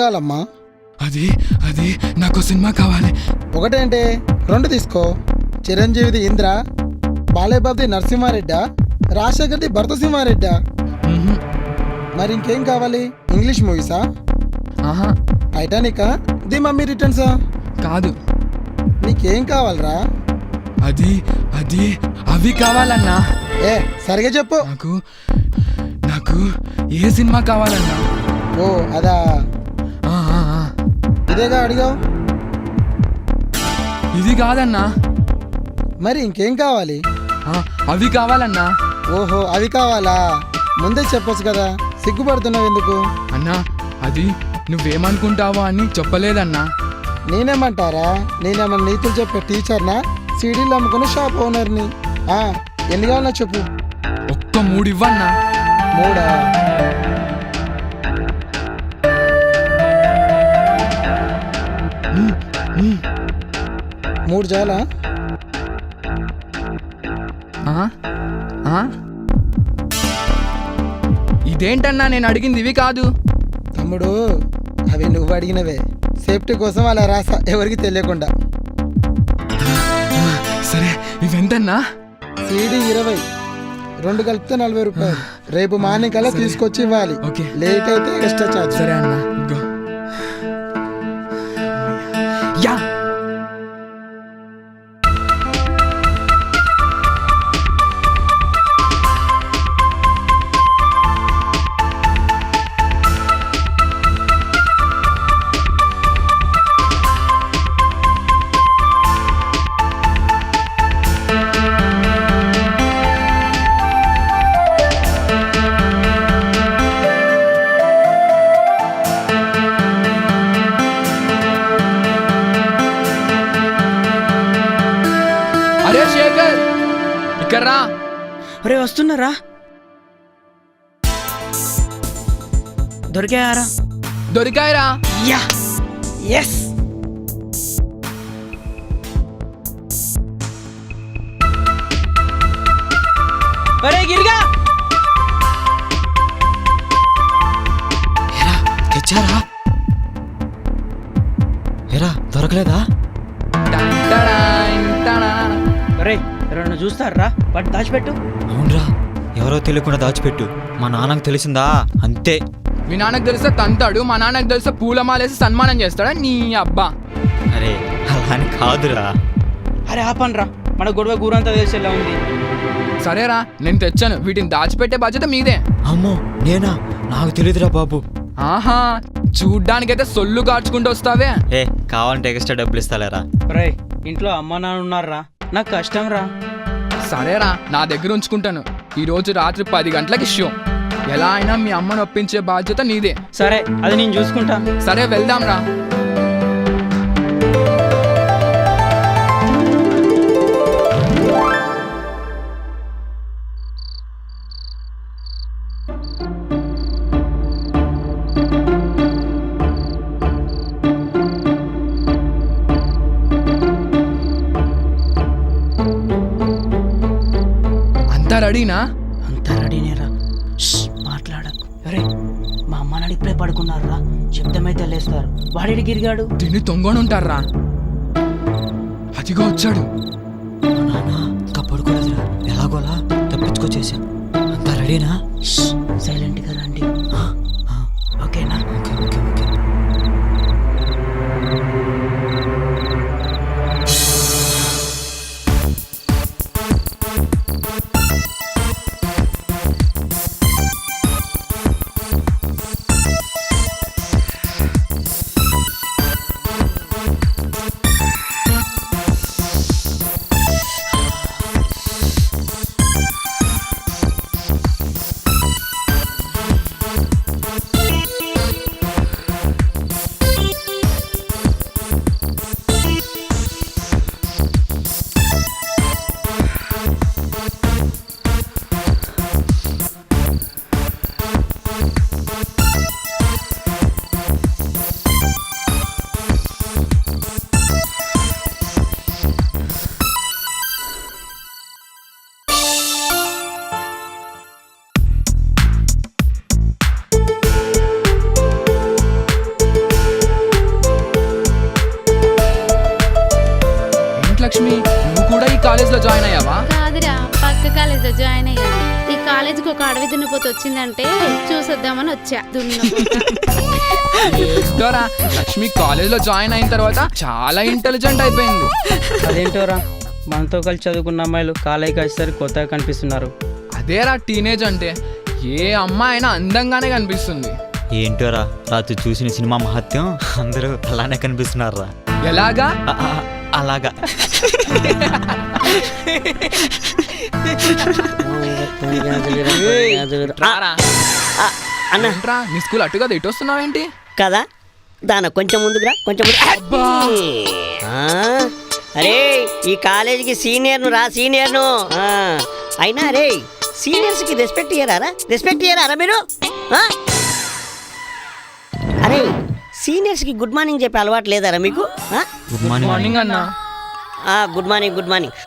కావాలమ్మా? అది అది నాకు సినిమా కావాలి. ఒకటేంటి, 2 తీసుకో. చిరంజీవిది ఇంద్ర, బాలేబాబుది నరసింహారెడ్డా, రాజశేఖర్ది భరతసింహారెడ్డా? మ్హూ. మరి ఇంకేం కావాలి? ఇంగ్లీష్ మూవీసా? ఆహా టైటానికా? The mummy రిటర్న్సా? కాదు. నీకేం కావాలరా? అది అది అవి కావాలన్నా. ఏ సరిగా చెప్పు. నాకు నాకు ఏ సినిమా కావాలన్నా? ఓ అదా, ఆ, ఆ, ఆ. ఇదేగా అడిగావు. ఇది కాదన్నా. మరి ఇంకేం కావాలి? ఆ, అవి కావాలన్నా. ఓహో అవి కావాలా? ముందే చెప్పొచ్చు కదా, సిగ్గుపడుతున్నావు ఎందుకు? అన్నా అది నువ్వేమనుకుంటావో అని చెప్పలేదన్నా. నేనేమంటారా? నేనేమన్నా నీతులు చెప్పే టీచర్నా? సీడీలు అమ్ముకునే షాప్ ఓనర్ని. ఎన్ని కావాలన్నా చెప్పు. ఒక్క 3 ఇవ్వన్నా. 3? మ్, మ్. 3 చాలా? ఆ? ఆ? ఇదేంటన్నా, నేను అడిగింది ఇవి కాదు. తమ్ముడు, అవి నువ్వు అడిగినవే. సేఫ్టీ కోసం అలా రాసా, ఎవరికి తెలియకుండా. సరే, ఇవెంతన్నా? సీడీ 20, 2 కలిపితే 40 రూపాయలు. రేపు మార్నింగ్ కల్లా తీసుకొచ్చి ఇవ్వాలి. ఓకే. లేట్ అయితే ఎక్స్ట్రా చార్జ్. సరే అన్నా, ఇదిగో. యా అరే శేఖర్, ఇక్కడ రా. అరే వస్తున్నారా? దొరికాయారా? దొరికాయరా. Yeah yes. అరే గిరిగా ఎరా తెచ్చారా? ఎరా దొరకలేదా? టన్ టడాన్ టడాన్. అరే ఎవరన్నా చూస్తారా? వాటి దాచిపెట్టు. అవునరా, ఎవరో తెలియకుండా దాచిపెట్టు. మా నాన్నకు తెలిసిందా అంతే. మీ నాన్నకు తెలిస్తే తంతాడు, మా నాన్నకు తెలిస్తే పూలమాలేసి సన్మానం చేస్తాడా నీ అబ్బా? అరే అలా అని కాదురా. అరే ఆపన్రా, మన గొడవ గూరంతా తెలిసేలా ఉంది. సరేరా, నేను తెచ్చాను. వీటిని దాచిపెట్టే బాధ్యత మీదే. అమ్మో నేనా? నాకు తెలియదురా బాబు. ఆహా, చూడ్డానికైతే సొల్లు కార్చుకుంటూ వస్తావే. ఏ కావాలంటే ఎక్స్ట్రా డబ్బులు ఇస్తాలేరా? అరే ఇంట్లో అమ్మ నాన్న ఉన్నారా? నాకు కష్టం రా. సరేరా, నా దగ్గర ఉంచుకుంటాను. ఈరోజు రాత్రి 10 గంటలకి షో. ఎలా అయినా మీ అమ్మను ఒప్పించే బాధ్యత నీదే. సరే అది నేను చూసుకుంటా. సరే వెళ్దాం రా. అంతా రెడీనా? అంతా రెడీనేరా. మాట్లాడకు. అరే మా అమ్మ నాన్న ఇప్పుడే పడుకున్నారా? శబ్దమైతే లేస్తారు. వాడి గిరిగాడు. తిని తొంగనుంటారా. అదిగో వచ్చాడు. మా నాన్న ఇంకా పడుకోలేదురా. ఎలాగోలా తప్పించుకొచ్చేసా. అంతా రెడీనా? సైలెంట్గా రండి. ఆ, ఆ, ఓకేనా? Okay okay okay. కాలేజ్ లో జాయిన్ అయ్యావా? కాదురా, పక్క కాలేజ్ లో జాయిన్ అయ్యాను. ఈ కాలేజీకి ఒక అడవి దున్నపోతు వచ్చిందంటే చూసొద్దామని వచ్చా. ఏంటోరా, లక్ష్మి కాలేజ్ లో జాయిన్ అయిన తర్వాత చాలా ఇంటెలిజెంట్ అయిపోయింది. అదేంటోరా, మనతో కలిసి చదువుకున్న అమ్మాయిలు కాలేజీకి వచ్చేసరికి కొత్తగా కనిపిస్తున్నారు. అదేరా టీనేజ్ అంటే. ఏ అమ్మాయి అయినా అందంగానే కనిపిస్తుంది. ఏంటోరా, రాత్రి చూసిన సినిమా మహత్యం అందరూ అలానే కనిపిస్తున్నారా? ఎలాగా? అలాగా. రారా. అన్న ఏంట్రా, నీ స్కూల్ అటు కదా ఇటు వస్తున్నావేంటి? కదా దాన కొంచెం ముందుకురా, కొంచెం ముందు. అరే ఈ కాలేజీకి సీనియర్ను రా, సీనియర్ను. అయినా అరే సీనియర్స్కి రెస్పెక్ట్ ఇయ్యరారా? రెస్పెక్ట్ ఇయ్యరారా మీరు? అరే సీనియర్స్కి గుడ్ మార్నింగ్ చెప్పే అలవాటు లేదారా మీకు? Good morning. మార్నింగ్ అన్నా. Good morning, good morning.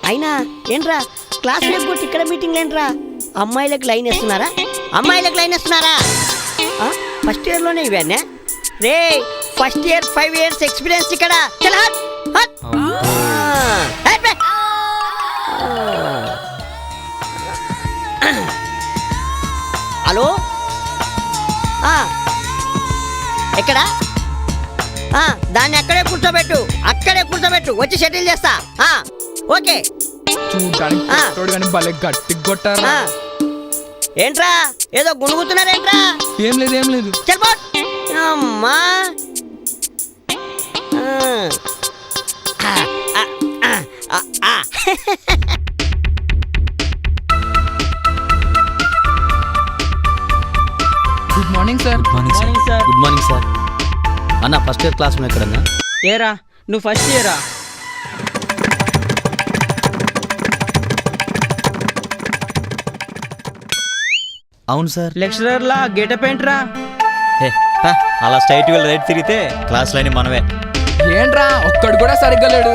అయినా ఏంట్రా క్లాస్ లేకపోతే ఇక్కడ మీటింగ్ ఏంట్రా? అమ్మాయిలకు లైన్ వేస్తున్నారా? అమ్మాయిలకు లైన్ వేస్తున్నారా? ఫస్ట్ ఇయర్లోనే ఇవన్నీ రే. ఫస్ట్ ఇయర్ 5 years ఎక్స్పీరియన్స్ ఇక్కడ. చల్ హట్ హట్. హలో, ఎక్కడ? దాన్ని అక్కడే కూర్చోబెట్టు, అక్కడే కూర్చోబెట్టు, వచ్చి షటిల్ చేస్తా. ఓకే. చూడడానికి కానీ భలే గట్టి కొట్టారా. ఏంట్రా ఏదో గుణుగుతున్నారేంట్రా? ఏం లేదు, ఏం లేదు. చెప్పు అమ్మా. Good morning sir. Good morning sir. Sir. Good morning sir. అన్న ఫస్ట్ ఇయర్ క్లాస్ ఎక్కడన్నా? ఏరా, నువ్వు ఫస్ట్ ఇయరా? అవును సార్. లెక్చరర్లా గెటప్ ఏంట్రా? అలా స్ట్రైట్ గా రైట్ తిరిగితే క్లాస్లోని మనమే. ఏంట్రా, ఒక్కడు కూడా సరిగ్గా లేడు.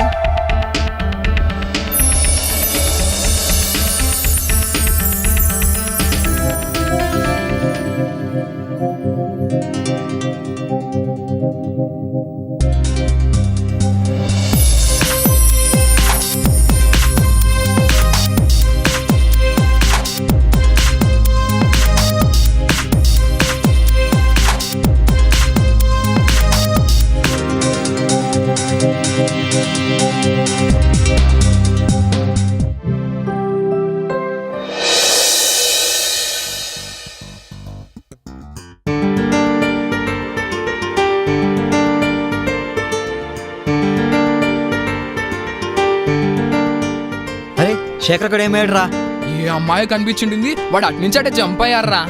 అరే శేఖర్ గడు ఏమయ్యాడురా? ఏ అమ్మాయి కనిపించింది, వాడు అటు నుంచి అటే జంప్ అయ్యారా.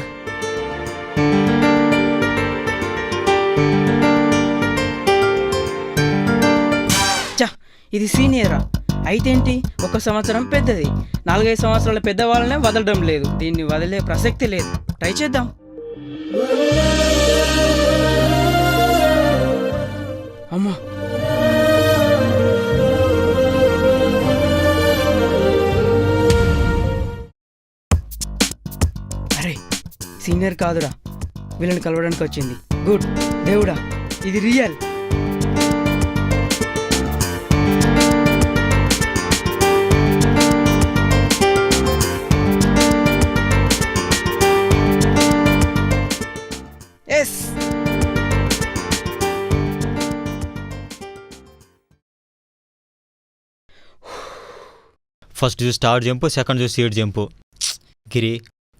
ఇది సీనియరా? అయితేంటి, 1 సంవత్సరం పెద్దది. 4-5 సంవత్సరాల పెద్దవాళ్ళనే వదలడం లేదు. దీన్ని వదిలే ప్రసక్తి లేదు. ట్రై చేద్దాం. అమ్మా, అరే సీనియర్ కాదురా, వీళ్ళని కలవడానికి వచ్చింది. గుడ్ దేవుడా, ఇది రియల్. ఎస్. ఫస్ట్ చూసి స్టార్ జంపు, సెకండ్ చూసి సీడ్ జంపు. గిరి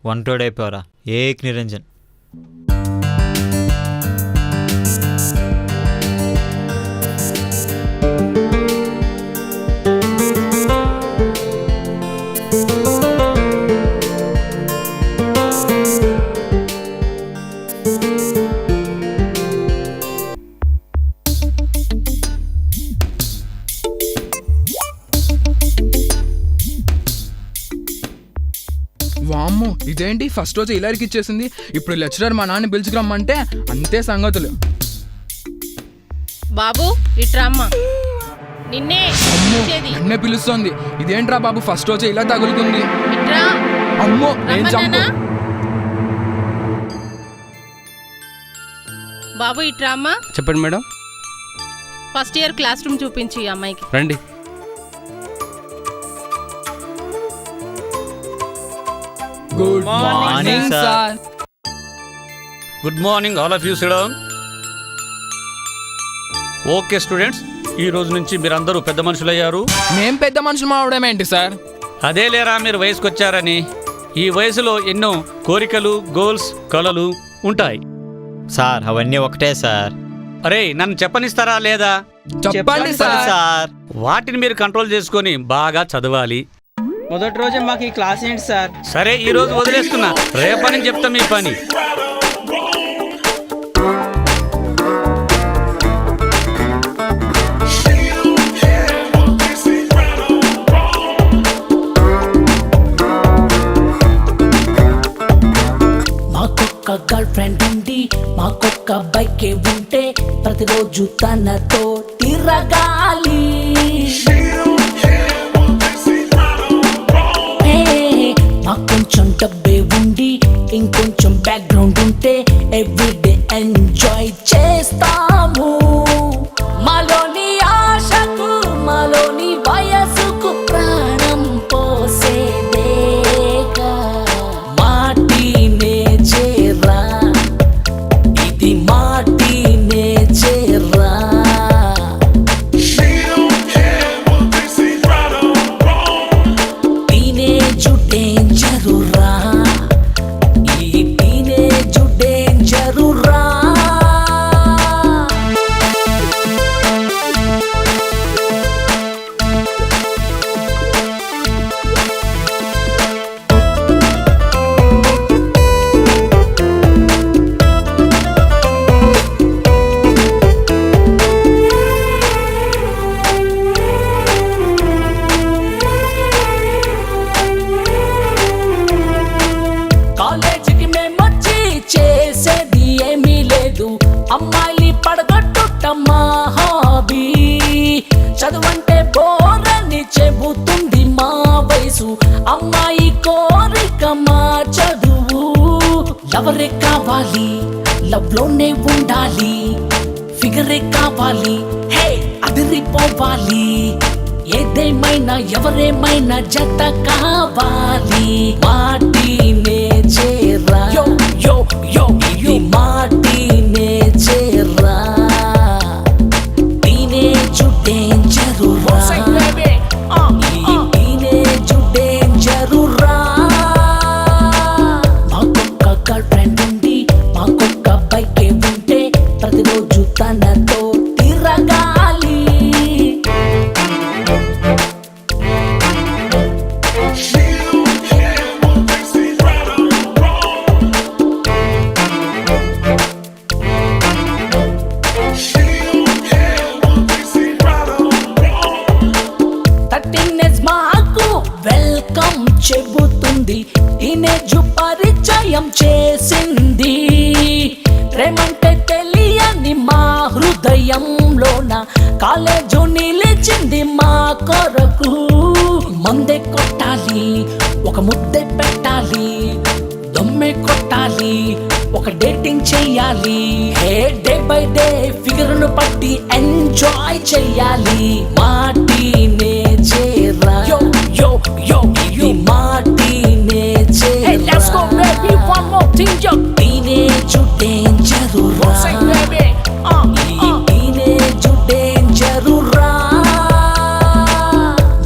వంటోడు అయిపోయారా? ఏక్ నిరంజన్. వామ్మో, ఇదేంటి ఫస్ట్ రోజు ఇలారికి ఇచ్చేసింది. ఇప్పుడు లెక్చరర్ మా నాన్న పిలుచుకురమ్మంటే అంతే సంగతులు. బాబు ఇట్రామ్మా, నిన్నే ఇచ్చేది. నన్నే పిలుస్తోంది. ఇదేంట్రా బాబు, ఫస్ట్ రోజు ఇలా తగులుకుంది. ఇట్రా. అమ్మో, ఏం చంపు. బాబు ఇట్రామ్మా. చెప్పండి madam. First year class room చూపించి అమ్మాయికి. రండి. Good morning sir. Good morning all of you. SIT down. Okay students, ఈ రోజు నుంచి మీరందరూ పెద్ద మనుషులయ్యారు. మేం పెద్ద మనుషులు అవడం ఏంటి సార్? అదే లేరా మీరు వయసుకు వచ్చారని. ఈ వయసులో ఎన్నో కోరికలు, గోల్స్, కలలు ఉంటాయి. సార్ అవన్నీ ఒకటే సార్. అరే నన్ను చెప్పనిస్తారా లేదా? చెప్పండి సార్. సార్ వాటిని మీరు కంట్రోల్ చేసుకొని బాగా చదవాలి. మొదటి రోజే మాకు ఈ క్లాస్ ఏంటి సార్? సరే ఈ రోజు వదిలేస్తున్నా, రేపని చెప్తా మీ పని. మాకొక్క గర్ల్ ఫ్రెండ్ ఉంది, మాకొక్క బైక్ ఉంటే ప్రతిరోజు తనతో తిరగాలి. మాకు కొంచెం డబ్బే ఉండి ఇంకొంచెం బ్యాక్గ్రౌండ్ ఉంటే ఎవ్రీడే ఎంజాయ్ చేస్తాము. మాలోని ఆశకు మాలోని వయసుకు ప్రాణం పోసేదేగా మాటినే చేరా, ఇది మాటినే చేరా. టీనేజు డేంజరురా, ఈ టీనేజు డేంజరురా. కాలేజీకి మేమొచ్చి చేసేది ఏమీ లేదు, అమ్మాయిని పడగొట్టుట మా హాబీ. చదువంటే బోరని చెబుతుంది మా వయసు, అమ్మాయి కోరిక మా చదువు. లవరే కావాలి, లవ్ లోనే ఉండాలి, ఫిగరే కావాలి, హే అదిరిపోవాలి. ఏదేమైనా ఎవరేమైనా జత కావాలి. మాటినే చేరా, యో యో యో యో మాటినే చేరా. టీనేజు డేంజరురా, ఈ టీనేజు డేంజరురా. మాకొక్క గర్ల్ ఫ్రెండ్ ఉంది, మాకొక్క బైక్ ఉంటే ప్రతిరోజు తనతో తిరగాలి. థర్టీనేజ్ మాకు వెల్కమ్ చెబుతుంది, టీనేజ్ పరిచయం చేసింది. ప్రేమంటే తెలియని మా హృదయంలోన కాలేజు నిలిచింది మా కొరకు. మందే కొట్టాలి, ఒక ముద్దే పెట్టాలి, దమ్మే కొట్టాలి, ఒక డేటింగ్ చెయ్యాలి. డే బై డే ఫిగర్ను పట్టి ఎంజాయ్ చెయ్యాలి. మాటినే చేరా, యో యో యో యో మాటినే చేరా. Hey, let's go baby, one more thing, yo. Teenage dangerura, say baby, teenage dangerura.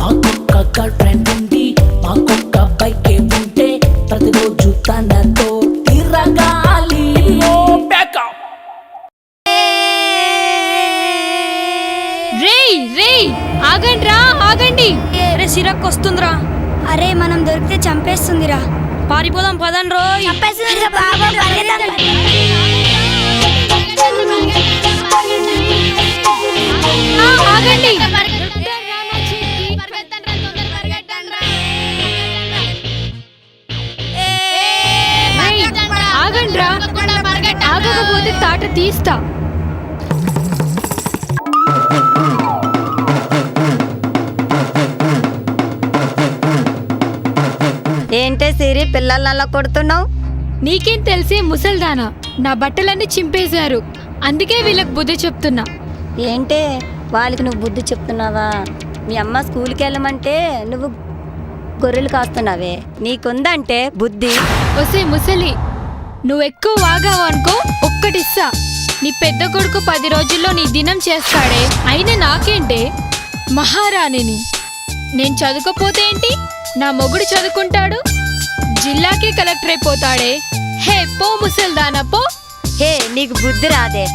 మాకొక్క గర్ల్ ఫ్రెండ్ ఉంది, మాకొక్క బైక్ ఉంటే ప్రతిరోజు తనతో తిరగాలి. రేయ్ రేయ్ ఆగండి రా, ఆగండి. రే సిరక్ వస్తుందిరా. అరే మనం దొరికితే చంపేస్తుందిరా. పారిపోదాం పదండి రో. ఆగండి. ఆగండి రా, ఆగకపోతే తాట తీస్తా. ఏంటే సిరి పిల్లల్ని అలా కొడుతున్నావు? నీకేం తెలిసి ముసల్దానా, నా బట్టలన్నీ చింపేశారు, అందుకే వీళ్ళకి బుద్ధి చెప్తున్నా. ఏంటే వాళ్ళకి నువ్వు బుద్ధి చెప్తున్నావా? మీ అమ్మ స్కూల్కి వెళ్ళమంటే నువ్వు గొర్రెలు కాస్తున్నావే నీకుందంటే బుద్ధి. ఒసే ముసలి, నువ్వు ఎక్కువ వాగావు అనుకో ఒక్కటిస్తా. నీ పెద్ద కొడుకు 10 రోజుల్లో నీ దినం చేస్తాడే. అయినా నాకేంటే, మహారాణిని. నేను చదువుకోపోతే ఏంటి, నా మొగుడు చదువుకుంటాడు, జిల్లాకే కలెక్టర్ అయిపోతాడే. హే పో ముసల్దానా పో. హే నీకు బుద్ధి రాదే.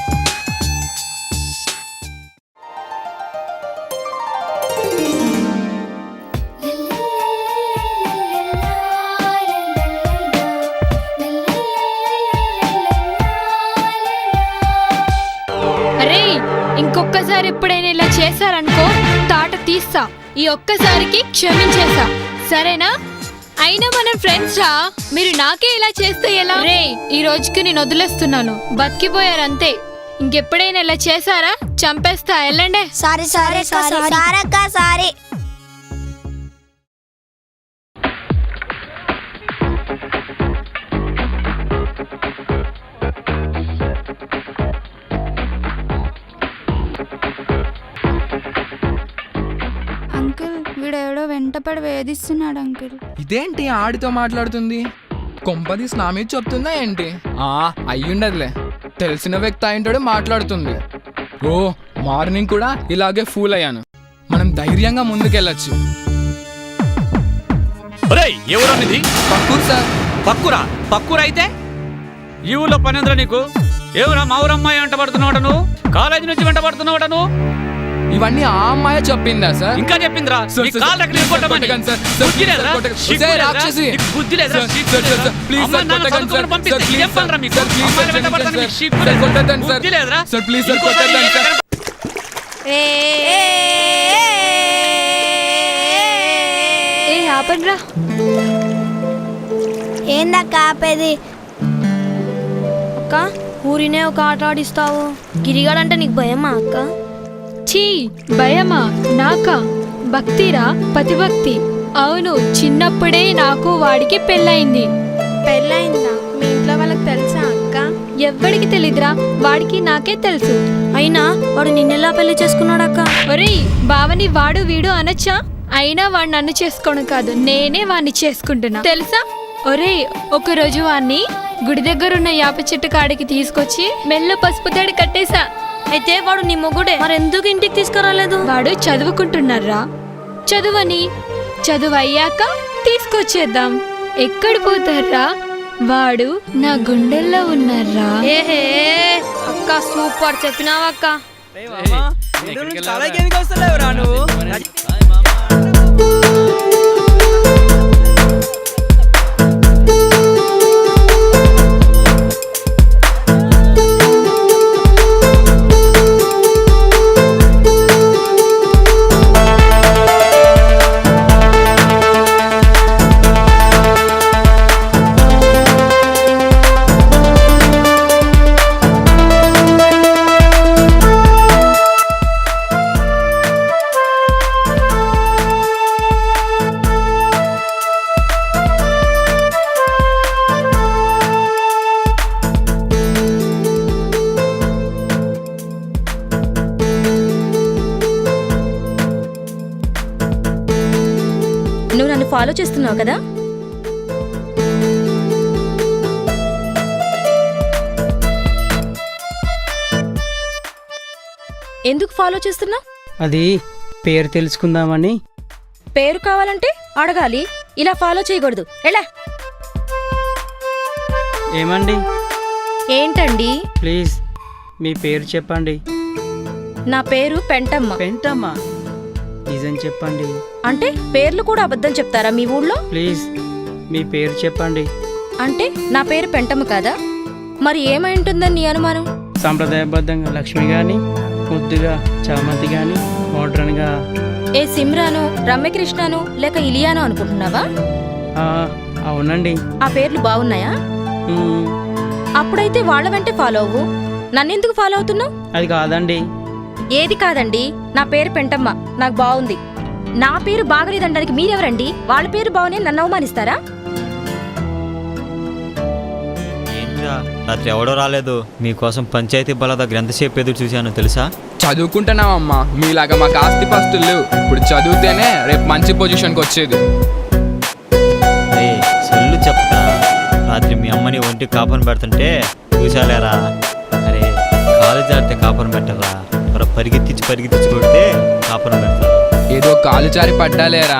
అరే ఇంకొక్కసారి ఎప్పుడైనా ఇలా చేశారనుకో తాట తీస్తా. ఈ ఒక్కసారికి క్షమించేసా, సరేనా? అయినా మనం ఫ్రెండ్స్ రా, మీరు నాకే ఇలా చేస్తే ఎలా? రే ఈ రోజుకి నేను వదిలేస్తున్నాను, బతికిపోయారంతే. ఇంకెప్పుడైనా ఇలా చేశారా చంపేస్తా, వెళ్ళండి. Sorry sorry Sarakka sorry. Uncle వీడెవడో వెంటపడి వేధిస్తున్నాడు అంకుల్. ఇదేంటి ఆడితో మాట్లాడుతుంది? కొంపదీసి నా మీద చెప్తుందా ఏంటి? అయ్యుండదులే, తెలిసిన వ్యక్తి అయింటాడు మాట్లాడుతుంది. ఓ మార్నింగ్ కూడా ఇలాగే ఫూల్ అయ్యాను. మనం ధైర్యంగా ముందుకెళ్ళచ్చు. ఎవరన్నది? పక్కూరు సార్. పక్కురా అయితే ఈ ఊళ్ళో పని ఉందిరా నీకు? ఎవరా మా ఊరమ్మాయి వెంట పడుతున్నావు నువ్వు? కాలేజీ నుంచి వెంట పడుతున్నావు నువ్వు? ఇవన్నీ ఆ అమ్మాయే చెప్పిందా సార్? ఇంకా చెప్పిందిరా? నీ కాళ్ళ దగ్గర నిలబడ్డామని. బుద్ధి లేదురా? సిగ్గు లేదురా? నీకు బుద్ధి లేదురా? అమ్మ నాన్న చదువుకోమని పంపిస్తే చెప్పాలిరా మీకు? అమ్మాయిల వెంట పడతాను మీకు సిగ్గు లేదురా? బుద్ధి లేదురా? ఏ ఆపండ్రా. ఏందక్క ఆపేది? అక్క ఊరినే ఒక ఆట ఆడిస్తావు. గిరిగాడంటే నీకు భయమా అక్క? ఛీ భయమా? నాకా? భక్తిరా, పతిభక్తి. అవును, చిన్నప్పుడే నాకు వాడికి పెళ్ళయింది. పెళ్ళయిందా? మీ ఇంట్లో వాళ్ళకి తెలుసా అక్క? ఎవ్వడికి తెలీదురా, వాడికి నాకే తెలుసు. అయినా వాడు నిన్నెలా పెళ్లి చేసుకున్నాడక్క? ఒరేయ్ బావని వాడు వీడు అనొచ్చా? అయినా వాడు నన్ను చేసుకోవడం కాదు, నేనే వాడిని చేసుకుంటున్నా తెలుసా? ఒరేయ్ ఒకరోజు వాడిని గుడి దగ్గరున్న యాప చెట్టు కాడికి తీసుకొచ్చి మెల్ల పసుపు తాడు కట్టేశా. అయితే వాడు నీ మొగుడే, మరెందుకు ఇంటికి తీసుకురాలేదు? వాడు చదువుకుంటున్నారా, చదువు అయ్యాక తీసుకొచ్చేద్దాం. ఎక్కడ పోతారా, వాడు నా గుండెల్లో ఉన్నారా. ఏహే అక్క సూపర్ చెప్పినావక్క. నువ్వు నన్ను ఫాలో చేస్తున్నావు కదా? ఎందుకు ఫాలో చేస్తున్నావు? అది పేరు తెలుసుకుందామని. పేరు కావాలంటే అడగాలి, ఇలా ఫాలో చేయకూడదు. ఎలా? ఏమండి? ఏంటండి? ప్లీజ్ మీ పేరు చెప్పండి. నా పేరు పెంటమ్మ. పెంటమ్మా? నిజం చెప్పండి. అంటే పేర్లు కూడా అబద్ధం చెప్తారా మీ ఊళ్ళో? ప్లీజ్ మీ పేరు చెప్పండి. అంటే నా పేరు పెంటమ్మ కాదా? మరి ఏమై ఉంటుందని నీ అనుమానం? సాంప్రదాయబద్ధంగా లక్ష్మి గాని, ముద్దుగా చామంతి గాని, మోడ్రన్గా ఏ సిమ్రాను, రమ్యకృష్ణను లేక ఇలియానో అనుకుంటున్నావా? అవునండి. ఆ పేర్లు బాగున్నాయా? అప్పుడైతే వాళ్ళ వెంటే ఫాలో అవ్వు. నన్నెందుకు ఫాలో అవుతున్నావు? అది కాదండి. ఏది కాదండి? నా పేరు పెంటమ్మ, నాకు బాగుంది. నా పేరు బాగలేదనడానికి మీరెవరండి? వాళ్ళ పేరు బాగునే నన్ను అవమానిస్తారా? రాత్రి ఎవడో రాలేదు, మీకోసం పంచాయతీ బల దగ్గర ఎంతసేపు ఎదురు చూశాను తెలుసా? చదువుకుంటున్నామమ్మా, మీలాగా మాకు ఆస్తి పాస్తులు లేవు. ఇప్పుడు చదివితేనే రేపు మంచి పొజిషన్కి వచ్చేది. ఇంటికి కాపురం పెడుతుంటే చూసాలేరా. అరే కాలు జారితే కాపురం పెట్టరా, మరి పరిగెత్తించి కొడితే కాపురం పెడతారు. ఏదో కాలు జారి పడ్డాలేరా.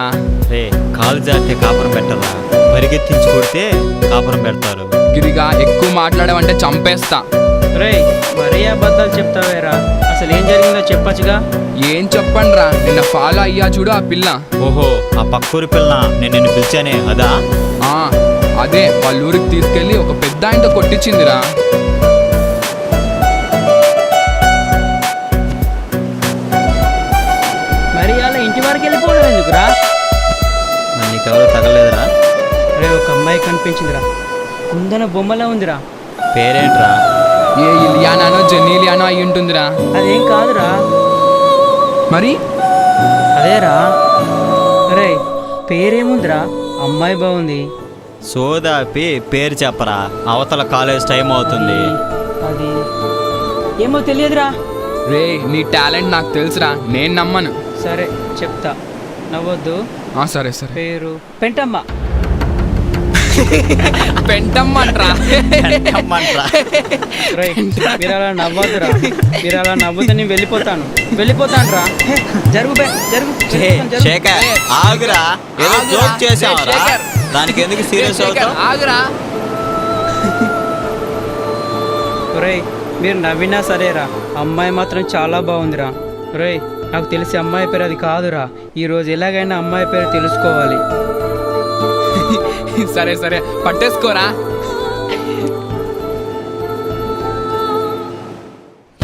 రే కాలు జారితే కాపురం పెట్టరా, పరిగెత్తించి కొడితే కాపురం పెడతారు. గిరిగా ఎక్కువ మాట్లాడమంటే చంపేస్తా. రే మరీ అబద్ధాలు చెప్తావేరా, అసలు ఏం జరిగిందో చెప్పచ్చుగా. ఏం చెప్పండ్రా, నిన్న ఫాలో అయ్యా చూడు ఆ పిల్ల. ఓహో ఆ పక్కూరి పిల్ల నేను నిన్ను పిలిచానే అదా? ఆ, అదే వాళ్ళ ఊరికి తీసుకెళ్ళి ఒక పెద్ద ఆయనతో కొట్టించిందిరా. మరి అలా ఇంటి వరకు వెళ్ళిపోవడం ఎందుకురా? మరి నీకెవరో తగలేదురా? రే ఒక అమ్మాయి కనిపించిందిరా, కుందన బొమ్మలా ఉందిరా. పేరేంట్రా? ఏ ఇలియానానో జెనీలియానో అయి ఉంటుందిరా. అదేం కాదురా. మరి అదేరా. రే పేరేముందిరా? అమ్మాయి బాగుంది. సోదాపి పేరు చెప్పరా, అవతల కాలేజ్ టైం అవుతుంది. అది ఏమో తెలియదురా. రే నీ టాలెంట్ నాకు తెలుసురా, నేను నమ్మను. సరే చెప్తా, నవ్వొద్దు. సరే సరే. పేరు పెంటమ్మ. పెంటమ్మంట్రా. రేయ్ మీరు అలా నవ్వద్దురా, మీరు అలా నవ్వుతే నేను వెళ్ళిపోతాను రా. జరుగు జరుగు. శేఖర్ ఆగురా, ఏదో జోక్ చేసావురా, దానికి ఎందుకు సీరియస్ అవుతావు? ఆగురా. రేయ్ మీరు నవ్వినా సరేరా, అమ్మాయి మాత్రం చాలా బాగుందిరా. రేయ్ నాకు తెలిసి అమ్మాయి పేరు అది కాదురా, ఈరోజు ఎలాగైనా అమ్మాయి పేరు తెలుసుకోవాలి. సరే సరే పట్టేసుకోరా.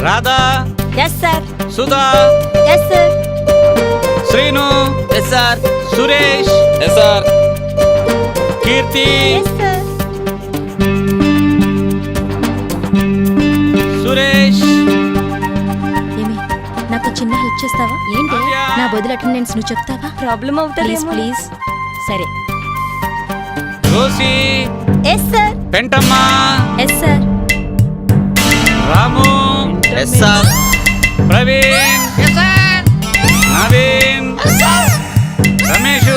Radha, yes sir. Sudha, yes sir. Srinu, yes sir. Suresh, yes sir. Keerthi, yes sir. Suresh. ఏమి నాకు చిన్న హెల్ప్ చేస్తావా? ఏంటి? నా బదులు అటెండెన్స్ నువ్వు చెప్తావా? ప్రాబ్లం అవుతుంది ప్లీజ్. సరే. Rosy, yes sir. Pentamma, yes sir. Ramu, yes sir. Praveen, Naveen, Ramesh.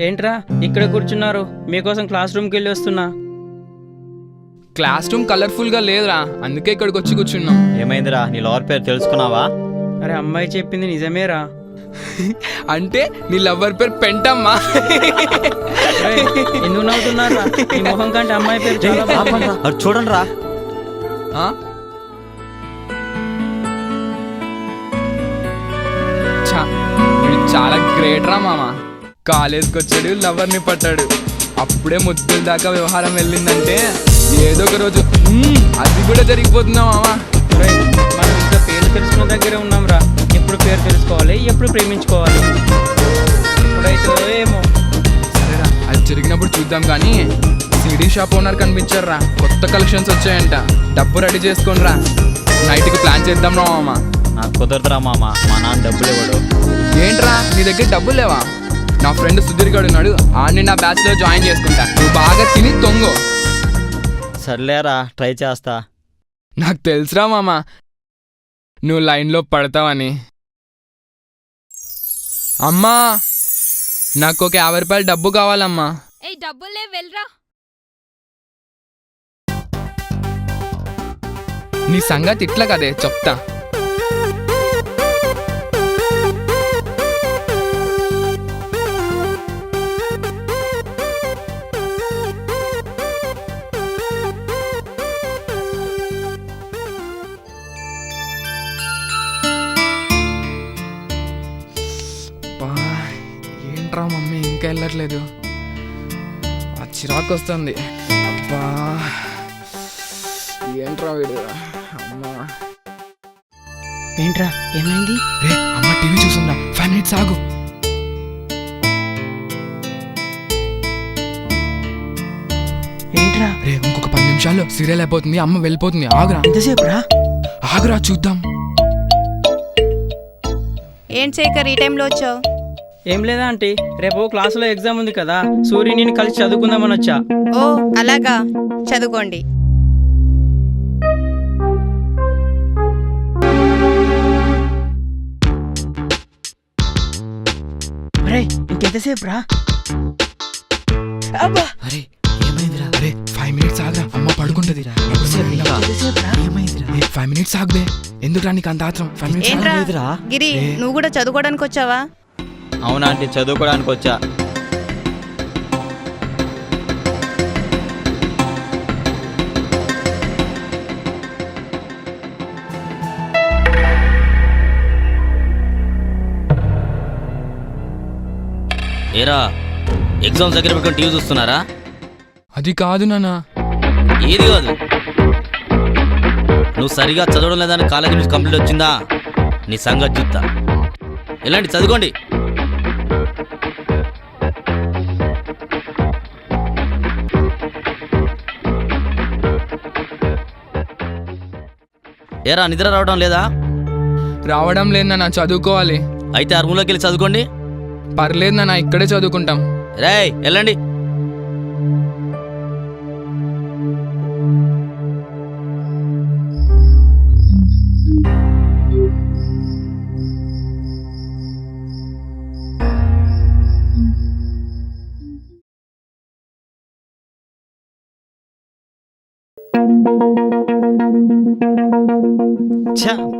ఏంట్రా ఇక్కడ కూర్చున్నారు? మీకోసం క్లాస్ రూమ్కి వెళ్ళి వస్తున్నా. క్లాస్ రూమ్ కలర్ఫుల్ గా లేదురా, అందుకే ఇక్కడికి వచ్చి కూర్చున్నాం. ఏమైందిరా, నీ లవర్ పేరు తెలుసుకున్నావా? అరే అమ్మాయి చెప్పింది నిజమేరా. అంటే నీ లవ్వర్ పేరు పెంటమ్మా. రేయ్, ఎందుకు నవ్వుతున్నారా? ఈ మొహం కంటే అమ్మాయి పేరు చాలా బాగుంది. అది చూడండి రా. వీడు చాలా గ్రేట్ రా మామ. కాలేజ్కి వచ్చాడు, లవర్ని పట్టాడు, అప్పుడే ముద్దుల దాకా వ్యవహారం వెళ్ళిందంటే ఏదో ఒక రోజు అది కూడా జరిగిపోతుందా మామ. రేయ్, మనం ఇంకా పేరు తెలుసుకున్న దగ్గరే ఉన్నాంరా. ఎప్పుడు పేరు తెలుసుకోవాలి, ఎప్పుడు ప్రేమించుకోవాలి, ఎప్పుడైతే ఏమో. సరేరా, అది జరిగినప్పుడు చూద్దాం. కానీ సిడీ షాప్ ఓనర్ కనిపించారా, కొత్త కలెక్షన్స్ వచ్చాయంట. డబ్బు రెడీ చేసుకోండి రా, నైట్కి ప్లాన్ చేద్దాం రా మామ. నాకు కుదరదురా మామ, మా నాన్న డబ్బులు ఇవ్వడు. ఏంట్రా నీ దగ్గర డబ్బులు లేవా? నా ఫ్రెండ్ సుధీర్ గారు ఉన్నాడు, ఆడిని నా బ్యాచ్ లో జాయిన్ చేసుకుంటా. నువ్వు బాగా తిని తొంగు. సర్లేరా, ట్రై చేస్తా. నాకు తెలుసురా మామ, నువ్వు లైన్లో పడతావని. అమ్మా, నాకు ఒక 50 రూపాయలు డబ్బు కావాలమ్మా. ఏ డబ్బులే వెళ్ళరా. నీ సంగతి ఇట్లా కదే చెప్తా. ఏంట్రా మమ్మీ ఇంకా వెళ్ళట్లేదు, ఆ చిరాకు వస్తుంది. అబ్బా ఏంట్రా వీడు. అమ్మా, ఏంట్రా ఏమైంది? రే అమ్మ టీవీ చూస్తుందా, 5 minutes ఆగు. ఏంట్రా? రే ఇంకొక 10 నిమిషాల్లో సీరియల్ అయిపోతుంది, అమ్మ వెళ్ళిపోతుంది. ఆగురా. ఎంతసేపు రా? ఆగురా చూద్దాం. ఏంటి శేఖర్ ఈ టైంలో వచ్చావు? ఏం లేదా ఆంటీ, రేపు క్లాసులో ఎగ్జామ్ ఉంది కదా, సూర్య నేను కలిసి చదువుకుందామని వచ్చా. ఓ అలాగా, చదువుకోండి. అరే ఇంత ఇంకెంతసేపు రా? అబ్బా అరే ఏమైందిరా? అరే 5 మినిట్స్ ఆగ్రా, అమ్మ పడుకుంటది. ఎంతసేపు రా? ఏమైందిరా? 5 మినిట్స్ ఆగ్బే, ఎందుకురా నీకు అంత ఆత్రం? 5 మినిట్స్ ఏంట్రా లేదురా. గిరి, నువ్వు కూడా చదువుకోవడానికి వచ్చావా? అవునా అంటే చదువుకోవడానికి వచ్చా. ఏరా ఎగ్జామ్స్ దగ్గర పెట్టుకొని టీవీ చూస్తున్నారా? అది కాదు నాన్న. ఏది కాదు, నువ్వు సరిగా చదవడం లేదని కాలేజీ నుంచి కంప్లీట్ వచ్చిందా? నీ సంగతి చూస్తా. ఎలాంటి చదువుకోండి. ఏరా నిద్ర రావడం లేదా? రావడం లేదు నాన్న, చదువుకోవాలి. అయితే ఆ రూమ్లోకి వెళ్ళి చదువుకోండి. పర్లేదు నాన్న, ఇక్కడే చదువుకుంటాం. రేయ్ వెళ్ళండి.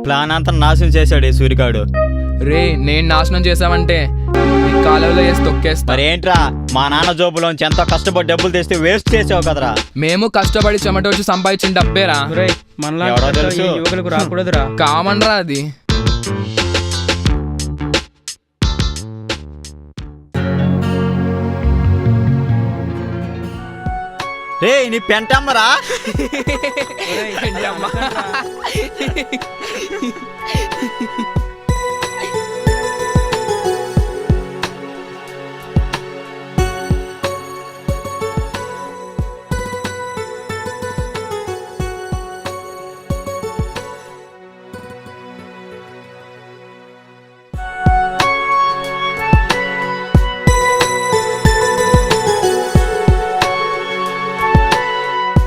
ప్లాన్ అంతా నాశనం చేశాడు ఈ సూరికాడు. రే నేను నాశనం చేసావంటే ఈ కాలువలో వేసి తొక్కేస్తా. మరేంట్రా, మా నాన్న జోబులోంచి ఎంతో కష్టపడి డబ్బులు తెస్తే వేస్ట్ చేసావు కదరా. మేము కష్టపడి చెమట వచ్చి సంపాదించిన డబ్బేరా. ఒరేయ్, మనలాంటి ఎవడో కష్టాలు తెలుసు. ఈ యువకులకు రాకూడదురా. కామన్రా అది. రే నీ పెంటమ్మరా. ఒరేయ్,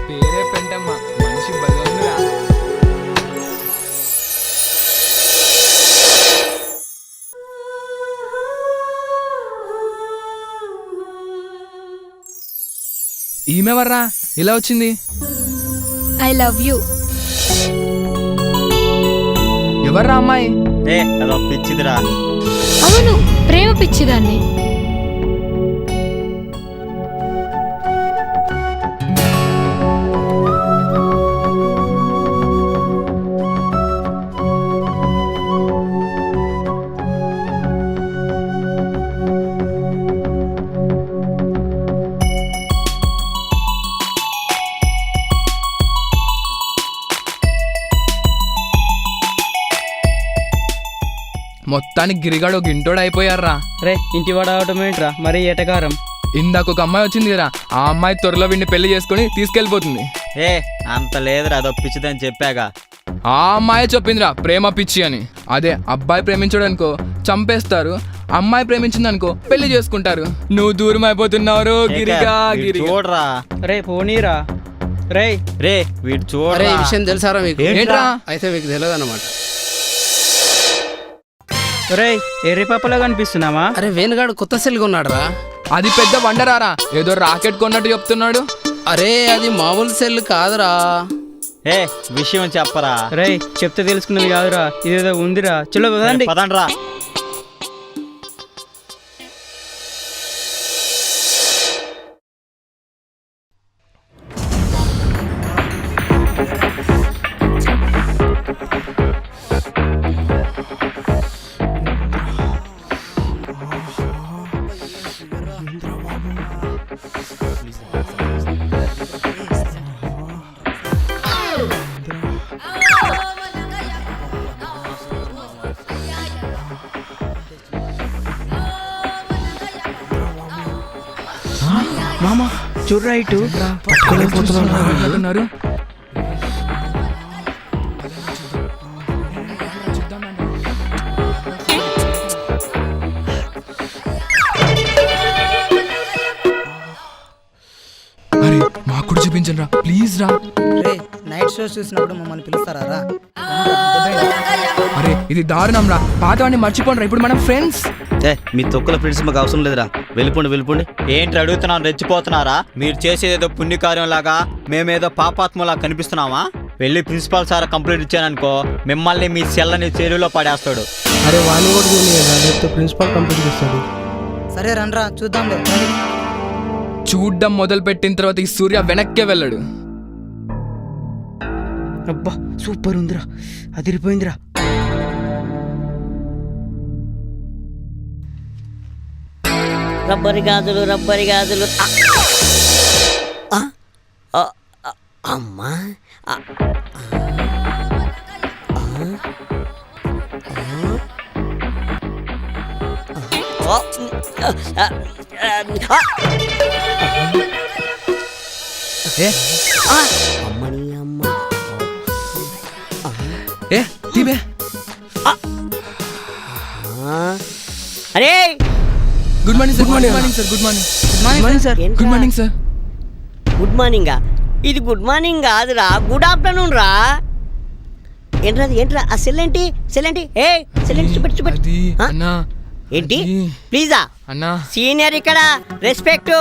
పేరే పెంటమ్మ, మనిషి బలంగా. ఈమెవర్రా ఇలా వచ్చింది? I love you. ఎవర్రా అమ్మాయి? ఏ అదో పిచ్చిదిరా. అవును, ప్రేమ పిచ్చిదాన్ని. మొత్తానికి గిరిగాడు ఒక ఇంటోడు అయిపోయారా. రే ఇంటి వాడు అవటం ఏంట్రా మరి ఎటకారం? ఇందాక ఒక అమ్మాయి వచ్చింది కదా, ఆ అమ్మాయి త్వరలో వీడిని పెళ్లి చేసుకుని తీసుకెళ్ళిపోతుంది. ఏ అంత లేదురా, అదో పిచ్చిదని చెప్పాగా. ఆ అమ్మాయి చెప్పిందిరా ప్రేమ పిచ్చి అని. అదే అబ్బాయి ప్రేమించాడు అనుకో చంపేస్తారు, అమ్మాయి ప్రేమించింది అనుకో పెళ్లి చేసుకుంటారు. నువ్వు దూరం అయిపోతున్నావు గిరిగా గిరిగా. చూడరా. రే పోనీరా. రే రే వీడు చూడరా. విషయం తెలుసారా మీకు? ఏంట్రా? అయితే మీకు తెలియదు అనమాట. రే ఎర్రి పాపలా కనిపిస్తున్నావా? అరే వేణుగాడు కొత్త సెల్ కొన్నాడు రా. అది పెద్ద వండరారా, ఏదో రాకెట్ కొన్నట్టు చెప్తున్నాడు. అరే అది మామూలు సెల్ కాదురా. ఏ విషయం చెప్పరా. రే చెప్తే తెలుసుకున్నది కాదురా, ఇదేదో ఉందిరా. చలో పదండి. పదండ్రా. మామా చూడరా ఇటు. పట్టుకోలేకపోతున్నారు. అరే మాకు కూడా చూపించండి రా ప్లీజ్ రా. నైట్ షో చూసినప్పుడు మమ్మల్ని పిలుస్తారా? అరే ఇది దారుణం రా, పాతవాడిని మర్చిపోండి రా, ఇప్పుడు మనం ఫ్రెండ్స్. మీ తొక్కల ఫ్రెండ్స్ మాకు అవసరం లేదురా, వెళ్ళిపోండి. ఏంటి అడుగుతున్నాను, రెచ్చిపోతున్నారా? మీరు చేసేదేదో పుణ్యకార్యం లాగా మేమేదో పాపాత్మలా కనిపిస్తున్నామా? వెళ్ళి ప్రిన్సిపాల్ సార్ కంప్లైంట్ ఇచ్చాననుకో, మిమ్మల్ని మీ సెల్లని చెరువులో పడేస్తాడు. అరే వాణి కూడా ప్రిన్సిపాల్ కంప్లీట్ చేస్తాడు. సరే రండ్రా చూద్దాంలే. చూడ్డం మొదలు పెట్టిన తర్వాత ఈ సూర్య వెనక్కే వెళ్ళాడు. అబ్బా సూపర్ ఉందిరా, అదిరిపోయిందిరా. రబ్బరి గాజులు అమ్మా అమ్మని అమ్మ తీబే. అరే good morning sir. Good morning sir. Good morning sir. Good మార్నింగా? ఇది గుడ్ మార్నింగ్ కాదురా, గుడ్ ఆఫ్టర్నూన్ రా. ఏంట్రా ఆ సెల్ ఏంటి ఏ సెల్ చూపెట్టు. అన్నా ఏంటి ప్లీజా అన్నా, సీనియర్ ఇక్కడ రెస్పెక్ట్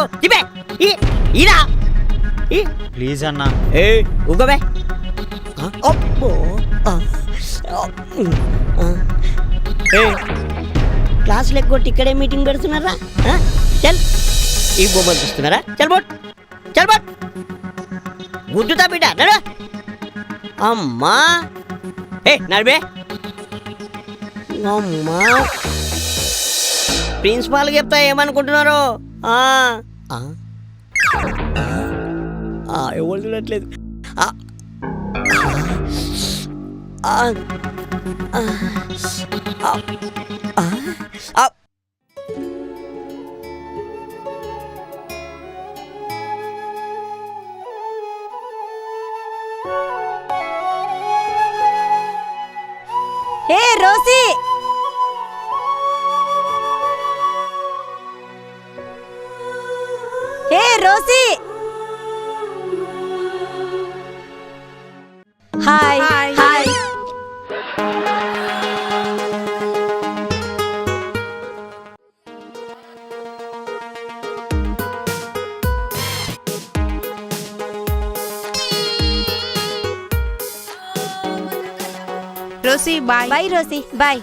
ఇరా ప్లీజ్ అన్న. ఏ ఉగబే క్లాస్ లెక్కొట్టి ఇక్కడే మీటింగ్ పెడుతున్నారా? చల్ ఈ బొమ్మలు చూస్తున్నారా? చల్ బోట్ గుద్దుతా బిడ్డ నడు. అమ్మా నడిబే. అమ్మా ప్రిన్సిపాల్ చెప్తా ఏమనుకుంటున్నారు? ఎవరు చూడట్లేదు. Hey Rosy, hi. Rosy bye. Bye Rosy, bye.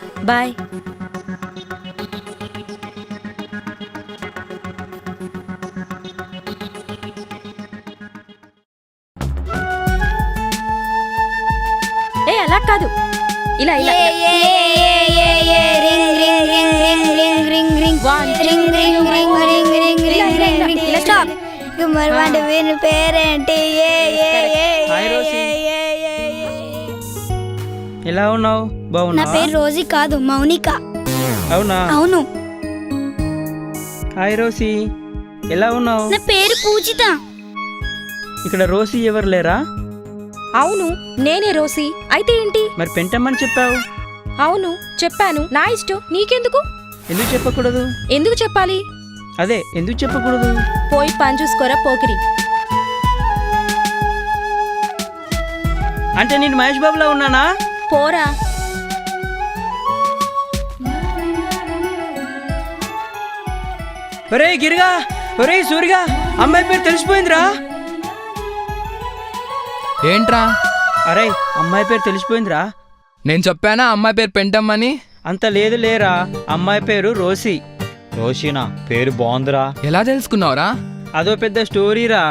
ఏ అలా కాదు, ఇలా ఇలా పేరేంటి? ఎలా ఉన్నావు? బాగున్నా? నా పేరు రోజీ కాదు, మౌనిక. అవునా? అవును. హాయ్ రోసి, ఎలా ఉన్నావు? నా పేరు పూజిత. ఇక్కడ రోసి ఎవరు లేరా? అవును నేనే రోసి. అయితే ఏంటి? మరి పెంటమ్మని చెప్పావు. అవును చెప్పాను, నా ఇష్టం, నీకెందుకు? ఎందుకు చెప్పకూడదు? ఎందుకు చెప్పాలి? అదే ఎందుకు చెప్పకూడదు? పోయి పని చూసుకోరా పోకిరి. అంటే నేను మహేష్ బాబులా ఉన్నానా? పోరా. ఒరే గిరిగా, ఒరే సూరిగా, అమ్మాయి పేరు తెలిసిపోయిందిరా. ఏంట్రా? అరే అమ్మాయి పేరు తెలిసిపోయిందిరా. నేను చెప్పానా అమ్మాయి పేరు పెంటమ్మని? అంత లేదు లేరా, అమ్మాయి పేరు రోసి. రోషినా? పేరు బాగుందిరా. ఎలా తెలుసుకున్నావురా? అదో పెద్ద స్టోరీరా.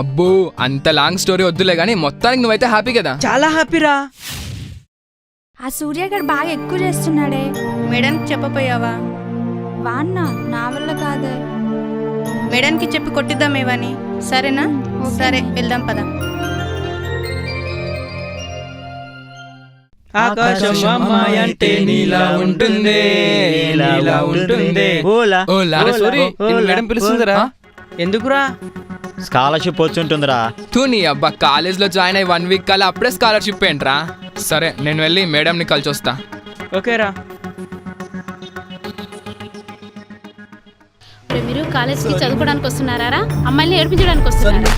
అబ్బో అంత లాంగ్ స్టోరీ వద్దులే గానీ మొత్తానికి నువ్వైతే హ్యాపీ కదా? చాలా హ్యాపీరా. ఆ సూర్యగాడు బాగా ఎక్కువ చేస్తున్నాడే. మేడంకి చెప్పపోయావా? వాన్న నా వల్ల కాదే. మేడంకి చెప్పి కొట్టిద్దాం ఏవని. సరేనా? సరే వెళ్దాం పద. ఆకాశం అమ్మాయి అంటే నీలా ఉంటుంది, నీలా ఉంటుంది. ఓలా మేడం పిలుస్తుందిరా. ఎందుకురా? స్కాలర్షిప్ వచ్చి ఉంటుందిరా. తూ నీ అబ్బా, కాలేజ్లో జాయిన్ అయ్యి 1 వీక్ కల్లా అప్పుడే స్కాలర్షిప్ ఏంట్రా? సరే నేను వెళ్ళి మేడంని కలిసి వస్తా. ఓకేరా. మీరు కాలేజ్కి చదువుకోవడానికి వస్తున్నారా? అమ్మాయిని ఏడిపించడానికి వస్తున్నారా?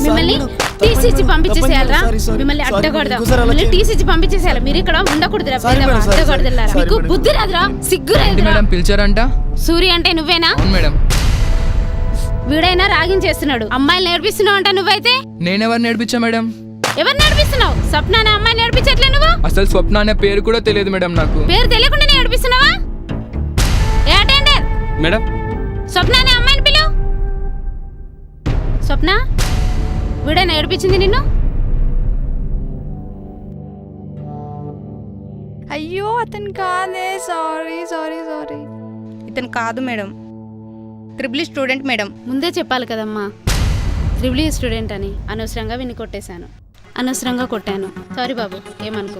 మిమ్మల్ని టీసీ ఇచ్చి పంపించేసేయాలరా మిమ్మల్ని అడ్డకూడదు మిమ్మల్ని టీసీ ఇచ్చి పంపించేసేయాలి మీరు ఇక్కడ ఉండకూడదురా అడ్డకూడదురా మీకు బుద్ధి రాదురా సిగ్గు ఏంటి రాదురా మేడం పిలిచారంట? సూర్య అంటే నువ్వేనా అవును మేడం. వీడైనా రాగింగ్ చేస్తున్నాడు అమ్మాయిలు నేర్పిస్తున్నావు అంట నువ్వైతే నేనెవరు నేర్పించా మేడం? ఎవరు నేర్పిస్తున్నావు స్వప్న అనే అమ్మాయి నేర్పించట్లే నువ్వు అసలు స్వప్న అనే పేరు కూడా తెలియదు మేడం నాకు. పేరు తెలియకుండా నేర్పిస్తున్నావా ఏ అటెండర్ మేడం స్వప్న అనే అమ్మాయిని పిలు స్వప్న వీడే నేర్పించింది నిన్ను అయ్యో అతను కాదే, సారీ సారీ సారీ. ఇతను కాదు మేడం ట్రిపుల్ స్టూడెంట్ మేడం ముందే చెప్పాలి కదమ్మా ట్రిపుల్ స్టూడెంట్ అని అనవసరంగా విని కొట్టేశాను అనవసరంగా కొట్టాను సారీ బాబు ఏమనుకో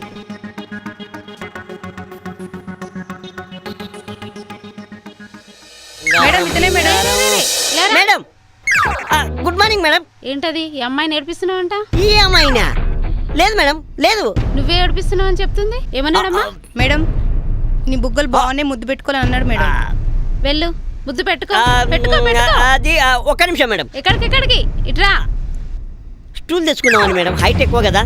మేడం ఇతనే madam madam good morning madam. ఏంటది ఈ అమ్మాయి నేర్పిస్తున్నావంట ఈ అమ్మాయినా? లేదు మేడం లేదు. నువ్వే ఏడిపిస్తున్నావు అని చెప్తుంది ఏమన్నాడమ్మా మేడం నీ బుగ్గలు బాగానే ముద్దు పెట్టుకోవాలని అన్నాడు మేడం వెళ్ళు ముద్దు పెట్టుకో పెట్టుకో పెట్టుకో అది ఒక్క నిమిషం మేడం. ఎక్కడికి ఇట్రా స్టూల్ తెచ్చుకున్నామని మేడం హైట్ ఎక్కువ కదా.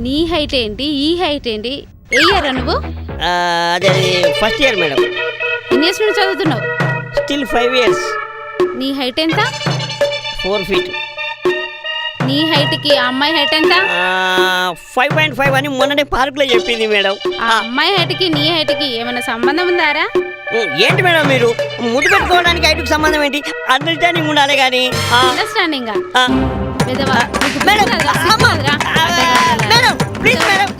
నీ హైట్ ఏంటి ఈ హైట్ ఏంటి ఏయ్యారా నువ్వు అదే ఫస్ట్ ఇయర్ మేడం. ఎన్ని ఇయర్స్ నుండి చదువుతున్నావు స్టిల్ 5 years. నీ హైట్ ఎంత 4 feet. నీ హైట్ కి ఆ అమ్మాయి హైట్ ఎంత 5.5 అని మొన్ననే పార్కులో చెప్పింది మేడం. ఆ అమ్మాయి హైట్ కి నీ హైట్ కి ఏమైనా సంబంధం ఉందారా ఏంటి మేడం మీరు ముద్దు పెట్టుకోవడానికి హైట్కి సంబంధం ఏంటి? అండర్స్టాండింగ్ ఉండాలి కానీ understanding madam madam please madam.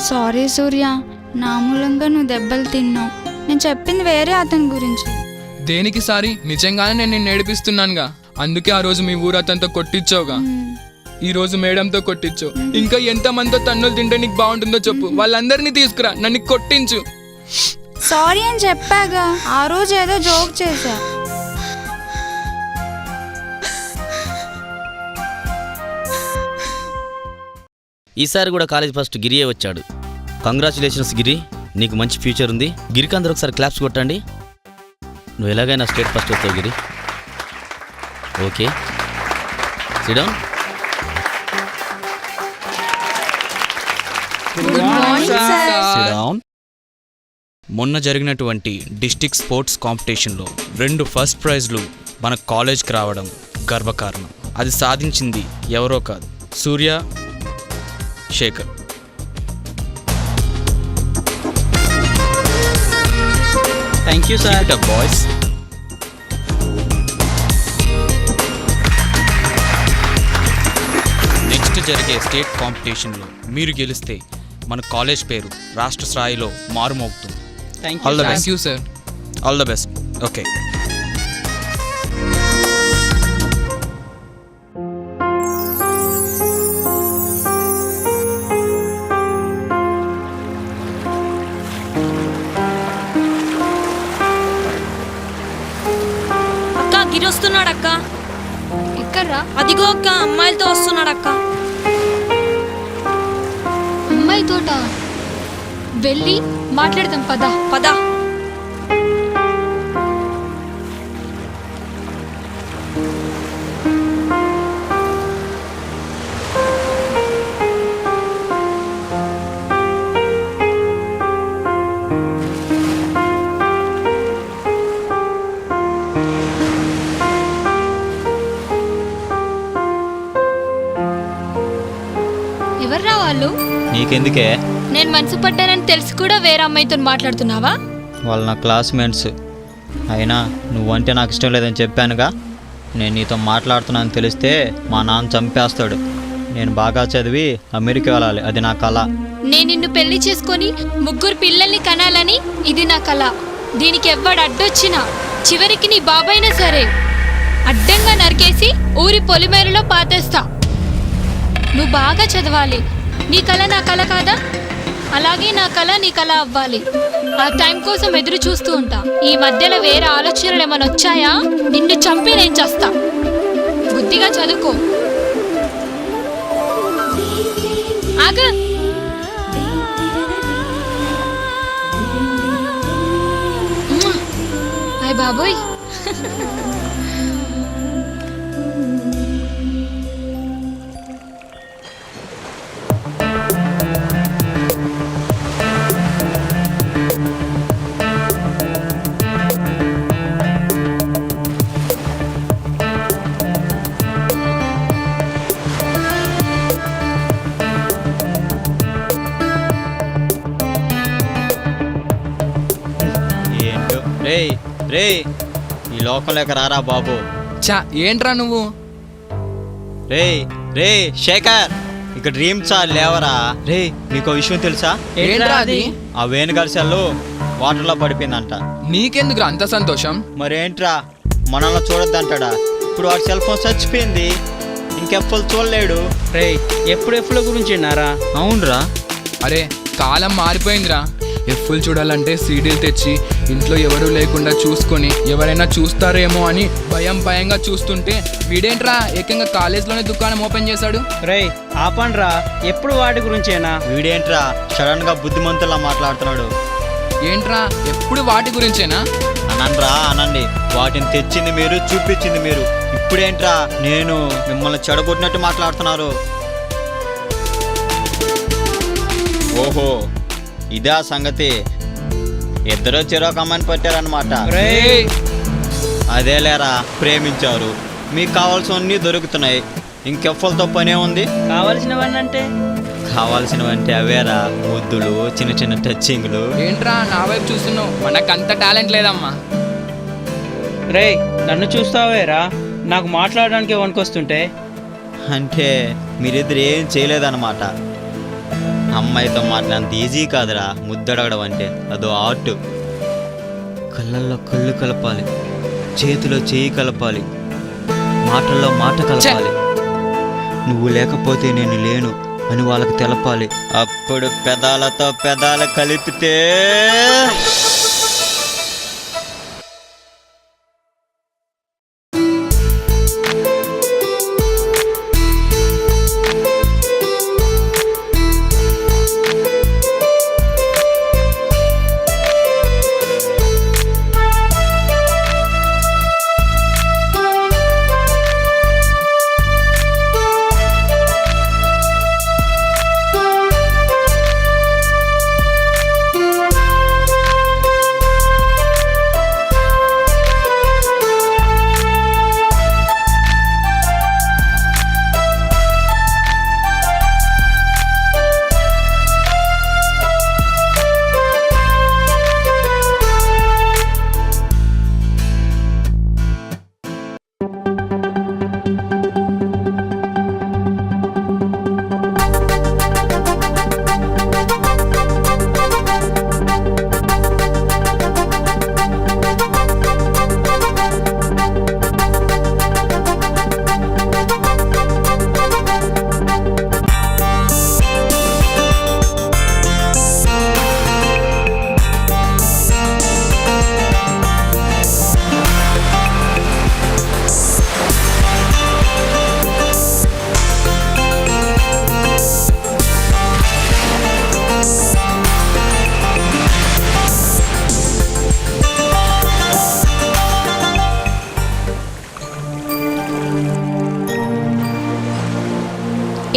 Sorry Surya, నా మూలంగా నువ్వు దెబ్బలు తిన్నావు. నేను చెప్పింది వేరే అతని గురించి. దేనికి సారీ? నిజంగానే నేను నిన్ను ఏడిపిస్తున్నానుగా. అందుకే ఆ రోజు మీ ఊరు అతనితో కొట్టించావుగా. ఈ రోజు మేడంతో కొట్టించు. ఇంకా ఎంత మందితో తన్నులు తింటే నీకు బాగుంటుందో చెప్పు. వాళ్ళందరినీ తీసుకురా, నన్ను కొట్టించు. సారీ అని చెప్పాగా, ఆ రోజు ఏదో జోక్ చేశా. ఈసారి కూడా కాలేజ్ ఫస్ట్ గిరియే వచ్చాడు. కంగ్రాచులేషన్స్ గిరి, నీకు మంచి ఫ్యూచర్ ఉంది. గిరికి అందరూ ఒకసారి క్లాప్స్ కొట్టండి. నువ్వు ఎలాగైనా స్టేట్ ఫస్ట్ వస్తావు Giri. Okay sit down. Sit down. మొన్న జరిగినటువంటి డిస్ట్రిక్ట్ స్పోర్ట్స్ కాంపిటీషన్లో 2 ఫస్ట్ ప్రైజ్లు మన కాలేజ్కి రావడం గర్వకారణం. అది సాధించింది ఎవరో కాదు, Surya, Shekar. Thank you sir. Boys, next జరిగే స్టేట్ కాంపిటీషన్లో మీరు గెలిస్తే మన కాలేజ్ పేరు రాష్ట్ర స్థాయిలో మారుమోగుతుంది. All the best. Thank you sir. All the best. Okay. Giri వస్తున్నాడక్క. ఎక్కడ్రా? అదిగో అక్క, అమ్మాయిలతో వస్తున్నాడక్క. అమ్మాయి తోట వెళ్ళి మాట్లాడదాం పద పద. ఎవర్రా వాళ్ళు? నీకెందుకే? నేను మనసు పడ్డానని తెలిసి కూడా వేరే అమ్మాయితో మాట్లాడుతున్నావా? వాళ్ళు నా క్లాస్మేట్స్. అయినా నువ్వంటే నాకు ఇష్టం లేదని చెప్పానుగా. నేను నీతో మాట్లాడుతున్నాను తెలిస్తే మా నాన్న చంపేస్తాడు. నేను బాగా చదివి అమెరికా వెళ్ళాలి, అది నా కళ. నేను నిన్ను పెళ్లి చేసుకొని 3 పిల్లల్ని కనాలని ఇది నా కళ. దీనికి ఎవ్వడు అడ్డొచ్చినా చివరికి నీ బాబాయినా సరే అడ్డంగా నరికేసి ఊరి పొలిమేరలో పాతేస్తా. నువ్వు బాగా చదవాలి, నీ కళ నా కళ కాదా? అలాగే నా కళ నీ కళ అవ్వాలి. ఆ టైం కోసం ఎదురు చూస్తూ ఉంటా. ఈ మధ్యలో వేరే ఆలోచనలు ఏమైనా వచ్చాయా? నిన్ను చంపి నేను చస్తా. బుద్ధిగా చదువుకో. ఆగ. హాయ్ బాబోయ్. ఏంటో రేయ్ రేయ్ ఈ లోకంలోకి రారా బాబు. చా ఏంట్రా నువ్వు? రేయ్ రేయ్ శేఖర్, ఇక డ్రీమ్ చాలు లేవరా. రే మీకు విషయం తెలుసా? ఏంట్రా అది? ఆ వేణుగరిసెల్లు వాటర్లో పడిపోయిందంట. నీకెందుకురా అంత సంతోషం? మరేంట్రా మనల్ని చూడొద్దంటాడా? ఇప్పుడు వాడి సెల్ ఫోన్ చచ్చిపోయింది, ఇంకెప్పుడు చూడలేడు. రే ఎప్పుడు ఎఫ్ల గురించి విన్నారా? అవునరా. అరే కాలం మారిపోయిందిరా. ఎఫ్ఫులు చూడాలంటే సీడీలు తెచ్చి ఇంట్లో ఎవరూ లేకుండా చూసుకొని ఎవరైనా చూస్తారేమో అని భయంగా చూస్తుంటే వీడేంట్రా ఏకంగా కాలేజ్లోనే దుకాణం ఓపెన్ చేశాడు. రే ఆపండ్రా, ఎప్పుడు వాటి గురించేనా? వీడేంట్రా సడన్ గా బుద్ధిమంతుల్లా మాట్లాడుతున్నాడు. ఏంట్రా ఎప్పుడు వాటి గురించేనా? అనండ్రా అనండి, వాటిని తెచ్చింది మీరు, చూపించింది మీరు. ఇప్పుడేంట్రా నేను మిమ్మల్ని చెడగొట్టినట్టు మాట్లాడుతున్నారు? ఓహో ఇదా సంగతి. ఇద్దరు చెరొక అమ్మని పట్టారనమాట. అదేలేరా, ప్రేమించారు, మీకు కావాల్సినవన్నీ దొరుకుతున్నాయి, ఇంకెఫ్ఫలతో పనే ఉంది. కావాల్సినవన్నీ కావాల్సినవంటే అవేరా, ముద్దులు, చిన్న చిన్న టచ్చింగ్లు. ఏంట్రా నా వైపు చూస్తున్నావు? మనకంత టాలెంట్ లేదమ్మా. రే నన్ను చూస్తావేరా, నాకు మాట్లాడడానికి వణుకొస్తుంటే. అంటే మీరిద్దరు ఏం చేయలేదన్నమాట. అమ్మాయితో మాట్లాడినంత ఈజీ కాదురా ముద్దడగడం అంటే. అదో ఆర్ట్. కళ్ళల్లో కళ్ళు కలపాలి, చేతిలో చేయి కలపాలి, మాటల్లో మాట కలపాలి. నువ్వు లేకపోతే నేను లేను అని వాళ్ళకి తెలపాలి. అప్పుడు పెదాలతో పెదాలు కలిపితే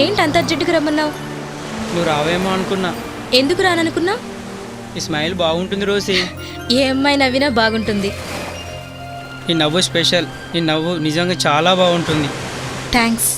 ఏంటి అంత అర్జెంటుగా రమ్మన్నావు? నువ్వు రావేమో అనుకున్నా. ఎందుకు రాననుకున్నా? ఈ స్మైల్ బాగుంటుంది రోసి. ఏ అమ్మాయి నవ్వినా బాగుంటుంది. ఈ నవ్వు స్పెషల్. ఈ నవ్వు నిజంగా చాలా బాగుంటుంది. థ్యాంక్స్.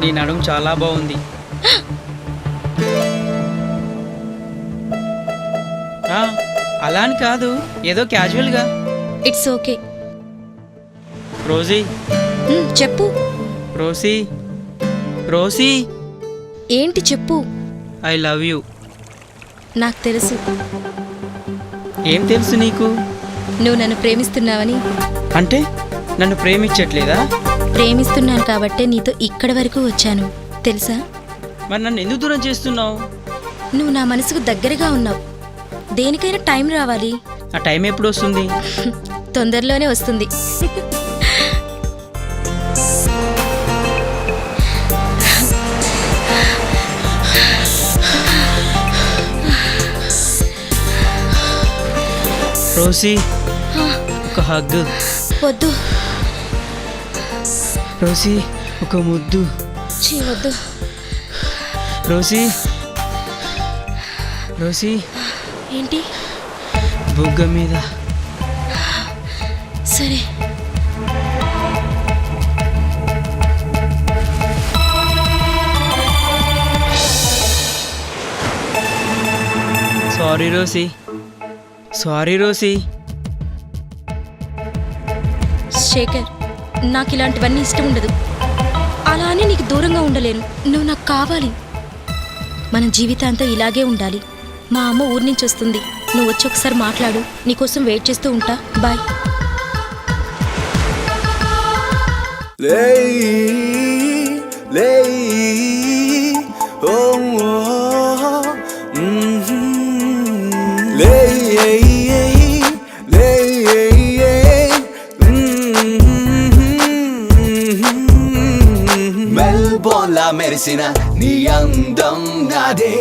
నీ నడుము చాలా బాగుంది. అలా అని కాదు, ఏదో క్యాజువల్గా. It's okay. రోజీ, చెప్పు. రోసీ, రోసీ, ఏంటి చెప్పు. I love you. నాకు తెలుసు. ఏం తెలుసు నీకు? నువ్వు నన్ను ప్రేమిస్తున్నావని. అంటే నన్ను ప్రేమించట్లేదా? ప్రేమిస్తున్నాను కాబట్టే నీతో ఇక్కడి వరకు వచ్చాను తెలుసా. మరి నన్ను ఎందుకు దూరం చేస్తున్నావు? నువ్వు నా మనసుకు దగ్గరగా ఉన్నావు. దేనికైనా టైం రావాలి. ఆ టైం ఎప్పుడు వస్తుంది? తొందరలోనే వస్తుంది. రోసీ, ఒక హగ్. వద్దు. రోసీ, ఒక ముద్దు. వద్దు. Rosie, Rosie. ఏంటి? బుగ్గ మీద. సరే. Sorry Rosie, sorry Rosie. Shekhar, నాకు ఇలాంటివన్నీ ఇష్టం ఉండదు. అలానే నీకు దూరంగా ఉండలేను. నువ్వు నాకు కావాలి. మన జీవితాంతం ఇలాగే ఉండాలి. మా అమ్మ ఊరి నుంచి వస్తుంది. నువ్వు వచ్చి ఒకసారి మాట్లాడు. నీకోసం వెయిట్ చేస్తూ ఉంటా. బాయ్. మెల్బోన్లా మెరిసిన నీ అందం నాదే,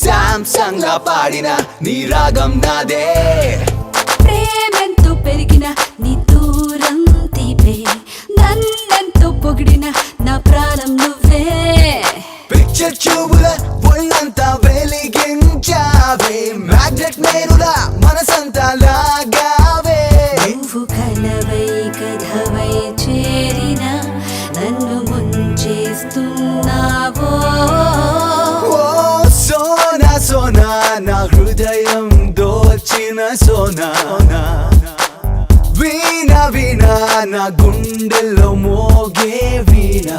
శాంసంగ్ లా పాడిన నీ రాగం నాదే. ప్రేమెంతో పెరిగిన నీ దూరం తీపే, నన్నెంతో పొగిడిన నా ప్రాణం నువ్వే. పిక్చర్ ట్యూబుల ఒళ్ళంతా వెలిగించావే, మ్యాగ్నెట్ నేరులా మనసంతా లాగావే. నువ్వు కలవై కథవై చేరిన నన్ను ముంచేస్తున్నావో. ఓ సోనా సోనా, నా హృదయం దోచిన సోనా. వీణా వీణా, నా గుండెల్లో మోగే వీణా.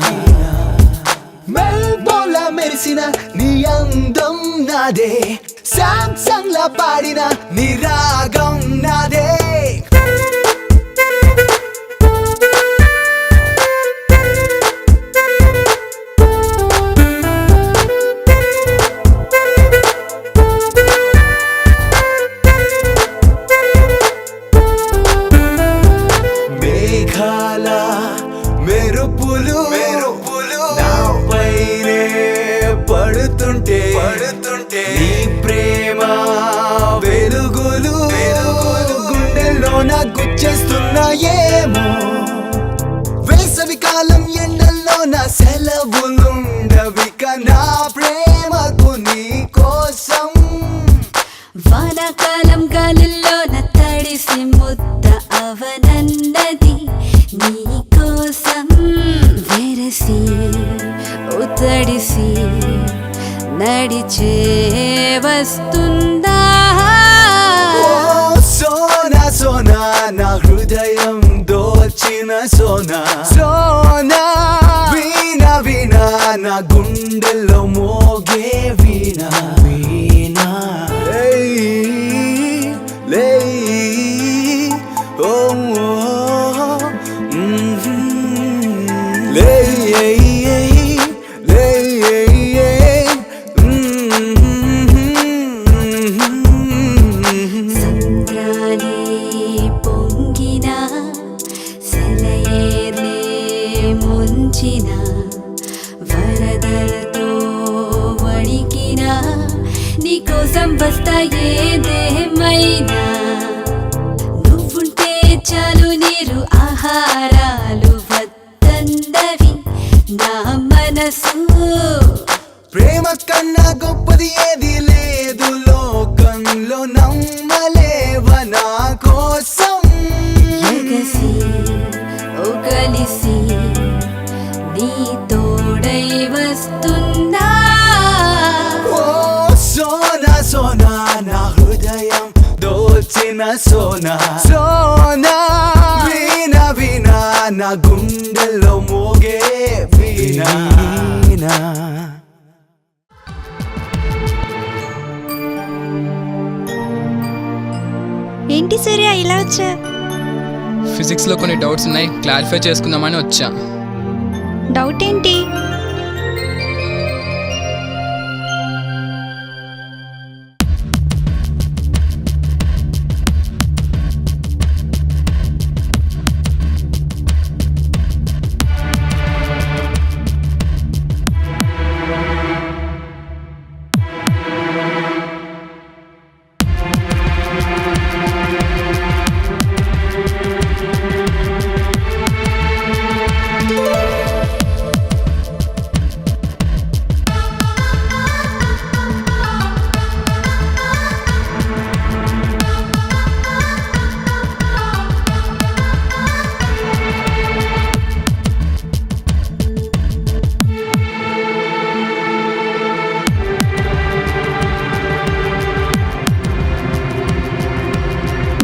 మెల్బోన్లా మెరిసిన నీ అందం నాదే, శాంసంగ్ లా పాడిన నీ రాగం నాదే. మేఘాల మెరుపులు నాపైనే పడుతుంటే నీ ప్రేమ వెలుగులు గుండెల్లో నా గుచ్చేస్తున్నాయేమో. వేసవి కాలం ఎండల్లో నా సెలవులుండవిక, నా ప్రేమకు నీ కోసం. వానాకాలం గాలుల్లో నా తడిసి ముద్ద అవనన్నది నీ కోసం. వెరసి ఉతడిసి నడిచే వస్తుందా. ఓ సోనా సోనా, నా హృదయం దోచిన సోనా. వీణా వీణా, నా గుండెల్లో మోగే వీణా. సంద్రాలే పొంగిన సెలయేర్లే ముంచిన వరదలతో వణికిన నీకోసం వస్తా ఏదేమైనా. నువ్వుంటే చాలు నీరు ఆహారాలు వద్దన్నవి నా మనసు. ప్రేమ కన్నా గొప్పది ఏది లేదు లోకంలో, నమ్మలేవ నా కోసం. ఎగసి ఓ కలిసి నీ తోడై వస్తున్నా. ఓ సోనా సోనా, నా హృదయం దోచిన సోనా సోనా వీణ వీణ నా గుండెల్లో మోగే వీణ ఏంటి సూర్య ఇలా వచ్చా? ఫిజిక్స్లో కొన్ని డౌట్స్ ఉన్నాయి, క్లారిఫై చేసుకుందామని వచ్చా. డౌట్ ఏంటి?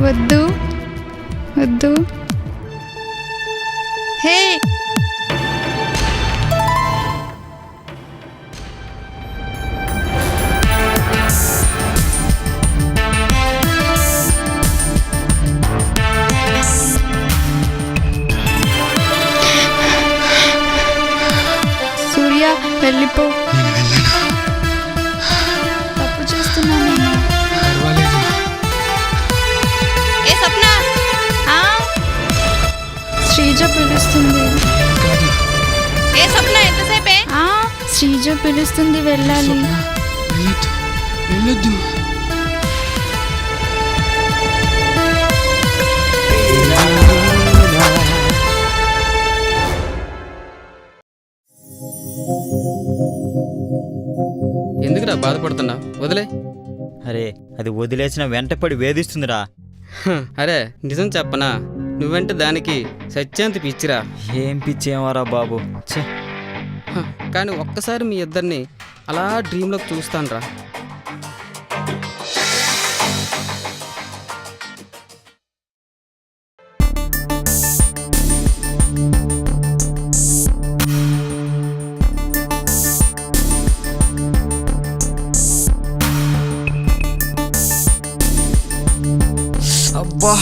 వద్దు వద్దు. హే సూర్య వెళ్ళిపో. తప్పు చేస్తున్నాను. ఏ సప్న, శ్రీజ పిలుస్తుంది. ఏ సప్న, ఎంతసేపే? శ్రీజ పిలుస్తుంది, వెళ్ళాలి. వెళ్ళొద్దు. ఎందుకురా బాధపడుతున్నా? వదిలే. అరే అది వదిలేసిన వెంటపడి వేధిస్తుందిరా. అరే నిజం చెప్పనా, నువ్వంటే దానికి సత్యాంతి పిచ్చిరా. ఏం పిచ్చేమరా బాబు. కానీ ఒక్కసారి మీ ఇద్దరిని అలా డ్రీమ్లోకి చూస్తానురా. అబ్బా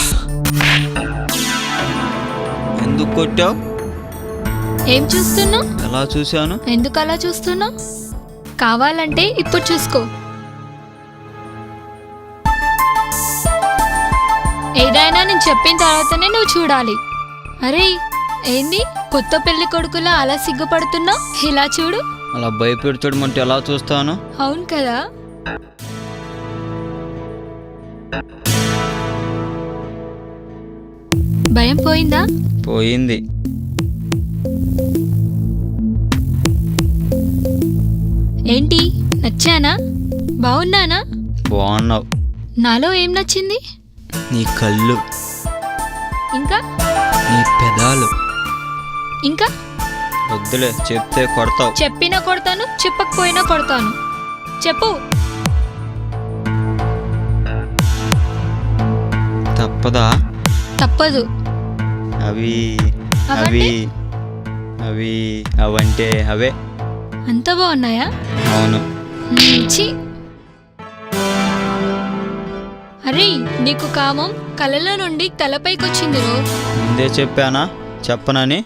ఎందుకు కొట్టావు? ఏం చూస్తున్నావు? ఎలా చూశాను? ఎందుకు అలా చూస్తున్నావు? కావాలంటే ఇప్పుడు చూసుకో. ఏదైనా నేను చెప్పిన తర్వాతనే నువ్వు చూడాలి. అరే ఏంది కొత్త పెళ్లి కొడుకులా అలా సిగ్గుపడుతున్నావు? ఇలా చూడు. అలా భయపెడుతుడమంటే ఎలా చూస్తాను? అవును కదా. భయం పోయిందా? పోయింది. ఏంటి నచ్చానా? బాగున్నానా? బాగున్నావు. నాలో ఏం నచ్చింది? నీ కళ్ళు, ఇంకా నీ పెదాలు. ఇంకా వద్దులే, చెప్తే కొడతావు. చెప్పినా కొడతాను, చెప్పకపోయినా కొడతాను. చెప్పు. తప్పదా? తప్పదు. అవి అవంటే? అవి అవి అవంటే అవే. అంత బాగున్నాయా? అవును. ఛీ. అరే నీకు కామం కళ్ళలో నుండి తలపైకొచ్చింది రో. ముందే చెప్పానా చెప్పనని?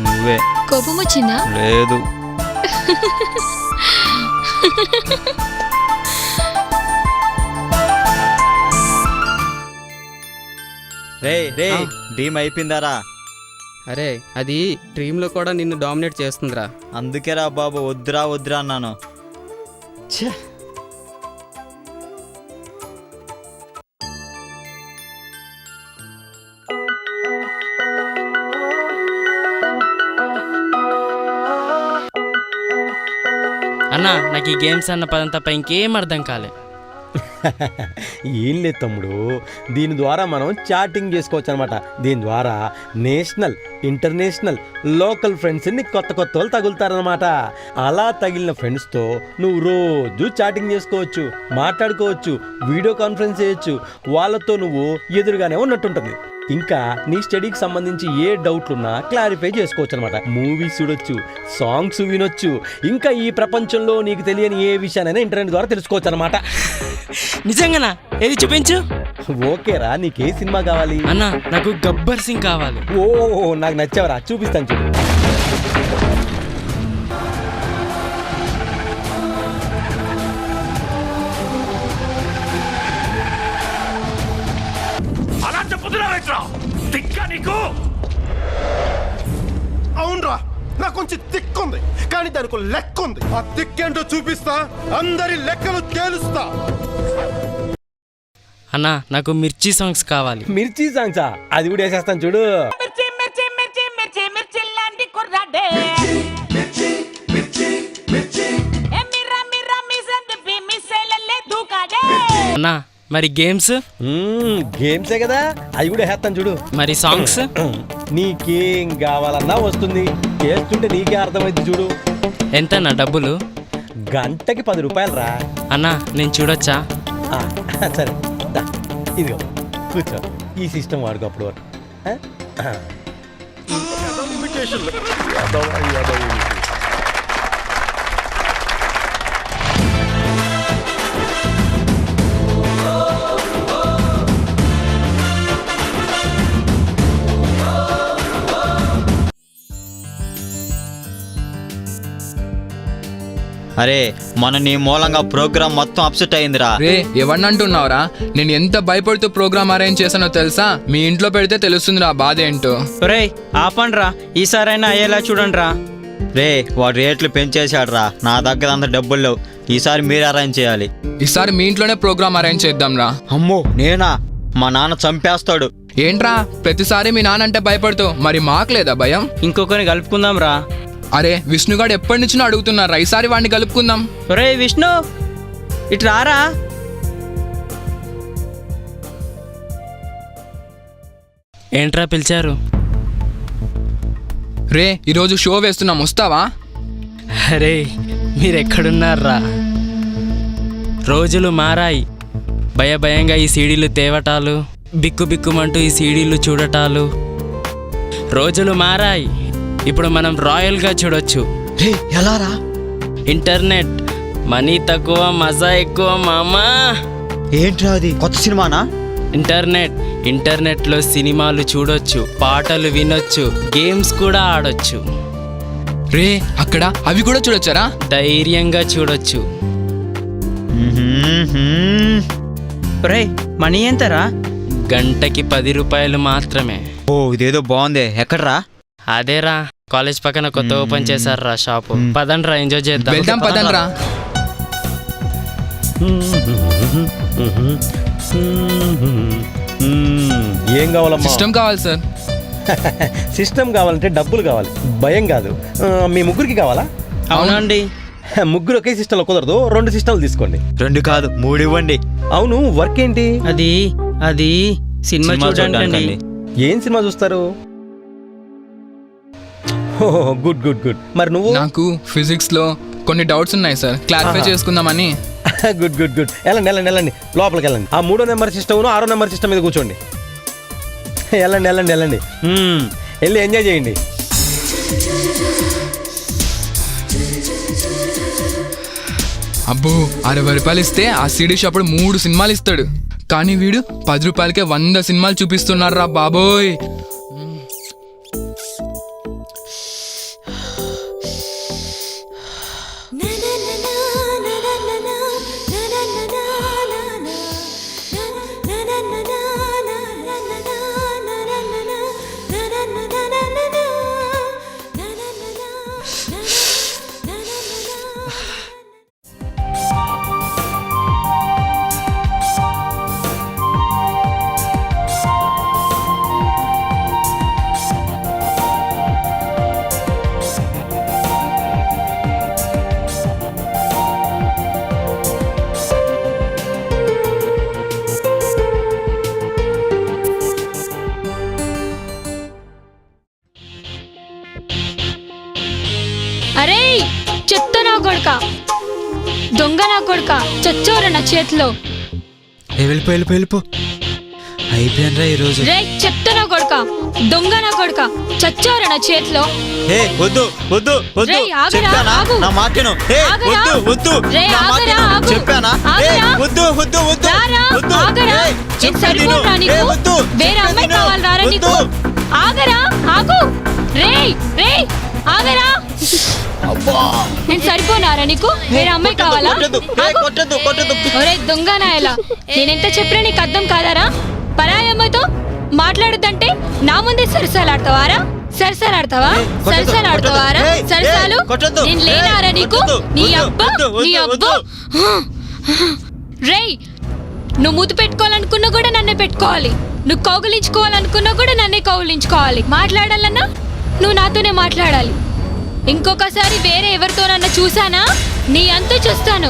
నువ్వే. కోపం వచ్చిందా? లేదు. రే రే డ్రీమ్ అయిపోయిందారా? అరే అది డ్రీమ్లో కూడా నిన్ను డామినేట్ చేస్తుందిరా. అందుకేరా బాబు వద్దురా వద్దురా అన్నాను. అన్నా నాకు ఈ గేమ్స్ అన్న పదం తప్ప ఇంకేం అర్థం కాలే. ఏం లేదు తమ్ముడు, దీని ద్వారా మనం చాటింగ్ చేసుకోవచ్చు అనమాట. దీని ద్వారా నేషనల్, ఇంటర్నేషనల్, లోకల్ ఫ్రెండ్స్ని కొత్త కొత్త వాళ్ళు తగులుతారనమాట. అలా తగిలిన ఫ్రెండ్స్తో నువ్వు రోజు చాటింగ్ చేసుకోవచ్చు, మాట్లాడుకోవచ్చు, వీడియో కాన్ఫరెన్స్ చేయొచ్చు. వాళ్ళతో నువ్వు ఎదురుగానే ఉన్నట్టుంటుంది. ఇంకా నీ స్టడీకి సంబంధించి ఏ డౌట్లున్నా క్లారిఫై చేసుకోవచ్చు అనమాట. మూవీస్ చూడొచ్చు, సాంగ్స్ వినొచ్చు, ఇంకా ఈ ప్రపంచంలో నీకు తెలియని ఏ విషయానైనా ఇంటర్నెట్ ద్వారా తెలుసుకోవచ్చు అనమాట. నిజంగానా? ఏది చూపించు. ఓకేరా, నీకే సినిమా కావాలి? అన్నా నాకు గబ్బర్ సింగ్ కావాలి. ఓ నాకు నచ్చావరా, చూపిస్తాను చూడు. అవునరా, నాకు కొంచెం తిక్కుంది, కానీ దానికి లెక్క ఉంది. ఆ తిక్కేంటో చూపిస్తా, అందరి లెక్కలు తేలుస్తా. అన్నా నాకు మిర్చి సాంగ్స్ కావాలి. మిర్చి సాంగ్సా? అది కూడా వేసేస్తాను చూడు. అన్నా మరి గేమ్స్? గేమ్సే కదా, అవి కూడా వేస్తాను చూడు. మరి సాంగ్స్? నీకేం కావాలన్నా వస్తుంది, చేస్తుంటే నీకే అర్థమైంది చూడు. ఎంతన్నా డబ్బులు? గంటకి 10 రూపాయలు రా. అన్నా నేను చూడొచ్చా? సరే దా, ఇదిగో కూర్చో, ఈ సిస్టమ్ వాడుకో అప్పుడు వరకు. అరే మన నీ మూలంగా ప్రోగ్రామ్ మొత్తం అప్సెట్ అయిందిరా. రే ఎవరిని అంటున్నావురా? నేను ఎంత భయపడుతూ ప్రోగ్రామ్ అరేంజ్ చేశానో తెలుసా? మీ ఇంట్లో పెడితే తెలుస్తుంది రా బాధ ఏంటో. రే ఆపండ్రా, ఈసారైనా అయ్యేలా చూడండిరా. రే వాడు రేట్లు పెంచేశాడు రా, నా దగ్గర అంత డబ్బులు లేవు. ఈసారి మీరు అరేంజ్ చేయాలి. ఈసారి మీ ఇంట్లోనే ప్రోగ్రామ్ అరేంజ్ చేద్దాం రా. అమ్మో నేనా? మా నాన్న చంపేస్తాడు. ఏంట్రా ప్రతిసారి మీ నాన్న అంటే భయపడుతూ, మరి మాకు లేదా భయం? ఇంకొకరిని కలుపుకుందాం రా. అరే విష్ణుగాడు ఎప్పటి నుంచో అడుగుతున్నారా, ఈసారి వాడిని కలుపుకుందాం. రే విష్ణు ఇటు రారా. ఏంట్రా పిలిచారు? రే ఈరోజు షో వేస్తున్నాం, వస్తావా? అరే మీరెక్కడున్నారా? రోజులు మారాయి. భయంగా ఈ సీడీలు తేవటాలు, బిక్కుబిక్కుమంటూ ఈ సీడీలు చూడటాలు. రోజులు మారాయి. ఇప్పుడు మనం రాయల్గా చూడొచ్చు. ఎలా రా? ఇంటర్నెట్, మనీ తక్కువ మజా ఎక్కువ మామా. ఏంట్రా అది, కొత్త సినిమానా? ఇంటర్నెట్లో సినిమాలు చూడొచ్చు, పాటలు వినొచ్చు, గేమ్స్ కూడా ఆడొచ్చు. రే అక్కడ అవి కూడా చూడొచ్చారా? ధైర్యంగా చూడొచ్చు. రే మనీ ఎంతరా? గంటకి 10 రూపాయలు మాత్రమే. ఓ ఇదేదో బాగుంది, ఎక్కడ్రా? అదేరా కాలేజ్ పక్కన కొత్త ఓపెన్ చేశారా షాపు. పదండ్రా ఎంజాయ్ చేద్దాం. వెళ్దాం పదండ్రా. ఏం కావాలమ్మా? సిస్టమ్ కావాలి సార్. సిస్టమ్ కావాలంటే డబ్బులు కావాలి, భయం కాదు. మీ ముగ్గురికి కావాలా? అవునండి. ముగ్గురు ఒకే సిస్టంలో కుదరదు, 2 సిస్టంలు తీసుకోండి. 2 కాదు 3 ఇవ్వండి. అవును వర్క్ ఏంటి? అది సినిమా చూడండి. ఏం సినిమా చూస్తారు? Good good good. మరి నువ్వు? నాకు ఫిజిక్స్ లో కొన్ని డౌట్స్ ఉన్నాయి సార్, క్లారిఫై చేసుకుందామని. Good good good. వెళ్ళండి లోపలికి వెళ్ళండి. ఆ 3వ నెంబర్ సిస్టమ్ 6వ నెంబర్ సిస్టమ్ మీద కూర్చోండి. వెళ్ళండి వెళ్ళి ఎంజాయ్ చేయండి. అబ్బో 60 రూపాయలు ఇస్తే ఆ సీడీ షాపుడు 3 సినిమాలు ఇస్తాడు, కానీ వీడు 10 రూపాయలకే 100 సినిమాలు చూపిస్తున్నాడు రా బాబోయ్. అరే చెత్త నా కొడుక, దొంగ నా కొడుక, చచ్చోర నా చేతిలో. వెళ్ళిపో అయిపోయానరా ఈరోజు. రే చెత్త నా కొడుక, దొంగ నా కొడుక, చచ్చోర నా చేతిలో. ఏ వద్దు వద్దు వద్దు రేయ్, ఆగరా, చెప్పానా ఆగు. నా మాటను. ఏ ఆగరా. వద్దు వద్దు రేయ్, నా ఆగరా, మాటను. ఆగు. చెప్పానా ఏ ఆగరా. వద్దు వద్దు వద్దు రారా, వద్దు ఆగరా. ఏయ్, నేను చెప్పు సరిపోనురా నేను. నీకు? ఏ వద్దు వేరే చెప్పు అమ్మాయి నేను. కావాలి రారా నీకు? వద్దు. ఆగరా, ఆగు. రేయ్ రేయ్ ఆగరా. నేను సరిపోనారా నీకు? వేరే అమ్మాయి కావాలా? కొట్టొద్దు, ఏ, ఆగు. కొట్టొద్దు, కొట్టొద్దు. ఒరే దొంగ నాయలా, నేనెంత చెప్పినా నీకు అర్థం కాదారా? పరాయి అమ్మాయితో మాట్లాడొద్దంటే నా ముందే సరసాలాడతావారా? సరసాలాడతావా? కొట్టొద్దు, సరసాలాడతావారా? కొట్టొద్దు. ఏయ్, సరసాలు ఏయ్, కొట్టొద్దు. నేను లేనారా ఏయ్, నీకు? కొట్టొద్దు. నీ వద్దు, అబ్బా, వద్దు, నీ వద్దు, అబ్బా. రేయ్, నువ్వు ముద్దు పెట్టుకోవాలనుకున్నా కూడా నన్నే పెట్టుకోవాలి. నువ్వు కౌగులించుకోవాలనుకున్నా కూడా నన్నే కౌగులించుకోవాలి. మాట్లాడాలన్నా నువ్వు నాతోనే మాట్లాడాలి. ఇంకొకసారి వేరే ఎవరితోనన్నా చూసానా నీ అంతా చూస్తాను.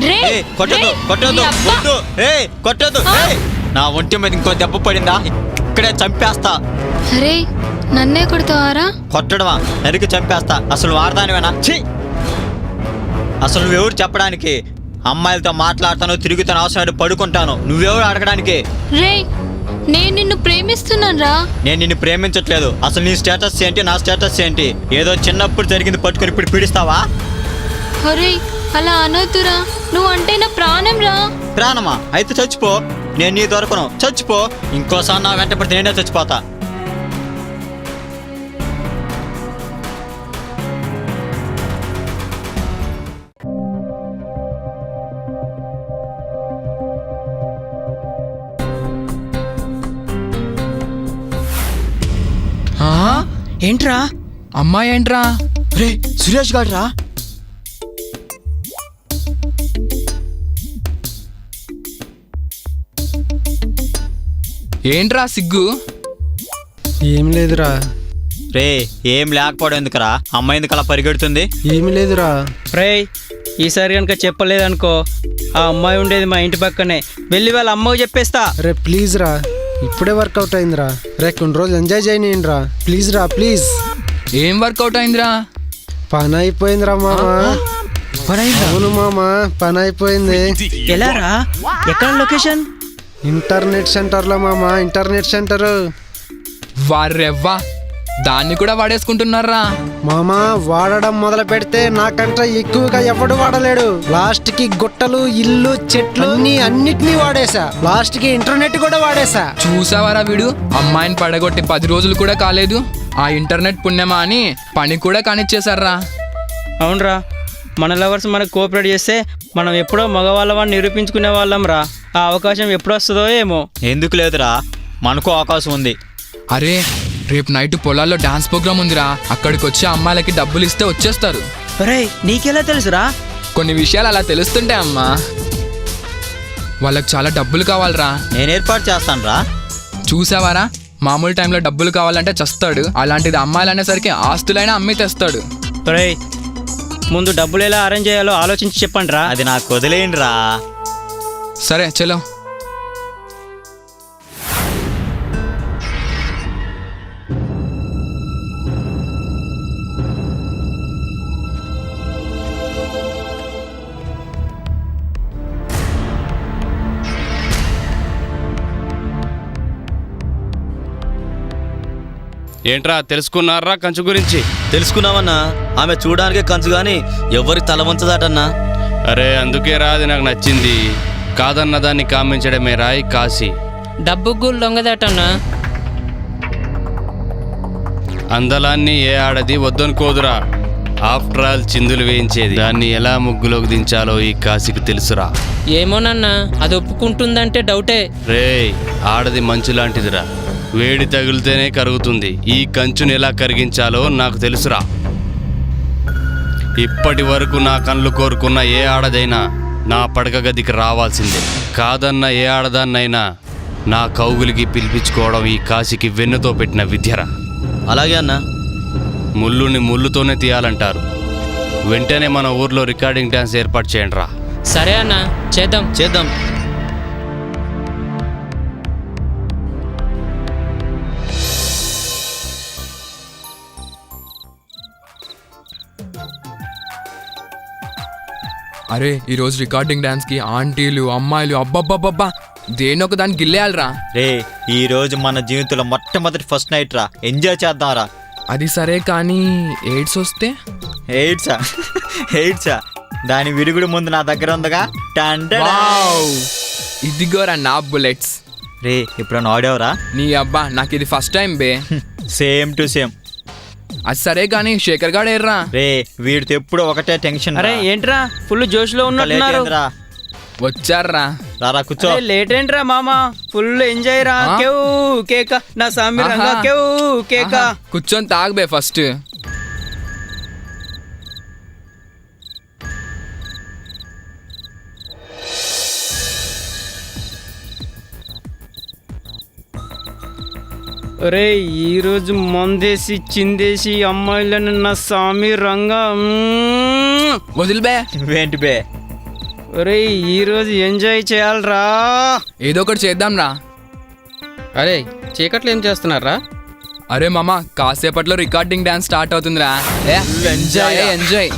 రే ఏ కొట్టొద్దు కొట్టొద్దు వద్దు ఏ కొట్టొద్దు ఏయ్, నా ఒంటి మీద ఇంకో దెబ్బ పడిందా ఇక్కడే చంపేస్తా. అరే నన్నే కొడతావారా? కొట్టడమా, నరికి చంపేస్తా. అసలు వాడదానివేనా? ఛీ, అసలు నువ్వెవరు చెప్పడానికి? అమ్మాయిలతో మాట్లాడతాను, తిరుగుతాను, అవసరం పడుకుంటాను. నువ్వెవరు అడగడానికి? రే నేను నిన్ను ప్రేమిస్తున్నాను రా. నేను నిన్ను ప్రేమించట్లేదు. అసలు నీ స్టేటస్ ఏంటి, నా స్టేటస్ ఏంటి? ఏదో చిన్నప్పుడు జరిగింది పట్టుకుని ఇప్పుడు పీడిస్తావా? అరే అలా అనొద్దురా, నువ్వు అంటే నా ప్రాణం రా. ప్రాణమా? అయితే చచ్చిపో. నేను నీ దొరకను, చచ్చిపో. ఇంకోసారి నా వెంట పడితే నేనే చచ్చిపోతా. ఏంట్రా? అమ్మాయి ఏంట్రా? రే సురేష్ గారు రా. ఏంట్రా సిగ్గు? ఏం లేదురా. రే ఏం లేకపోవడం ఎందుకురా? అమ్మాయి ఎందుకు అలా పరిగెడుతుంది? ఏమి లేదురా. రే ఈసారి కనుక చెప్పలేదనుకో, ఆ అమ్మాయి ఉండేది మా ఇంటి పక్కనే, వెళ్ళి వాళ్ళ అమ్మకు చెప్పేస్తా. రే ప్లీజ్ రా, ఇప్పుడే వర్కౌట్ అయిందిరా. రే కొన్ని రోజులు ఎంజాయ్ చేయనియండి రా, ప్లీజ్ రా ప్లీజ్. ఏం వర్కౌట్ అయిందిరా? పని అయిపోయిందిరా మామ. అవును మామ, పని అయిపోయింది. ఎలా రా? ఎక్కడ లొకేషన్? ఇంటర్నెట్ సెంటర్లో మామ, ఇంటర్నెట్ సెంటర్. వారెవ్వా, దాన్ని కూడా వాడేసుకుంటున్నారా? మామ వాడడం మొదలు పెడితే నాకంటే ఎక్కువగా ఎవడు వాడలేడు. లాస్ట్ కి గుట్టలు, ఇల్లు, చెట్లు అన్నిటినీ వాడేసా. లాస్ట్ కి ఇంటర్నెట్ కూడా వాడేసా. చూసావారా వీడు? అమ్మాయిని పడగొట్టి 10 రోజులు కూడా కాలేదు, ఆ ఇంటర్నెట్ పుణ్యమా అని పని కూడా కానిచ్చేశారా. అవునరా, మన లవర్స్ మనకు కోఆపరేట్ చేస్తే మనం ఎప్పుడో మగవాళ్ళని నిరూపించుకునే వాళ్ళం రా. ఆ అవకాశం ఎప్పుడు వస్తుందో ఏమో. ఎందుకు లేదురా, మనకు అవకాశం ఉంది. అరే రేపు నైట్ పొలాల్లో డాన్స్ ప్రోగ్రామ్ ఉందిరా, అక్కడికి వచ్చి అమ్మాయిలకి డబ్బులు ఇస్తే వచ్చేస్తారు. అరే నీకెలా తెలుసురా? కొన్ని విషయాలు అలా తెలుస్తుంటే అమ్మా, వాళ్ళకి చాలా డబ్బులు కావాలరా. నేను ఏర్పాటు చేస్తాను రా. చూసావారా, మామూలు టైంలో డబ్బులు కావాలంటే చస్తాడు, అలాంటిది అమ్మాయిలు అనేసరికి ఆస్తులైనా అమ్మి తెస్తాడు. రే ముందు డబ్బులు ఎలా అరేంజ్ చేయాలో ఆలోచించి చెప్పండి రా. అది నాకు వదిలేయండి రా. సరే చలో. ఏంట్రా తెలుసుకున్నారా కంచు గురించి? తెలుసుకున్నామన్నా, ఆమె చూడడానికే కంచు గాని ఎవరి తల వంచదాటన్నా. అరే అందుకే రా, అది నాకు నచ్చింది. కాదన్న దాన్ని కామించడమే రాయి కాశీ. డబ్బు గుళ్ళు దొంగదటన్నా. అందలాన్ని ఏ ఆడది వద్దనుకోదురా. ఆఫ్టర్ ఆల్ చిందులు వేయించేది, దాన్ని ఎలా ముగ్గులోకి దించాలో ఈ కాశీకి తెలుసురా. ఏమోనన్నా, అది ఒప్పుకుంటుందంటే డౌటే. రేయ్ ఆడది మంచు లాంటిదిరా, వేడి తగిలితేనే కరుగుతుంది. ఈ కంచుని ఎలా కరిగించాలో నాకు తెలుసురా. ఇప్పటి వరకు నా కళ్ళు కోరుకున్న ఏ ఆడదైనా నా పడక గదికి రావాల్సిందే. కాదన్న ఏ ఆడదాన్నైనా నా కౌగులికి పిలిపించుకోవడం ఈ కాశీకి వెన్నుతో పెట్టిన విద్యరా. అలాగే అన్నా. ముళ్ళుని ముళ్ళుతోనే తీయాలంటారు. వెంటనే మన ఊర్లో రికార్డింగ్ డ్యాన్స్ ఏర్పాటు చేయండి రా. సరే అన్న, చేద్దాం చేద్దాం. అరే ఈరోజు రికార్డింగ్ డాన్స్కి ఆంటీలు అమ్మాయిలు అబ్బబ్బబ్బబ్బా దేనొక దాన్ని గిల్లేయాలరా. రే ఈ రోజు మన జీవితంలో మొట్టమొదటి ఫస్ట్ నైట్ రా, ఎంజాయ్ చేద్దాంరా. అది సరే కానీ ఎయిడ్స్ వస్తే? ఎయిడ్సా దాని విరుగుడు ముందు నా దగ్గర ఉందిగా. ఇదిగోరా నా బుల్లెట్స్. రే ఇప్పుడు ఆడావురా? నీ అబ్బా నాకు ఇది ఫస్ట్ టైం బే. Same to same. అది సరే కానీ శేఖర్ గాడు ఏర్రా? రే వీడితో ఎప్పుడు ఒకటే టెన్షన్. అరే ఏంట్రా ఫుల్ జోష్లో ఉన్నట్టున్నారు. వచ్చారా? రారా కూర్చో. లేట్ ఏంట్రా మామా, ఫుల్ ఎంజాయ్ రా. కేవ్ కేక నా సామి రంగా కేవ్ కేక. కూర్చొని తాగబే ఫస్ట్. రే ఈరోజు మందేసి చిందేసి అమ్మాయిలను నా సామి రంగా వదిలిబే. ఏంటి బే? రే ఈరోజు ఎంజాయ్ చేయాలరా. ఏదో ఒకటి చేద్దాం రా. అరే చీకట్లు ఏం చేస్తున్నారా? అరే మామ కాసేపట్లో రికార్డింగ్ డాన్స్ స్టార్ట్ అవుతుందిరా. Enjoy enjoy.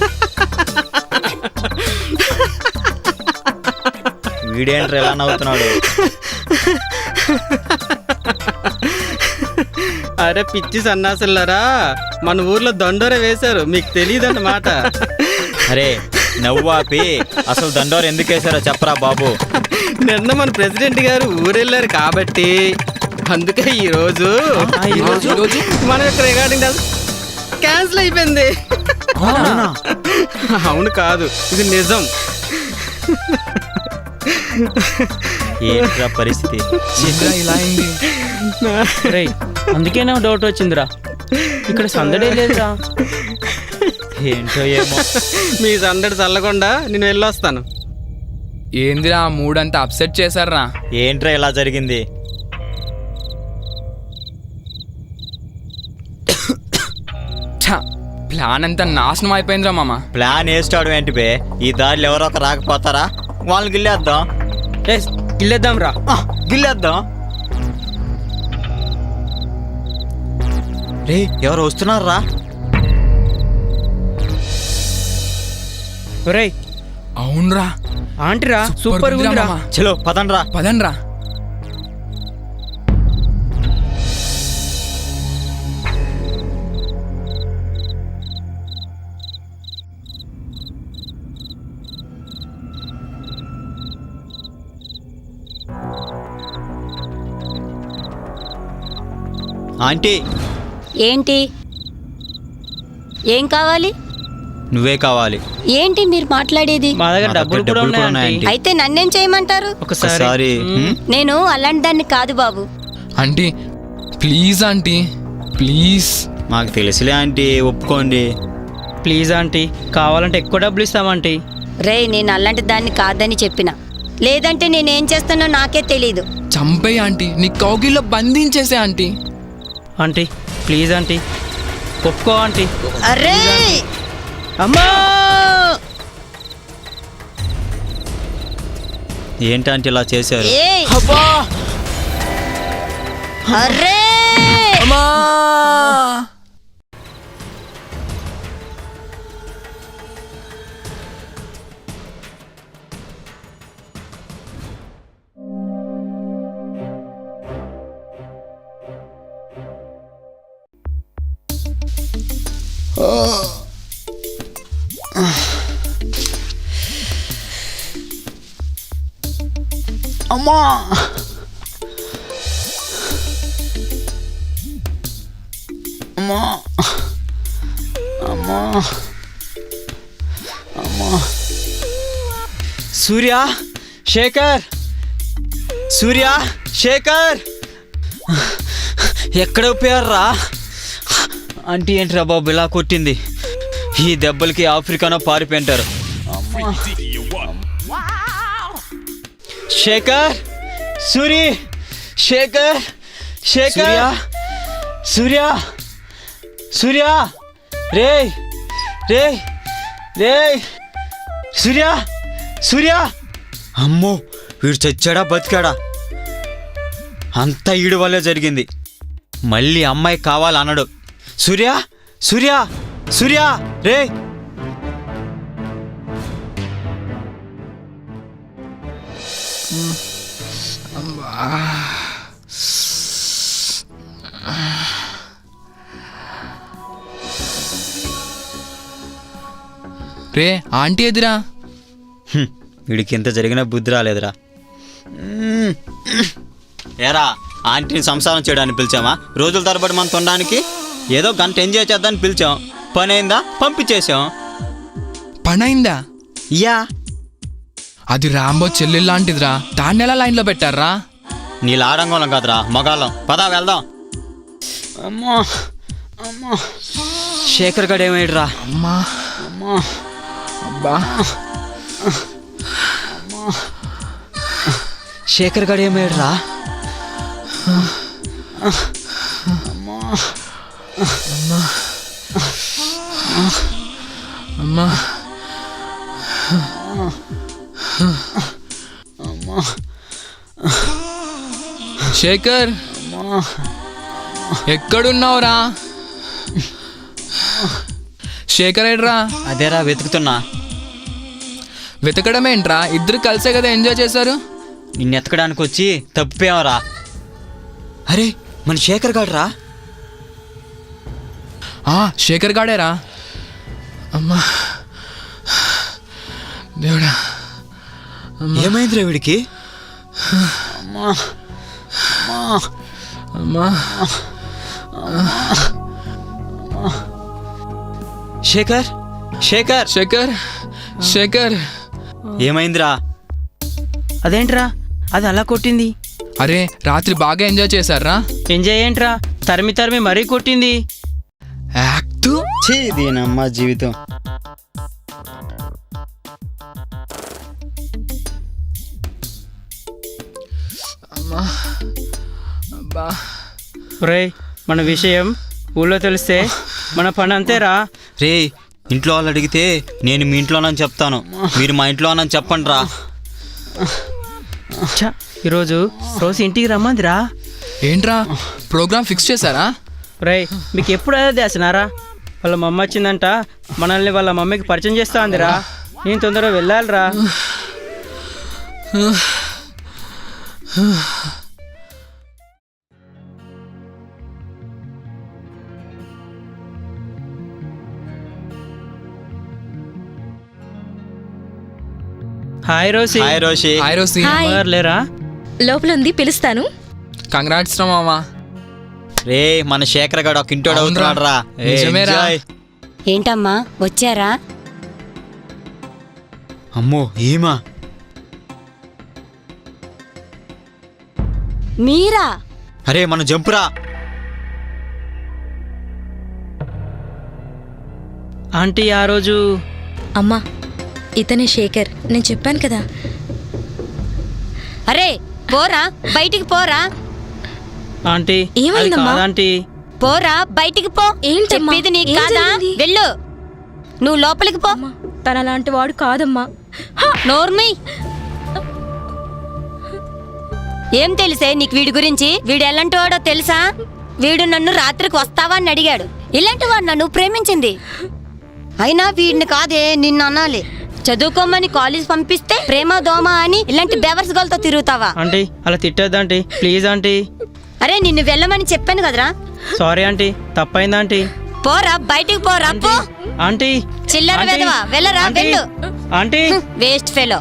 వీడేంట్రా ఎలా నవ్వుతున్నాడు? అరే పిచ్చి సన్నాసులారా, మన ఊర్లో దండోర వేశారు, మీకు తెలియదన్నమాట. అరే నవ్వు ఆపి అసలు దండోర ఎందుకు వేశారో చెప్పరా బాబు. నిన్న మన ప్రెసిడెంట్ గారు ఊరెళ్ళారు కాబట్టి అందుకే ఈరోజు మన యొక్క రికార్డింగ్ క్యాన్సిల్ అయిపోయింది. అవును కాదు, ఇది నిజం. ఏంట్రా పరిస్థితి? ఇలా అయింది. అందుకేనా డౌట్ వచ్చిందిరా, ఇక్కడ సందడే లేదురా. ఏంటో ఏమో. మీ సందడి చల్లకుండా నేను వెళ్ళొస్తాను. ఏందిరా మూడంతా అప్సెట్ చేశారా? ఏంట్రా ఇలా జరిగింది? ప్లాన్ అంతా నాశనం అయిపోయిందిరా మామ. ప్లాన్ వేస్తాడు ఏంటి బే? ఈ దారిలో ఎవరో ఒక రాకపోతారా? వాళ్ళని గిల్లేద్దాం. గిల్లేద్దాం రా, గిల్లేద్దాం. రే ఎవరు వస్తున్నారా? రేయ్ అవునరా, ఆంటీరా సూపర్ ఉందిరా. చలో పదండ్రా. పదండ్రా. ఆంటీ. ఏంటి? ఏం కావాలి? నువ్వే కావాలి. ఏంటి మీరు మాట్లాడేది? మా దగ్గర డబ్బులు కూడా ఉన్నాయి. అయితే నన్నేం చేయమంటారు? ఒకసారి. నేను అలాంటి దాన్ని కాదు బాబు. Aunty please aunty please. మాకు తెలుసులే ఆంటీ, ఒప్పుకోండి ప్లీజ్ ఆంటీ. కావాలంటే ఎక్కువ డబ్బులు ఇస్తామంటీ. రే నేను అలాంటి దాన్ని కాదని చెప్పిన, లేదంటే నేనేం చేస్తానో నాకే తెలీదు. చంపే ఆంటీ, నీ కౌగిల్లో బంధించేసే ఆంటీ. ఆంటీ ప్లీజ్ ఆంటీ, ఒప్పుకో ఆంటీ. అరే అమ్మా! ఏంటంటే ఇలా చేశారు? అరే అమ్మా అమ్మా అమ్మా అమ్మా. సూర్య, శేఖర్, సూర్య, శేఖర్ ఎక్కడ పోయారా? ఆంటీ ఏంట్రా బాబు ఇలా కొట్టింది? ఈ దెబ్బలకి ఆఫ్రికానో పారిపోయింటారు. శేఖర్, సూరి, శేఖర్, శేఖర్, సూర్య, సూర్య, రే రే రే, సూర్య, సూర్య. అమ్మో వీడు చచ్చాడా బతికాడా? అంతా ఈడు వల్లే జరిగింది. మళ్ళీ అమ్మాయి కావాలన్నాడు. సూర్య, సూర్య, సూర్య, రే రే ఆంటీ ఎదురా. వీడికి ఇంత జరిగిన బుద్ధి రాలేదురా. ఏరా ఆంటీని సంసారం చేయడానికి పిలిచామా? రోజుల తరబడి మనం తొండడానికి ఏదో గంట ఎంజాయ్ చేద్దామని పిలిచాం. పని అయిందా? పంపించేసాం. పని అయిందా? యా. అది రాంబో చెల్లెలు లాంటిదిరా, దాన్ని ఎలా లైన్లో పెట్టారా? నీళ్ళు ఆడంగోళం కాదురా, మగాళ్ళం. పదా వెళ్దాం. అమ్మా అమ్మా, శేఖర్ గడు ఏమయ్యరా? అమ్మా అమ్మా అబ్బా, శేఖర్ గడు ఏమయ్యరా? అమ్మా శేఖర్, ఎక్కడున్నావురా? శేఖర్ ఏడ్రా? అదేరా వెతుకుతున్నా. వెతకడం ఏంట్రా? ఇద్దరు కలిసే కదా ఎంజాయ్ చేశారు. నిన్ను ఎతకడానికి వచ్చి తప్పిపోయావరా. అరే మన శేఖర్ గాడురా. శేఖర్ గాడేరా. అమ్మా దేవుడా, ఏమైందిరా వీడికి? అమ్మా అమ్మా, శేఖర్ శేఖర్ శేఖర్ శేఖర్ ఏమైందిరా? అదేంట్రా అది అలా కొట్టింది? అరే రాత్రి బాగా ఎంజాయ్ చేశారా? ఎంజాయ్ ఏంట్రా, తరిమి తరిమి మరీ కొట్టింది. యాక్ట్ దీనమ్మ జీవితం. అమ్మా అబ్బా. రేయ్ మన విషయం ఊళ్ళో తెలిస్తే మన పని అంతేరా. రే ఇంట్లో వాళ్ళు అడిగితే నేను మీ ఇంట్లోనని చెప్తాను, మీరు మా ఇంట్లోనని చెప్పండి రా. ఈరోజు రోజు ఇంటికి రమ్మందిరా. ఏంట్రా ప్రోగ్రామ్ ఫిక్స్ చేశారా? రేయ్ మీకు ఎప్పుడు అదే దేశనారా? వాళ్ళ మమ్మ వచ్చిందంట, మనల్ని వాళ్ళ మమ్మీకి పరిచయం చేస్తా అందిరా. నేను తొందరగా వెళ్ళాలిరా. Hi Rosy. Hi Roshi. Hi Rosy. లేరా? లోపల ఉంది, పిలుస్తాను. కంగ్రాట్స్ రా మామా. రే మన శేఖర్ గాడు ఒక ఇంటోడు అవుతున్నాడు రా. నిజమేరా. ఏంటమ్మా వచ్చారా? అమ్మో ఏమా? మీరా? అరే మన జంపురా. ఆంటీ ఆ రోజు. అమ్మా ఇతనే శేఖర్, నేను చెప్పాను కదా. అరే పోరా బయటికి పోరా. ఆంటీ ఏమైందమ్మా? ఆంటీ పోరా బయటికి పో. ఏంటమ్మా? చెప్పేది నీకు ఏం కాదా? జరిగింది? వెళ్ళు, నువ్వు లోపలికి పో. తన లాంటి వాడు కాదమ్మా. నోర్మి. ఏం తెలిసే నీకు వీడి గురించి? వీడు ఎలాంటి వాడో తెలుసా? వీడు నన్ను రాత్రికి వస్తావా అని అడిగాడు. ఇలాంటి వాడు నన్ను ప్రేమించింది. అయినా వీడిని కాదే నిన్ను అనాలి. చదువుకోమని కాలేజ్ పంపిస్తే ప్రేమ దోమ అని ఇలాంటి బెవర్స్ గోల్తో తిరుగుతావా? ఆంటీ అలా తిట్టద్దు ఆంటీ, ప్లీజ్ ఆంటీ. అరే నిన్ను వెళ్ళమని చెప్పాను కదరా. సారీ ఆంటీ, తప్పైంది ఆంటీ. పోరా బయటికి పోరా. పో ఆంటీ. చిల్లర వెదవా, వెళ్ళరా వెళ్ళు. Aunty waste fellow.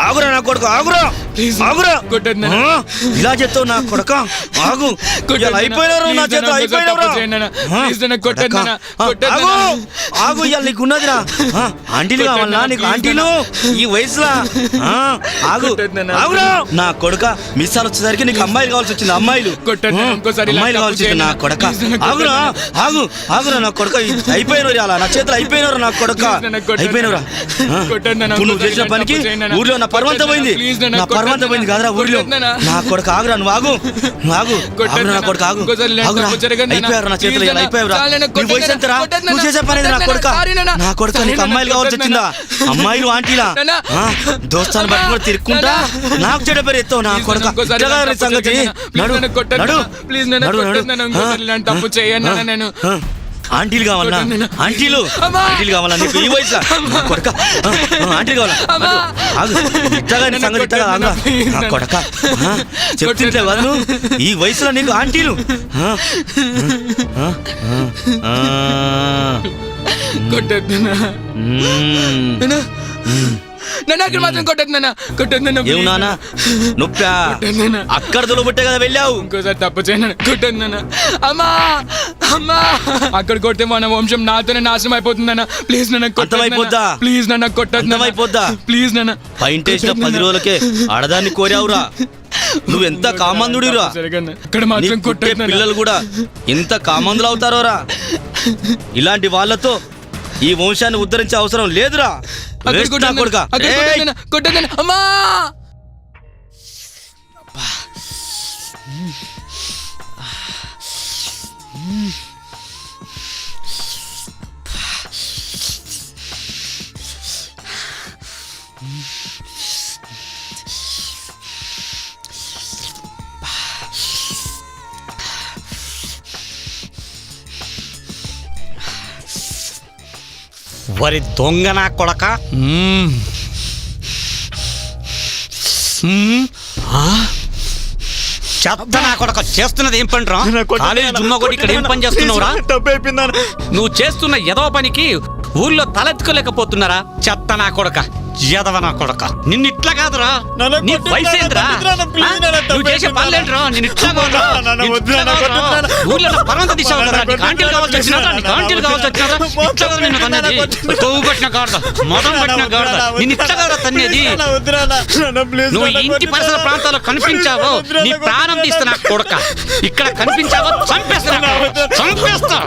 ఆగురా నా కొడుకు, ఆగురా ఆగురా. ఇలా చెప్తావు నా కొడుక? ఆగు. అయిపోయినారు నా చేతులు, అయిపోయినారు. ఆగు ఇవాళ నీకున్నదిరా. ఆంటీలు కావాలన్నా నీకు? ఆంటీలు ఈ వయసులా? ఆగు ఆగురా నా కొడుక. మిస్సాలు వచ్చేసరికి నీకు అమ్మాయిలు కావాల్సి వచ్చింది. అమ్మాయిలు అమ్మాయిలు కావాల్సి వచ్చింది నా కొడుక. ఆగురా ఆగు ఆగురా నా కొడుక. అయిపోయినారు అలా నా చేతులు, అయిపోయినారు నా కొడుక, అయిపోయినరా. నువ్వు చేసిన పనికి ఊర్లో నా పర్వంతం పోయింది. నా పరమంతా పోయింది కాదురా ఊరిలో. నా కొడుకు ఆగురా, నువ్వు ఆగు, నువ్వు ఆగు, ఆగురా నా కొడుకు ఆగు, ఆగురా. అయిపోయారు నా చేతులు, ఇలా అయిపోయావురా. నీ వయసు ఎంతరా? నువ్వు చేసే పని నా కొడుక, నా కొడుక. నీకు అమ్మాయిలు కావాల్సి వచ్చిందా? అమ్మాయిలు ఆంటీలా దోస్తాను పట్టుకుని తిరుక్కుంటా నాకు చెడ్డ పేరు ఎత్తావు నా కొడుక. సంగతి నడు నడు నడు నడు. తప్పు చేయను నేను. ఆంటీలు కావాలా? ఆంటీలు ఆంటీలు కావాలా నీకు ఈ వయసులో? నా కొడుక ఆంటీలు కావాలా? ఆగు, ఇట్టగా నీ సంగతి ఇట్టగా ఆగురా నా కొడుక. చెప్తుంటే వాళ్ళు ఈ వయసులో నీకు ఆంటీలు? ఏం నాన్న నొప్పా? అక్కడ దొలబుట్టే కదా వెళ్ళావు. ఇంకోసారి తప్పు చేయను, కొట్టొద్దన్నా. అమ్మా అమ్మా, అక్కడ కొడితే మన వంశం నాతోనే నాశనం అయిపోతుందన్నా. ప్లీజ్ నన్ను అర్థమైపోద్దా? ప్లీజ్ నన్ను కొట్టొద్దు. అయిపోద్దా? ప్లీజ్ నన్ను. పైంటేసిన 10 రోజులకే ఆడదాన్ని కోరావురా. నువ్వెంత కామందుడిరా. ఇక్కడ మాత్రం కొట్టే పిల్లలు కూడా ఎంత కామందులు అవుతారోరా. ఇలాంటి వాళ్ళతో ఈ వంశాన్ని ఉద్ధరించే అవసరం లేదురా. కొట్టొద్దన్నా. అమ్మా వరి దొంగ నా కొడక. చెత్త నా కొడక, చేస్తున్నది ఏం పనిరా? కాలేజీ దుమ్మ కొట్టి ఇక్కడ ఏం పని చేస్తున్నావురా? నువ్వు చేస్తున్న ఎదవ పనికి ఊళ్ళో తలెత్తుకోలేకపోతున్నారా? చెత్త నా కొడక, ఎదవ నా కొడక. నిన్ను ఇట్లా కాదురా, నీ వయసు ఏంద్రా? నువ్వు చేసే పనులేంట్రా? నేను ఇట్లా కాదురా, ఊళ్ళో పర్వంత దిశ ఉందరా. నీకు ఆంటీలు కావాల్సి వచ్చినారా? నీకు ఆంటీలు కావాల్సి వచ్చినారా? ఇట్లా కదా నిన్ను తన్నేది. కొవ్వు పట్టిన గాడద, మొదం పట్టిన గాడద, నిన్ను ఇట్లా కదా తన్నేది. నువ్వు ఇంటి పరిసర ప్రాంతాల్లో కనిపించావో నీ ప్రాణం తీస్తా నా కొడక. ఇక్కడ కనిపించావో చంపేస్తా, చంపేస్తా,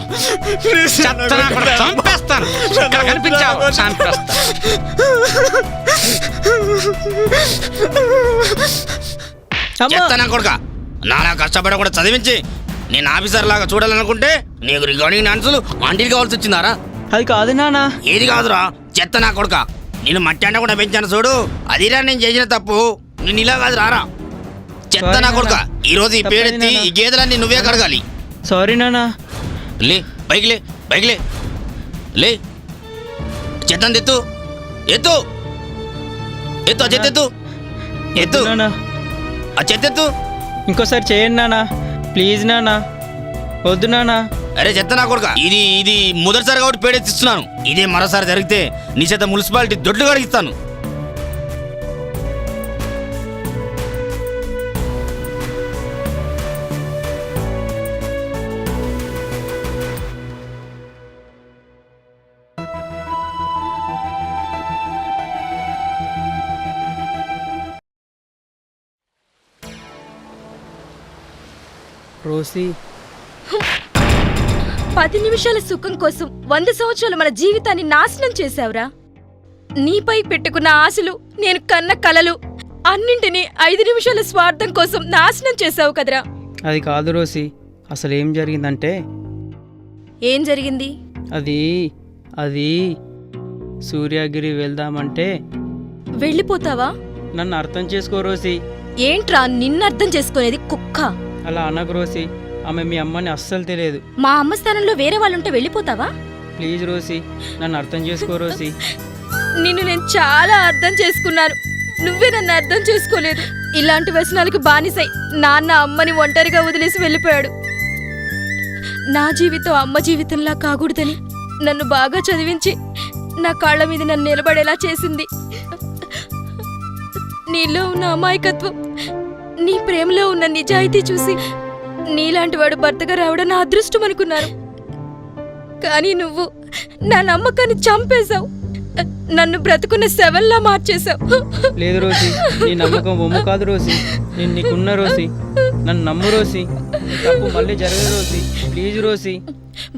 చంపేస్తాను. ఇక్కడ కనిపించావో చంపేస్తా. చెప్తానా కొడుక, నానా కష్టపడ కూడా చదివించి నేను ఆఫీసర్ లాగా చూడాలనుకుంటే నీకు రికార్డింగ్ డాన్సులు ఆంటీలు కావాల్సి వచ్చిందారా? అది కాదు నానా. ఏది కాదురా, చెత్త నా కొడుక. నేను మట్టి అంట కూడా పెంచాను చూడు, అదిరా నేను చేసిన తప్పు. నేను ఇలా కాదు రారా. చెత్త నా కొడుక, ఈరోజు ఈ పేడెత్తి ఈ గేదెలన్నీ నువ్వే కడగాలి. సారీ నానా. లే బైక్ లే, బైక్ లే, లే. చెత్తని ఎత్తు, ఎత్తు, ఎత్తు, ఆ చెత్త ఎత్తు, ఎత్తు, ఆ చెత్త ఎత్తు. ఇంకోసారి చేయండి నానా, ప్లీజ్ నానా, వద్దు నానా. అరే చెత్త నా కొడుక, ఇది మొదటిసారి కాబట్టి పేడెత్తిస్తున్నాను. ఇదే మరోసారి జరిగితే నీ చేత మున్సిపాలిటీ దొడ్లు కడిగిస్తాను. రోసి, 10 నిమిషాల సుఖం కోసం 100 సంవత్సరాలు మన జీవితాన్ని నాశనం చేశావురా. నీపై పెట్టుకున్న ఆశలు, నేను కన్న కలలు అన్నింటినీ 5 నిమిషాల స్వార్థం కోసం నాశనం చేశావు కదరా. అది కాదు రోసి, అసలు ఏం జరిగిందంటే. ఏం జరిగింది? అది సూర్యగిరి వెళ్దామంటే. వెళ్ళిపోతావా? నన్ను అర్థం చేసుకో రోసి. ఏంట్రా నిన్ను అర్థం చేసుకునేది? కుక్క. అలా అనకు రోసి, ఆమె మీ అమ్మని అస్సలు తెలియదు. మా అమ్మ స్థానంలో వేరే వాళ్ళుంటే వెళ్ళిపోతావా? ప్లీజ్ రోసి, నన్ను అర్థం చేసుకో రోసి. నిన్ను నేను చాలా అర్థం చేసుకున్నాను, నువ్వే నన్ను అర్థం చేసుకోలేదు. ఇలాంటి వ్యసనాలకు బానిసై నాన్న అమ్మని ఒంటరిగా వదిలేసి వెళ్ళిపోయాడు. నా జీవితం అమ్మ జీవితంలా కాకూడదని నన్ను బాగా చదివించి నా కాళ్ళ మీద నన్ను నిలబడేలా చేసింది. నీలో ఉన్న అమాయకత్వం, నీ ప్రేమలో ఉన్న నిజాయితీ చూసి నీలాంటి వాడు భర్తగా రావడం నా అదృష్టం అనుకున్నాను. కానీ నువ్వు నా నమ్మకాన్ని చంపేశావు, నన్ను బ్రతుకున్న శవంలా మార్చేశావు. లేదు రోసి, నీ నమ్మకం బొమ్మ కాదు రోసి, నేను నీకున్న రోసి, నన్ను నమ్ము రోసి. తప్పు మళ్ళీ జరగదు రోసి, ప్లీజ్ రోసి.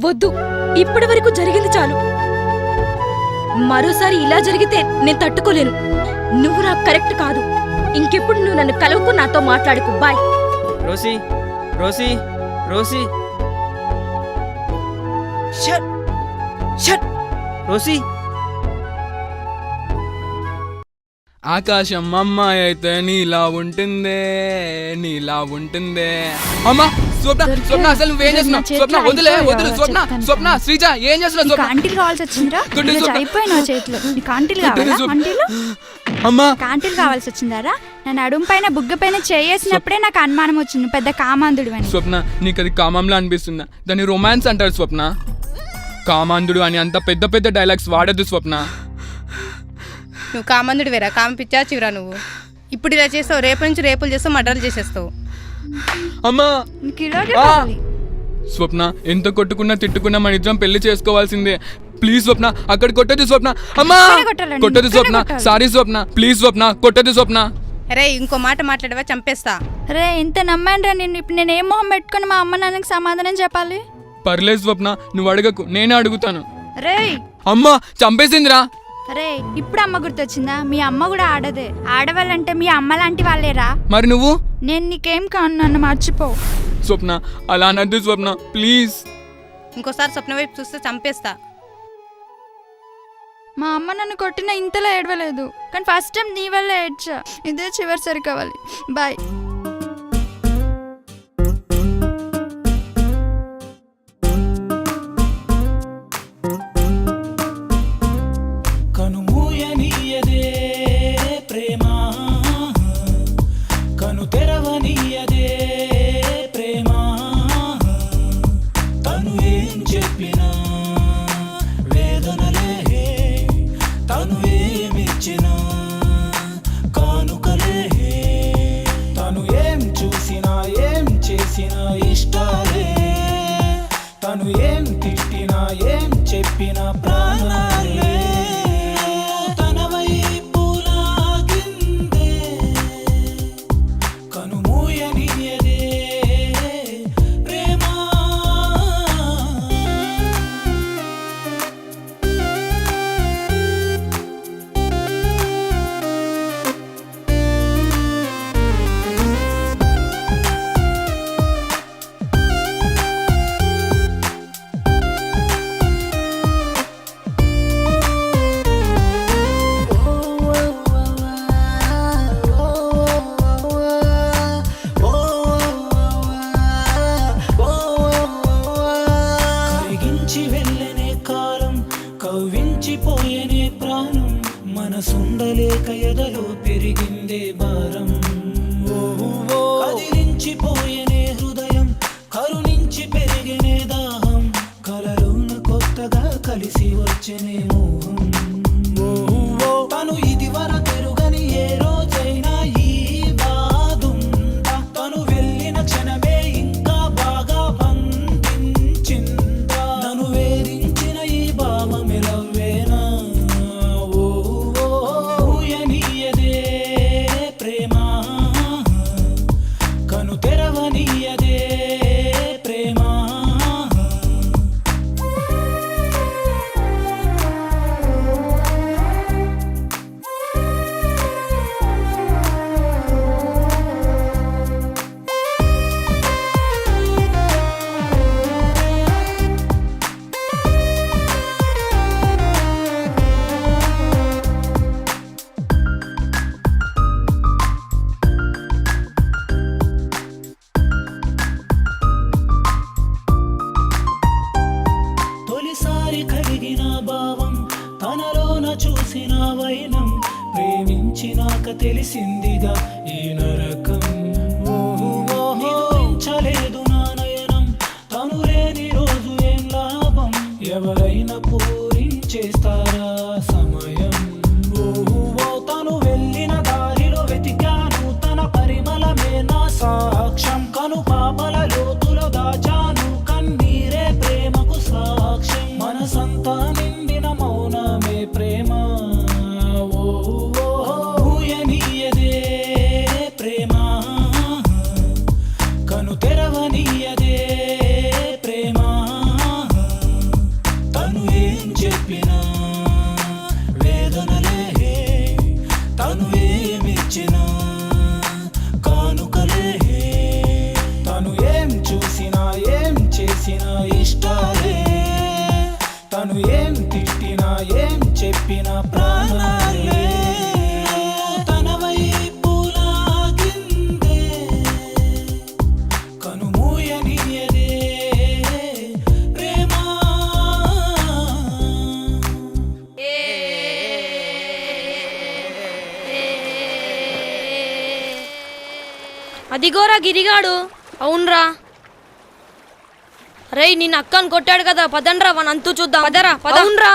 వద్దు, ఇప్పటి వరకు జరిగింది చాలు. మరోసారి ఇలా జరిగితే నేను తట్టుకోలేను. నువ్వు నాకు కరెక్ట్ కాదు. ఇంకెప్పుడు నువ్వు నన్ను కలవకు, నాతో మాట్లాడుకు. Bye. Rosy Rosy Rosy shut shut Rosy. ఆకాశం అమ్మాయి అయితే నీలా ఉంటుందే, నీలా ఉంటుందే. అమ్మా స్వప్న, స్వప్న అసలు నువ్వేం చేస్తున్నావు? స్వప్న వదిలే, వదిలు. స్వప్న, స్వప్న, శ్రీజ ఏం చేస్తున్నావు? స్వప్న కాంటీలు కావాల్సి వచ్చిందిరా, అయిపోయినా చేతిలో. నీ కాంటీలు కావాలా? కాంటీలు అమ్మా, కాంటీలు కావాల్సి వచ్చిందారా? నన్ను అడుగు పైన బుగ్గ పైన చేసినప్పుడే నాకు అనుమానం వచ్చింది పెద్ద కామాంధుడు అని. స్వప్న నీకు అది కామంలా అనిపిస్తుందా? దాన్ని రొమాన్స్ అంటారు స్వప్న. కామాంధుడు అని అంత పెద్ద పెద్ద డైలాగ్స్ వాడద్దు స్వప్న. నువ్వు కామందుడు వేరా, కామ పిచ్చాచివరా నువ్వు. ఇప్పుడు ఇలా చేస్తావు, రేపు నుంచి రేపులు చేస్తావు, మర్డర్లు చేసేస్తావు. అమ్మా స్వప్న, ఎంత కొట్టుకున్నా తిట్టుకున్నా మన ఇద్దరం పెళ్లి చేసుకోవాల్సిందే. ప్లీజ్ స్వప్న, అక్కడ కొట్టదు స్వప్న. అమ్మా కొట్టదు స్వప్న, సారీ స్వప్న, ప్లీజ్ స్వప్న, కొట్టదు స్వప్న. అరే ఇంకో మాట మాట్లాడవా చంపేస్తా. అరే ఇంత నమ్మాను రా నేను. ఇప్పుడు నేను ఏం మొహం పెట్టుకుని మా అమ్మ నాన్నకి సమాధానం చెప్పాలి? పర్లేదు స్వప్న, నువ్వు అడగకు, నేనే అడుగుతాను. రే అమ్మా చంపేసిందిరా. అరే ఇప్పుడు అమ్మ గుర్తొచ్చిందా? మీ అమ్మ కూడా ఆడదే. ఆడవాళ్ళంటే మీ అమ్మ లాంటి వాళ్ళేరా. మరి నువ్వు? నేను నీకేం కాను, నన్ను మర్చిపో. స్వప్న అలా అనద్దు స్వప్న, ప్లీజ్. ఇంకోసారి స్వప్న వైపు చూస్తే చంపేస్తా. మా అమ్మ నన్ను కొట్టిన ఇంతలా ఏడవలేదు, కానీ ఫస్ట్ టైం నీ వల్ల ఏడ్చా. ఇదే చివరిసరి కావాలి. బాయ్. కనుమూయనీయదే ప్రేమ, కను తెరవనీయదే ప్రేమ. తను ఏం చెప్పినా వేదనలే, తను ఏమిచ్చినా కానుకలే. తను ఏం చూసినా ఏం చేసినా ఇష్టాలే. తను ఏం తిట్టినా ఏం చెప్పినా ప్రాణాలే. తన వైపు లాగిందే కనుమూయనీయదే ప్రేమ. కరిగించి వెళ్ళనే కాలం, కవ్వించిపోయేనే ప్రాణం. మనసుండలేక ఎదలో పెరిగిందే భారం. కదిలించిపోయేనే హృదయం, కరుణించి పెరిగినే దాహం. కలలోన కొత్తగా కలిసి వచ్చనే మోహం. తను ఇది వరకెరుగని ఏ రోజైనా ఈ బాధుందా? తను వెళ్ళిన క్షణమే ఇంకా బాగా బంధించిందా? నన్ను వేధించిన ఈ భావమెలవేనా? ఊయనీయదే ప్రేమ, కను తెరవనీయదే ప్రేమ. తొలిసారి కలిగిన భావం, తనలోన చూసిన వైనం. ప్రేమించినాక తెలిసిందిగా ఈ నరకం. నిదురించలేదు నా నయనం, తను లేని రోజు ఏం లాభం? ఎవరైనా పూరించేస్తారా సమయం? తను వెళ్ళిన దారిలో వెతికాను, తన పరిమళమే నా సాక్ష్యం. కను పాపల లోతులో దాచాను కన్నీరే ప్రేమకు సాక్ష్యం. మనసంతా నిండిన మౌనమే ప్రేమ. ఊయనీయదే ప్రేమ, కను తెరవనీయదే ప్రేమ. తను ఏం చెప్పినా అదిగోరా గిరిగాడు. అవునరా. రే నేను అక్కను కొట్టాడు కదా, పదండ్రా వాని అంతు చూద్దాం. పదరా పద. అవునరా.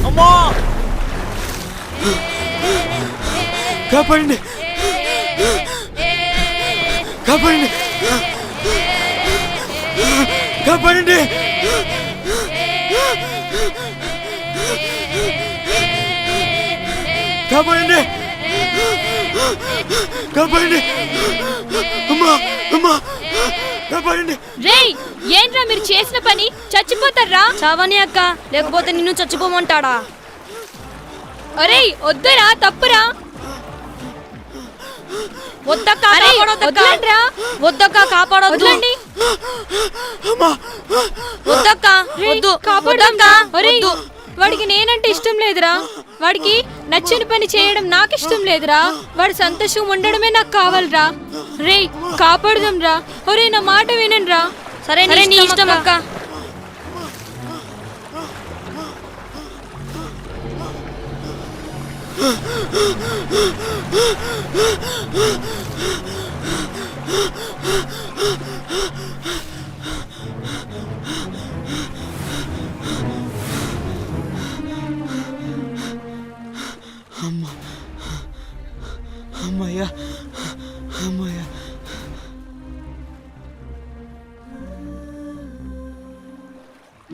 అమ్మా కాపాడండి, కాపాడండి, కాపాడండి. కాపాడండి, కాపాడండి. అమ్మా అమ్మా కాపాడండి. రేయ్ ఏంట్రా మీరు చేసిన పని? చచ్చిపోతారా? చావని అక్క, లేకపోతే నిన్ను చచ్చిపోమంటాడా? ఒరేయ్ వద్దురా, తప్పురా. వద్దక్క, అరే, కాపాడొద్దక్క. వదలండ్రా. వద్దక్క, కాపాడొద్దు. వదలండి. వద్దక్క, రేయ్, వద్దు. కాపాడొద్దక్క. వద్దక్క, ఒరేయ్, వద్దు. వాడికి నేనంటే ఇష్టం లేదురా. వాడికి నచ్చిన పని చేయడం నాకు ఇష్టం లేదురా. వాడి సంతోషం ఉండడమే నాకు కావాలరా. రేయ్ కాపాడుదాం రా. ఒరే నా మాట వినండిరా. సరే నీ ఇష్టం అక్క. అమ్మయ్యా, అమ్మయ్యా.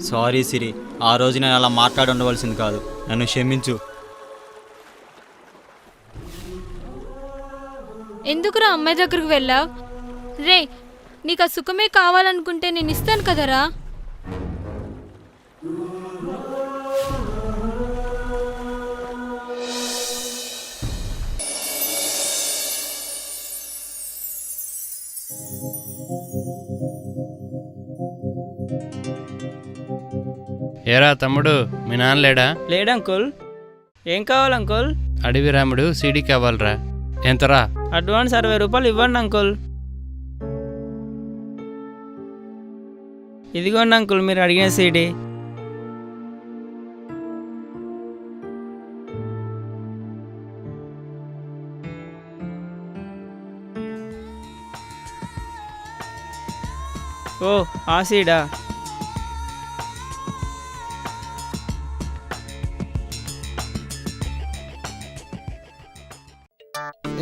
సారీ సిరి, ఆ రోజు నేను అలా మాట్లాడి ఉండవలసింది కాదు, నన్ను క్షమించు. ఎందుకురా అమ్మాయి దగ్గరకు వెళ్ళావు? రే నీకు ఆ సుఖమే కావాలనుకుంటే నేను ఇస్తాను కదరా. ఏరా తమ్ముడు, మీ నాన్న లేడా? లేడు అంకుల్. ఏం కావాలి అంకుల్? అడవి రాముడు సీడీ కావాలరా. ఎంతరా? అడ్వాన్స్ 60 రూపాయలు ఇవ్వండి అంకుల్. ఇదిగోండి అంకుల్ మీరు అడిగిన సీడీ. ఓ ఆ సీడా?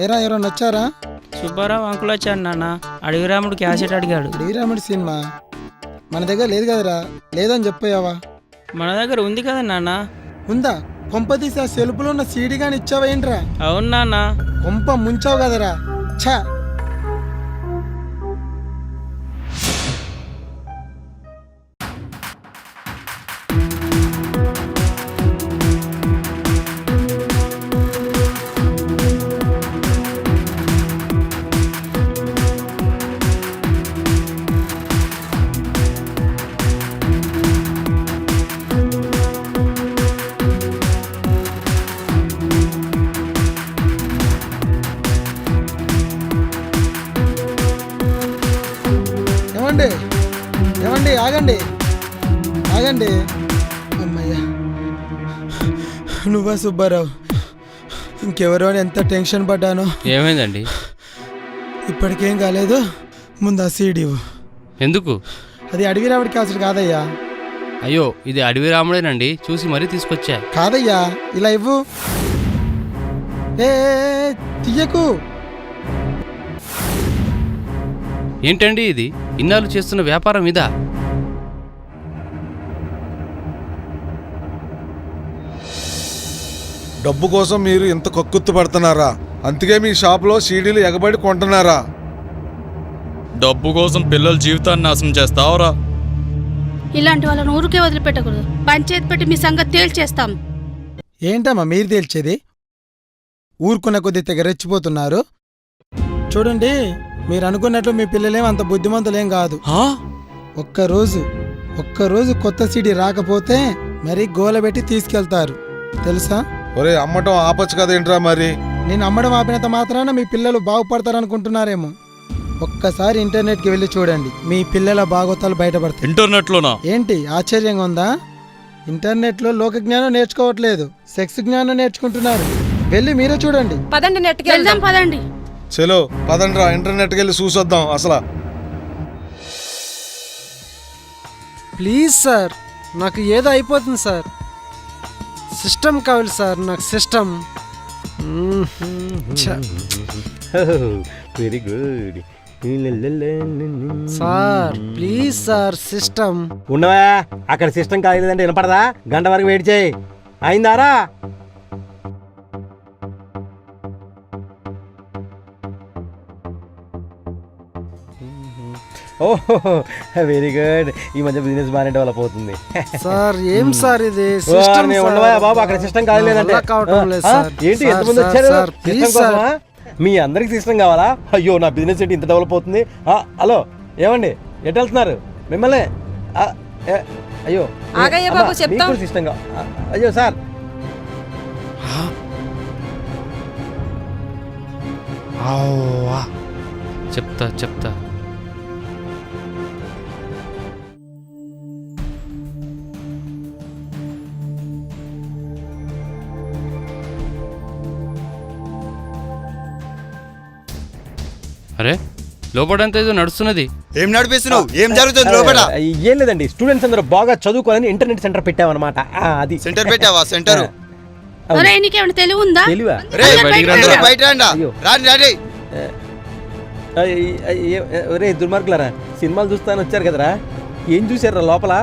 ఏరా ఎవరైనా వచ్చారా? సుబ్బారావు అంకుల్ వచ్చాడు నాన్న. అడవిరాముడు క్యాసెట్ అడిగాడు. అడవిరాముడి సినిమా మన దగ్గర లేదు కదరా. లేదని చెప్పావా? మన దగ్గర ఉంది కదా నాన్న. ఉందా? కొంపదీసి ఆ సెలుపులో ఉన్న సీడీ గాని ఇచ్చావేంట్రా? అవును నాన్న. కొంప ముంచావు కదరా. ఛా. ఏమండి ఆగండి, ఆగండి. అమ్మయ్యా, నువ్వా సుబ్బారావు? ఇంకెవరో అని ఎంత టెన్షన్ పడ్డానో. ఏమైందండి? ఇప్పటికేం కాలేదు, ముందు ఆ సీడీ ఇవ్వు. ఎందుకు? అది అడవి రాముడి క్యాసెట్ కాదయ్యా. అయ్యో, ఇది అడవి రాముడేనండి, చూసి మరీ తీసుకొచ్చా. కాదయ్యా, ఇలా ఇవ్వు. ఏ తీయకు. ఏంటండి ఇది? ఇన్నాళ్ళు చేస్తున్న వ్యాపారం ఇదా? డబ్బు కోసం మీరు ఇంత కక్కుర్తి పడుతున్నారా? అందుకే మీ షాప్లో సీడీలు ఎగబడి కొంటున్నారా? డబ్బు కోసం పిల్లల జీవితాన్ని నాశనం చేస్తావరా? ఇలాంటి వాళ్ళని ఊరికే వదిలిపెట్టకూడదు. పంచాయతీ పెట్టి మీ సంగతి తేల్చేస్తాం. ఏంటమ్మా మీరు తేల్చేది? ఊరుకున్న కొద్ది తెగ రెచ్చిపోతున్నారు. చూడండి, మీరు అనుకున్నట్లు మీ పిల్లలేం అంత బుద్ధిమంతులేం కాదు. ఒక్కరోజు కొత్త సీడీ రాకపోతే మరీ గోలబెట్టి తీసుకెళ్తారు తెలుసా? ఒరే, అమ్మటం ఆపచ్చు కదేంట్రా మరి? నేను అమ్మడం ఆపినంత మాత్రాన మీ పిల్లలు బాగుపడతారనుకుంటున్నారేమో. ఒక్కసారి ఇంటర్నెట్కి వెళ్ళి చూడండి, మీ పిల్లల భాగోతాలు బయటపడతాయి. ఇంటర్నెట్లోనా? ఏంటి ఆశ్చర్యంగా ఉందా? ఇంటర్నెట్లో లోక జ్ఞానం నేర్చుకోవట్లేదు, సెక్స్ జ్ఞానం నేర్చుకుంటున్నారు. వెళ్ళి మీరే చూడండి. పదండి నెట్కి వెళ్దాం పదండి. చలో పదండ్రా, ఇంటర్నెట్కి వెళ్ళి చూసొద్దాం. అసలు ప్లీజ్ సార్, నాకు ఏదో అయిపోతుంది సార్. సిస్టమ్ కావాలి సార్, నాకు system. Very good sir please sir, system. ఉండవా, అక్కడ సిస్టమ్ కాలేదంటే వినపడదా? గంట వరకు వెయిట్ చేయి. అయిందారా? ఓహో వెరీ గుడ్. ఈ మధ్య బిజినెస్ బాగానే డెవలప్ అవుతుంది. సార్ ఏం సార్ ఇది? సిస్టమ్ ఉండవా బాబు, అక్కడ సిస్టమ్ కాలేదంటే ఏంటి? ఎంతమంది వచ్చారు సిస్టమ్ కోసమా? మీ అందరికి సిస్టమ్ కావాలా? అయ్యో, నా బిజినెస్ ఏంటి ఇంత డెవలప్ అవుతుంది? హలో ఏమండి, ఎటు వెళ్తున్నారు? మిమ్మల్ని అయ్యో సిస్టమ్ అయ్యో సార్. చెప్తా అరే లోపడంతా ఏదో నడుస్తున్నది. ఏం నడిపిస్తున్నావు? ఏం జరుగుతుంది లోపల? ఏం లేదండి, స్టూడెంట్స్ అందరూ బాగా చదువుకోవాలని ఇంటర్నెట్ సెంటర్ పెట్టామన్నమాట. అది సెంటర్ పెట్టావా? సెంటర్ నీకేమైనా తెలివి ఉందా? తెలివా? బయట రాండి. రే దుర్మార్గులారా, సినిమాలు చూస్తాను వచ్చారు కదరా, ఏం చూసారా లోపల?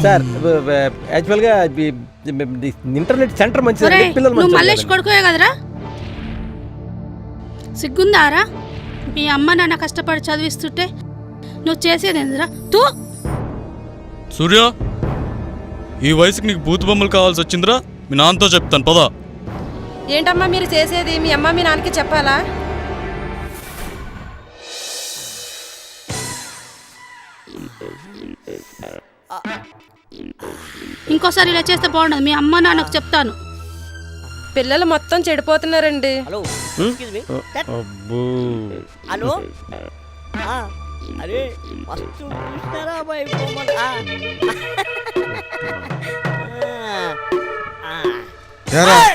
సార్ యాక్చువల్గా ఇంటర్నెట్ సెంటర్ మంచిది. పిల్లలు మల్లేష్ కొడుకోయే కదరా? సిగ్గుందారా? మీ అమ్మ నాన్న కష్టపడి చదివిస్తుంటే నువ్వు చేసేది ఏందిరా? తూ సూర్య, ఈ వయసుకి నీకు బూతు బొమ్మలు కావాల్సి వచ్చిందిరా? మీ నాన్నతో చెప్తాను పదా. ఏంటమ్మా మీరు చేసేది? మీ అమ్మ మీ నాన్నకి చెప్పాలా? ఇంకోసారి ఇలా చేస్తే బాగుండదు. మీ అమ్మ నాన్నకు చెప్తాను. పిల్లలు మొత్తం చెడిపోతున్నారండి. హలో హలో అరే మస్తు చూస్తారా బాయ్ బొమ్మలు.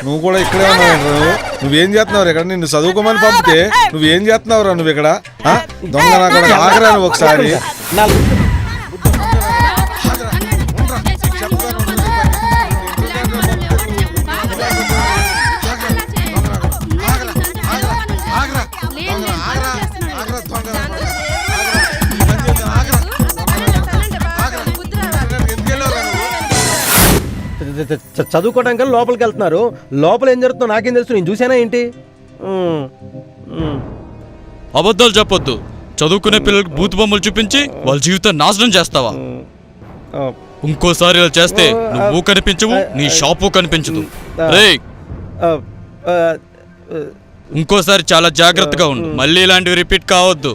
నువ్వు కూడా ఇక్కడే ఉన్నావు. నువ్వేం చేస్తున్నావు ఇక్కడ? నిన్ను చదువుకోమని పంపితే నువ్వేం చేస్తున్నావురా నువ్వు ఇక్కడ? దొంగ నాకు ఆగరా నువ్వు ఒకసారి. చదువుకోవడానికి లోపలికి వెళ్తున్నారు. లోపల ఏం జరుగుతుందో నాకేం తెలుసు? నేను చూసానా ఏంటి? అబద్ధాలు చెప్పొద్దు. చదువుకునే పిల్లలకు బూతు బొమ్మలు చూపించి వాళ్ళ జీవితం నాశనం చేస్తావా? ఇంకోసారి ఇలా చేస్తే నువ్వు కనిపించవు, నీ షాపు కనిపించదు. ఇంకోసారి చాలా జాగ్రత్తగా ఉండు. మళ్ళీ ఇలాంటివి రిపీట్ కావద్దు.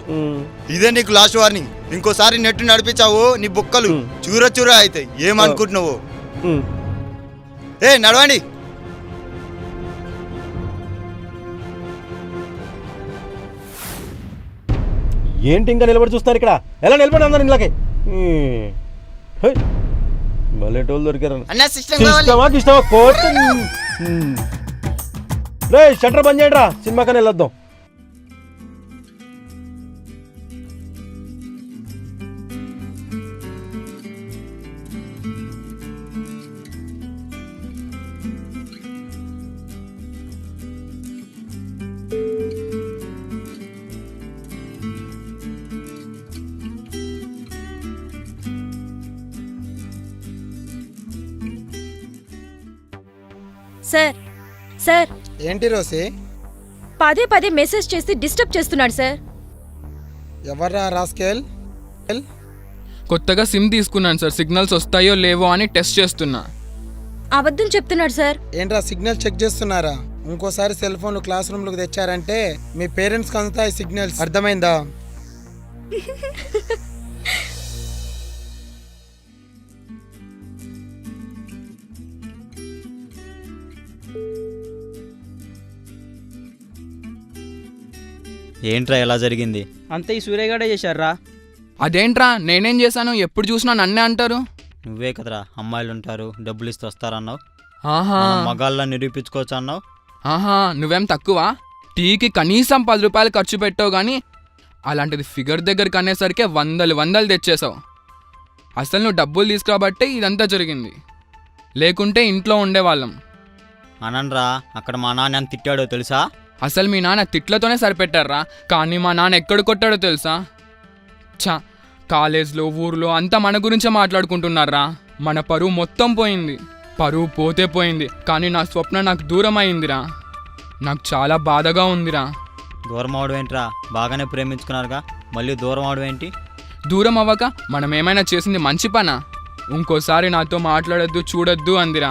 ఇదే నీకు లాస్ట్ వార్నింగ్. ఇంకోసారి నెట్ నడిపించావు నీ బుక్కలు చూర చూర అవుతాయి. ఏమనుకుంటున్నావు? నడవండి. ఏంటి ఇంకా నిలబడి చూస్తారు ఇక్కడ? ఎలా నిలబడి అందరు ఇంట్లోకి? బల్లెటోళ్ళు దొరికారు. షట్టర్ బంద్ చేయండి రా, సినిమా కానీ వెళ్ళొద్దాం. సార్ సార్ ఏంటి రోసి? పదే పదే మెసేజ్ చేసి డిస్టర్బ్ చేస్తున్నాడు సార్. ఎవర్రా రాస్కెల్? కొత్తగా సిమ్ తీసుకున్నాను సార్, సిగ్నల్స్ వస్తాయో లేవో అని టెస్ట్ చేస్తున్నా. అబద్ధం చెప్తున్నాడు సార్. ఏంట్రా సిగ్నల్ చెక్ చేస్తున్నారా? ఇంకోసారి సెల్ ఫోన్ క్లాస్ రూమ్ లోకి తెచ్చారంటే మీ పేరెంట్స్ కి అందుతాయి సిగ్నల్స్. అర్థమైందా? ఏంట్రా ఎలా జరిగింది? అంతా ఈ సూర్యగాడే చేశారా? అదేంట్రా నేనేం చేశాను? ఎప్పుడు చూసినా నన్నే అంటారు. నువ్వే కదరా అమ్మాయిలు ఉంటారు, డబ్బులు ఇస్తే వస్తారన్నావు. ఆహా మగాళ్ళ నిరూపించుకోవచ్చు అన్నావు. ఆహా నువ్వేం తక్కువ? టీకి కనీసం 10 రూపాయలు ఖర్చు పెట్టావు కానీ అలాంటిది ఫిగర్ దగ్గరికి అనేసరికి వందలు తెచ్చేసావు. అసలు నువ్వు డబ్బులు తీసుకురాబట్టే ఇదంతా జరిగింది, లేకుంటే ఇంట్లో ఉండేవాళ్ళం. అనన్రా, అక్కడ మా నాన్న ఎంత తిట్టాడో తెలుసా? అసలు మీ నాన్న తిట్లతోనే సరిపెట్టారా, కానీ మా నాన్న ఎక్కడ కొట్టాడో తెలుసా? కాలేజ్లో ఊర్లో అంతా మన గురించే మాట్లాడుకుంటున్నారా. మన పరువు మొత్తం పోయింది. పరువు పోతే పోయింది, కానీ నా స్వప్న నాకు దూరం అయిందిరా. నాకు చాలా బాధగా ఉందిరా. దూరం అవడం ఏంట్రా? బాగానే ప్రేమించుకున్నారుగా, మళ్ళీ దూరం అవడం ఏంటి? దూరం అవ్వక మనం ఏమైనా చేసింది మంచి పనా? ఇంకోసారి నాతో మాట్లాడొద్దు చూడొద్దు అందిరా.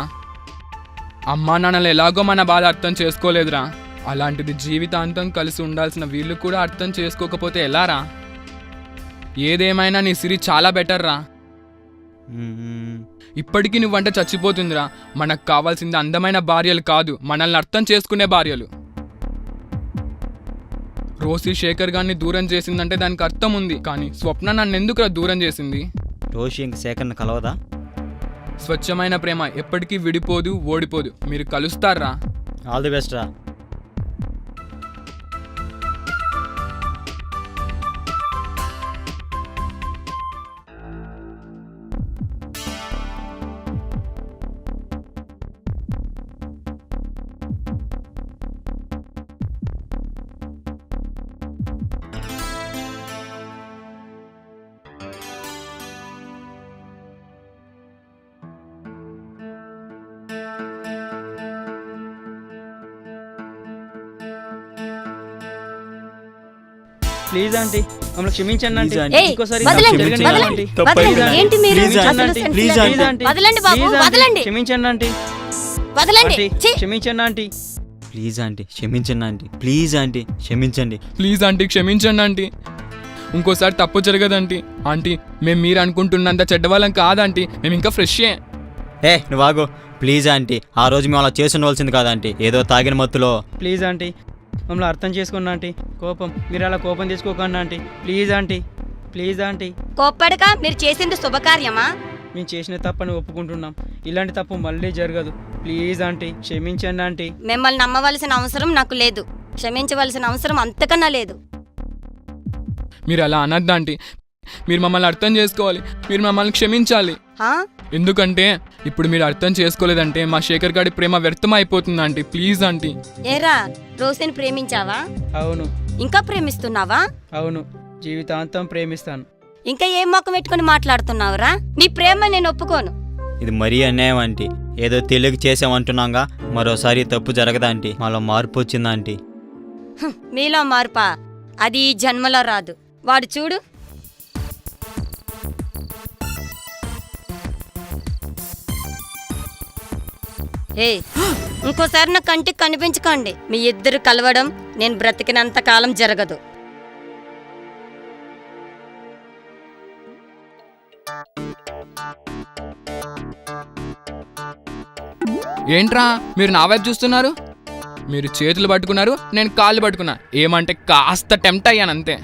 అమ్మా నాన్నలు ఎలాగో మన బాధ అర్థం చేసుకోలేదురా. అలాంటిది జీవితాంతం కలిసి ఉండాల్సిన వీళ్ళు కూడా అర్థం చేసుకోకపోతే ఎలారా? ఏదేమైనా నీ సిరి చాలా బెటర్ రా. ఇప్పటికీ నువ్వంటే చచ్చిపోతుందిరా. మనకు కావాల్సింది అందమైన భార్యలు కాదు, మనల్ని అర్థం చేసుకునే భార్యలు. రోసి శేఖర్ గారిని దూరం చేసిందంటే దానికి అర్థం ఉంది, కానీ స్వప్న నన్ను ఎందుకురా దూరం చేసింది? రోషి ఇంక శేఖర్ని కలవదా? స్వచ్ఛమైన ప్రేమ ఎప్పటికీ విడిపోదు, ఓడిపోదు. మీరు కలుస్తారా? ఆల్ ది బెస్ట్ రా. ప్లీజ్ ఆంటీ, మమ్మల్ని క్షమించండి ఆంటీ. ఏయ్, ఇంకోసారి వదలండి, జరగని వదలండి, ఆంటీ. వదలండి. ఏంటి మీరు ప్లీజ్ అసలు ఆంటీ, సెన్స్ ప్లీజ్ లేదు. ఆంటీ. వదలండి బాబు, ప్లీజ్ ఆంటీ, వదలండి. క్షమించండి ఆంటీ. వదలండి. ఆంటీ, ఛీ. క్షమించండి ఆంటీ. ప్లీజ్ ఆంటీ క్షమించండి ఆంటీ. ప్లీజ్ ఆంటీ క్షమించండి. ప్లీజ్ ఆంటీ క్షమించండి ఆంటీ. ఇంకోసారి తప్పు జరగదంటీ. ఆంటీ మేము మీరు అనుకుంటున్నంత చెడ్డవాళ్ళం కాదంటీ, మేము ఇంకా ఫ్రెష్యే. నువ్వు ఆగు. ప్లీజ్ ఆంటీ, ఆ రోజు మేము అలా చేసి ఉండవలసింది కాదంటీ, ఏదో తాగిన మత్తులో. ప్లీజ్ ఆంటీ, మమ్మల్ని అర్థం చేసుకోండి ఆంటీ. మీరు అలా కోపం తీసుకోకండి aunty. Please aunty, please aunty. కోప్పడక మీరు చేసింది శుభకార్యమా? మేము చేసిన తప్పని ఒప్పుకుంటున్నాం. ఇలాంటి తప్పు మళ్ళీ జరగదు. ప్లీజ్ ఆంటీ, క్షమించండి ఆంటీ. మిమ్మల్ని నమ్మవలసిన అవసరం నాకు లేదు, క్షమించవలసిన అవసరం అంతకన్నా లేదు. మీరు అలా అనద్దాంటీ. మీరు మమ్మల్ని అర్థం చేసుకోవాలి, మీరు మమ్మల్ని క్షమించాలి. ఎందుకంటే ఇప్పుడు మీరు అర్థం చేసుకోలేదంటే మా శేఖర్ గారి ప్రేమ వ్యర్థం అయిపోతుంది ఆంటీ. Please aunty. ఏరా, రోసిని ప్రేమించావా? అవును. ఇంకా ప్రేమిస్తున్నావా? అవును, జీవితాంతం ప్రేమిస్తాను. ఇంకా ఏం మొక్క పెట్టుకుని మాట్లాడుతున్నావురా? నీ ప్రేమ నేను ఒప్పుకోను. ఇది మరీ అన్యాయం ఆంటీ. ఏదో తెలియక చేసామంటున్నాగా, మరోసారి తప్పు జరగదా ఆంటీ? మాలో మార్పు వచ్చిందా ఆంటీ? మీలో మార్పా? అది ఈ జన్మలో రాదు. వాడు చూడు. ఇంకోసారి నా కంటికి కనిపించకండి. మీ ఇద్దరు కలవడం నేను బ్రతికినంత కాలం జరగదు. ఏంట్రా మీరు నా వైపు చూస్తున్నారు? మీరు చేతులు పట్టుకున్నారు, నేను కాళ్ళు పట్టుకున్నా. ఏమంటే కాస్త టెంప్ట్ అయ్యాను అంతే.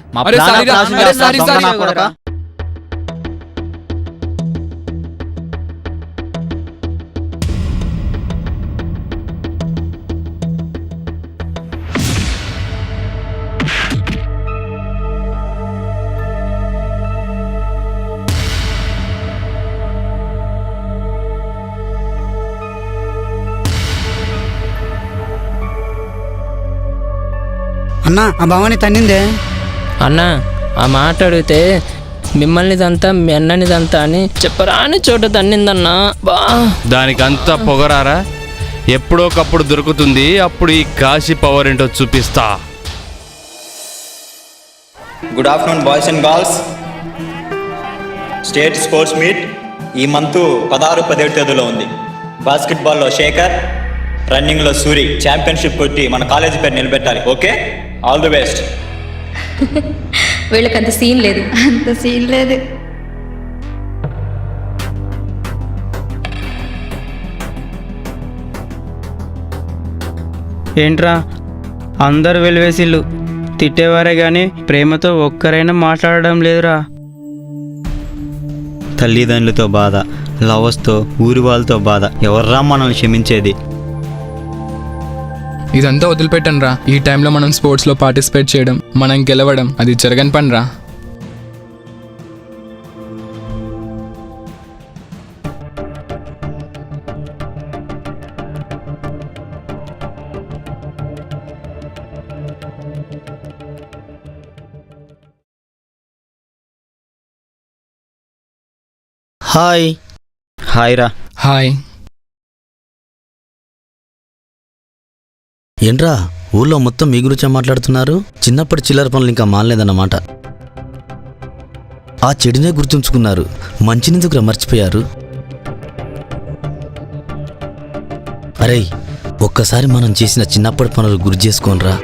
అన్నా, ఆ భావాన్ని తన్నిందే. అన్నా, ఆ మాట అడిగితే మిమ్మల్ని దంతా మీ అన్నని దంతా అని చెప్పరాని చోట తన్నిందన్నా. దానికంతా పొగరారా? ఎప్పుడోకప్పుడు దొరుకుతుంది, అప్పుడు ఈ కాశీ పవర్ ఏంటో చూపిస్తా. Good afternoon boys and girls. State sports meet ఈ మంత్ 16-17 తేదీలో ఉంది. బాస్కెట్బాల్లో శేఖర్, రన్నింగ్లో సూరి ఛాంపియన్షిప్ కొట్టి మన కాలేజీ పేరు నిలబెట్టాలి. Okay, all the best. వీళ్ళకి అంత సీన్ లేదు. అంత సీన్ లేదు. ఏంట్రా అందరు వెలివేసిళ్ళు? తిట్టేవారే కానీ ప్రేమతో ఒక్కరైనా మాట్లాడడం లేదురా. తల్లిదండ్రులతో బాధ, లవర్స్తో, ఊరి వాళ్ళతో బాధ, ఎవర్రా మనల్ని క్షమించేది? ఇదంతా వదిలిపెట్టను రా. ఈ టైంలో మనం స్పోర్ట్స్లో పార్టిసిపేట్ చేయడం, మనం గెలవడం అది జరగని పని రా. హాయ్. హాయ్ రా. హాయ్. ఏంట్రా ఊళ్ళో మొత్తం మీ గురించే మాట్లాడుతున్నారు? చిన్నప్పటి చిల్లర పనులు ఇంకా మానలేదన్నమాట. ఆ చెడునే గుర్తుంచుకున్నారు, మంచినెందుకురా మర్చిపోయారు? అరే ఒక్కసారి మనం చేసిన చిన్నప్పటి పనులు గుర్తు చేసుకోనరా.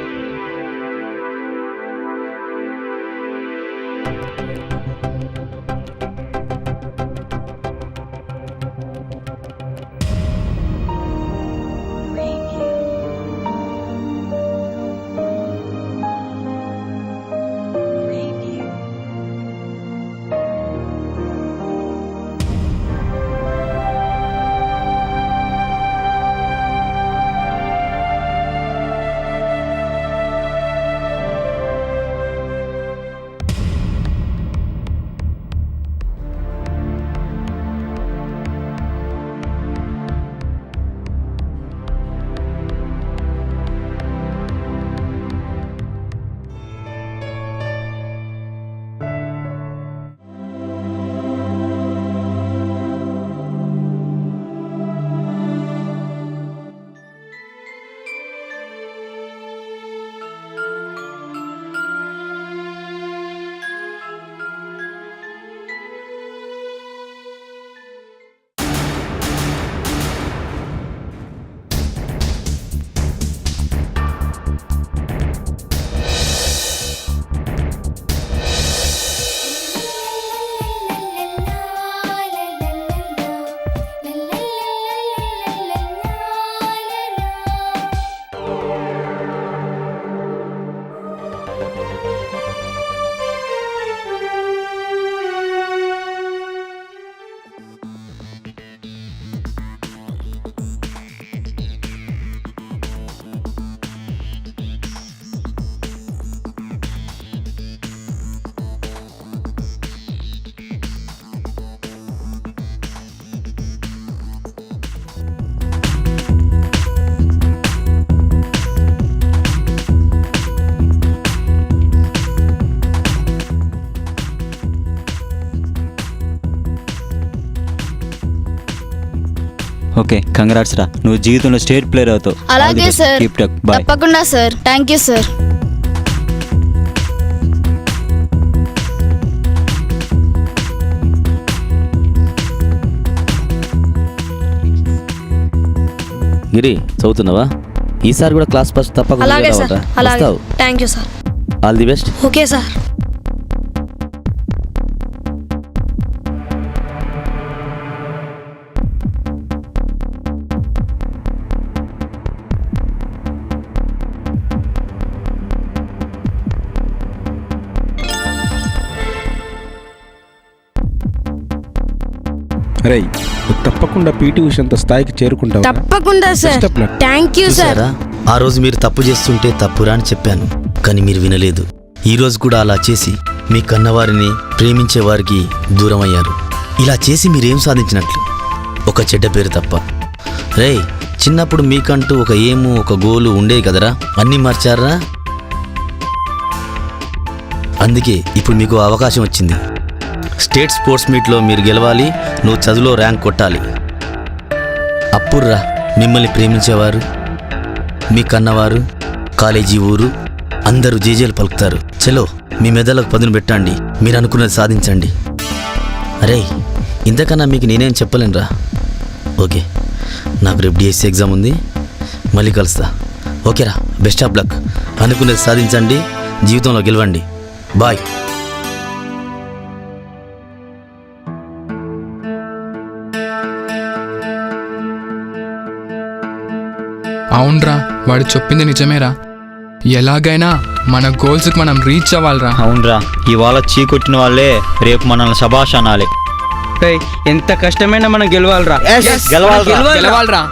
ఓకే, కంగ్రాట్స్ రా, నువ్వు జీవితంలో స్టేట్ ప్లేయర్ అవుతావు. అలాగే సార్, తప్పకుండా sir. Thank you sir. Giri చదువుతున్నావా? ఈసారి కూడా క్లాస్ ఫస్ట్ తప్పకుండా అలాగే సార్, అలాగే. వస్తావు. Thank you sir. All the best. Okay sir. రేయ్, తప్పకుండా పీటీ ఉషంత స్థాయికి చేరుకుంటావు. తప్పకుండా సార్. Thank you sir. ఆ రోజు మీరు తప్పు చేస్తుంటే తప్పురా అని చెప్పాను, కానీ మీరు వినలేదు. ఈ రోజు కూడా అలా చేసి మీ కన్నవారిని ప్రేమించే వారికి దూరం అయ్యారు. ఇలా చేసి మీరేం సాధించినట్లు? ఒక చెడ్డ పేరు తప్ప. రేయ్, చిన్నప్పుడు మీకంటూ ఒక ఏము, ఒక గోలు ఉండేది కదరా, అన్నీ మార్చారా? అందుకే ఇప్పుడు మీకు అవకాశం వచ్చింది. స్టేట్ స్పోర్ట్స్ మీట్లో మీరు గెలవాలి, నువ్వు చదువులో ర్యాంక్ కొట్టాలి. అప్పుడురా మిమ్మల్ని ప్రేమించేవారు, మీ కన్నవారు, కాలేజీ ఊరు అందరూ జేజేలు పలుకుతారు. చలో, మీ మెదలకు పదును పెట్టండి, మీరు అనుకున్నది సాధించండి. అరే, ఇంతకన్నా మీకు నేనేం చెప్పలేనురా. ఓకే, నాకు రేపు డిఎస్సి ఎగ్జామ్ ఉంది, మళ్ళీ కలుస్తా. ఓకేరా, బెస్ట్ ఆఫ్ లక్. అనుకున్నది సాధించండి, జీవితంలో గెలవండి. బాయ్. అవునరా, వాడు చెప్పింది నిజమేరా. ఎలాగైనా మన గోల్స్కి మనం రీచ్ అవ్వాలిరా. అవునరా, ఇవాళ చీకొట్టిన వాళ్ళే రేపు మనల్ని శబాష్ అనాలి. ఎంత కష్టమైనా మనం గెలవాలిరా. గెలవాలిరా.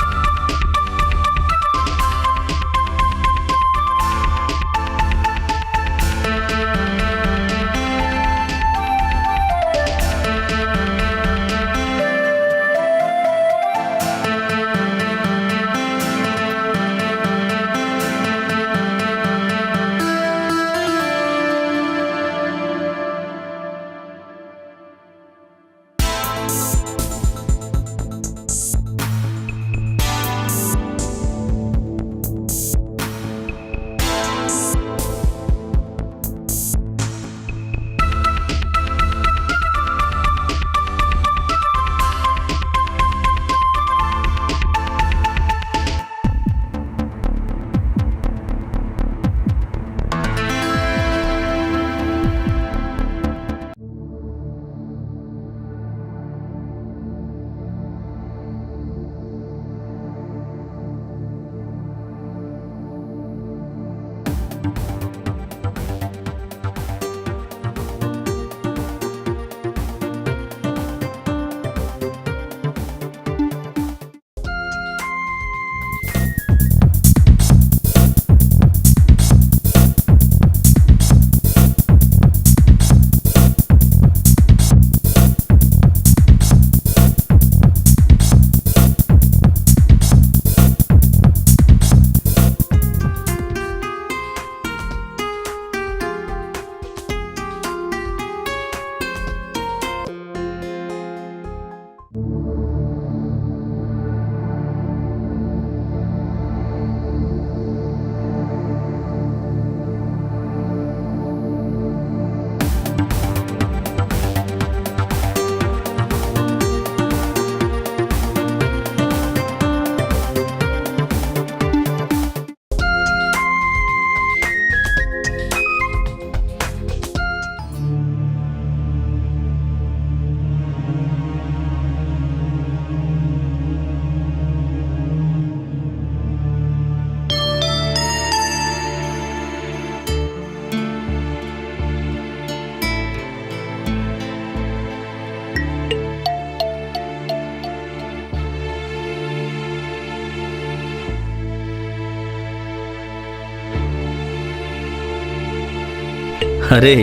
అరే,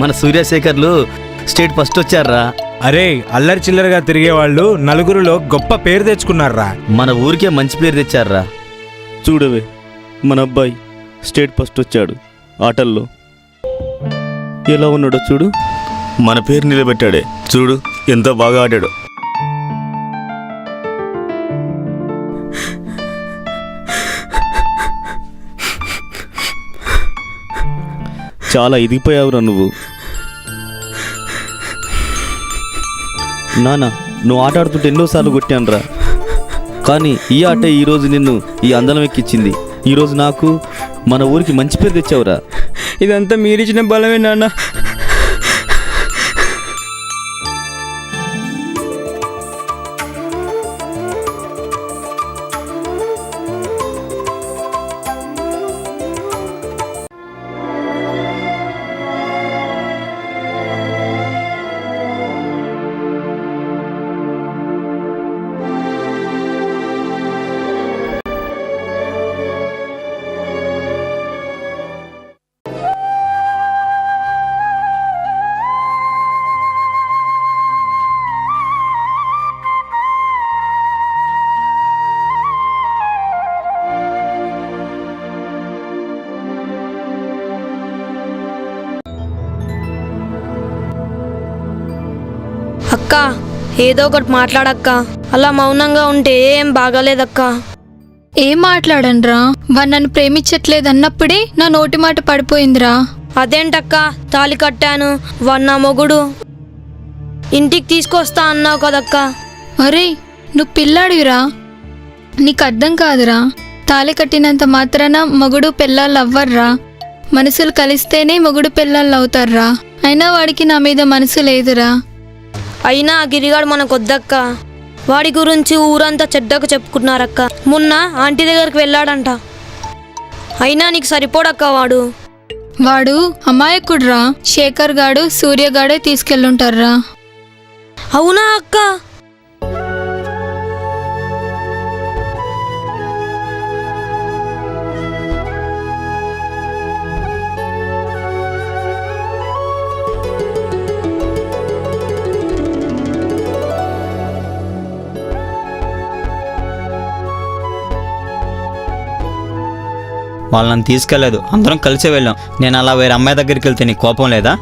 మన సూర్యశేఖర్లు స్టేట్ ఫస్ట్ వచ్చారా. అరే, అల్లరి చిల్లరగా తిరిగే వాళ్ళు నలుగురిలో గొప్ప పేరు తెచ్చుకున్నారా. మన ఊరికే మంచి పేరు తెచ్చారా. చూడవే, మన అబ్బాయి స్టేట్ ఫస్ట్ వచ్చాడు ఆటల్లో. ఎలా ఉన్నాడో చూడు. మన పేరు నిలబెట్టాడే, చూడు ఎంత బాగా ఆడాడు. చాలా ఎదిగిపోయావురా నువ్వు. నాన్న, నువ్వు ఆట ఆడుతుంటే ఎన్నోసార్లు కొట్టానురా, కానీ ఈ ఆటే ఈరోజు నిన్ను ఈ అందలం ఎక్కించింది. ఈరోజు నాకు మన ఊరికి మంచి పేరు తెచ్చావురా. ఇదంతా మీరిచ్చిన బలమే నాన్న. అక్క, ఏదో ఒకటి మాట్లాడక్క. అలా మౌనంగా ఉంటే ఏం బాగాలేదక్క. ఏం మాట్లాడనరా? వాడు నన్ను ప్రేమించట్లేదు అన్నప్పుడే నా నోటి మాట పడిపోయిందిరా. అదేంటక్క, తాళి కట్టాను, వాడు నా మొగుడు, ఇంటికి తీసుకొస్తా అన్నావు కదక్క. అరే, నువ్వు పిల్లాడివిరా, నీకు అర్థం కాదురా. తాళి కట్టినంత మాత్రాన మొగుడు పెళ్ళాళ్ళు అవ్వర్రా. మనసులు కలిస్తేనే మొగుడు పెళ్ళాళ్ళు అవుతారా. అయినా వాడికి నా మీద మనసు లేదురా. అయినా ఆ గిరిగాడు మనకొద్దక్క. వాడి గురించి ఊరంతా చెడ్డకు చెప్పుకున్నారక్క. మొన్న ఆంటీ దగ్గరికి వెళ్ళాడంట. అయినా నీకు సరిపోడక్క వాడు. వాడు అమాయకుడ్రా. శేఖర్ గాడు సూర్యగాడే తీసుకెళ్ళుంటారా. అవునా అక్క? వాళ్ళని తీసుకెళ్ళలేదు, అందరం కలిసే వెళ్ళాం. నేను అలా వేరే అమ్మాయి దగ్గరికి వెళ్తే నీకు కోపం లేదా?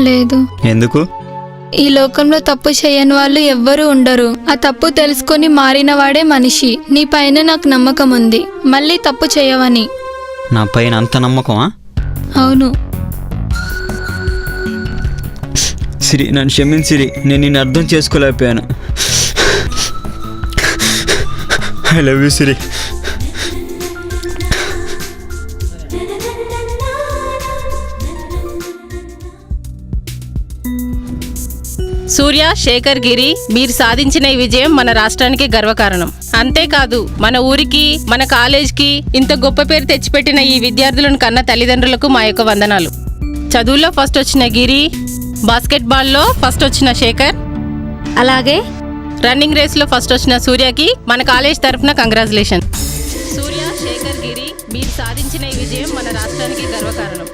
లేదు. ఎందుకు? ఈ లోకంలో తప్పు చేయని వాళ్ళు ఎవ్వరూ ఉండరు. ఆ తప్పు తెలుసుకొని మారిన వాడే మనిషి. నీ పైన నాకు నమ్మకం ఉంది, మళ్ళీ తప్పు చేయవని. నా పైన అంత నమ్మకమా? అవును. సిరి, నన్ను క్షమించు సిరి, నేను నిన్ను అర్థం చేసుకోలేకపోయాను. ఐ లవ్ యూ సిరి. సూర్య, శేఖర్, గిరి, మీరు సాధించిన ఈ విజయం మన రాష్ట్రానికి గర్వకారణం. అంతేకాదు మన ఊరికి, మన కాలేజ్కి ఇంత గొప్ప పేరు తెచ్చిపెట్టిన ఈ విద్యార్థులను కన్న తల్లిదండ్రులకు మా యొక్క వందనాలు. చదువుల్లో ఫస్ట్ వచ్చిన గిరి, బాస్కెట్బాల్లో ఫస్ట్ వచ్చిన శేఖర్, అలాగే రన్నింగ్ రేస్లో ఫస్ట్ వచ్చిన సూర్యకి మన కాలేజ్ తరఫున కంగ్రాచులేషన్. సూర్య, శేఖర్, గిరి, మీరు సాధించిన ఈ విజయం మన రాష్ట్రానికి గర్వకారణం.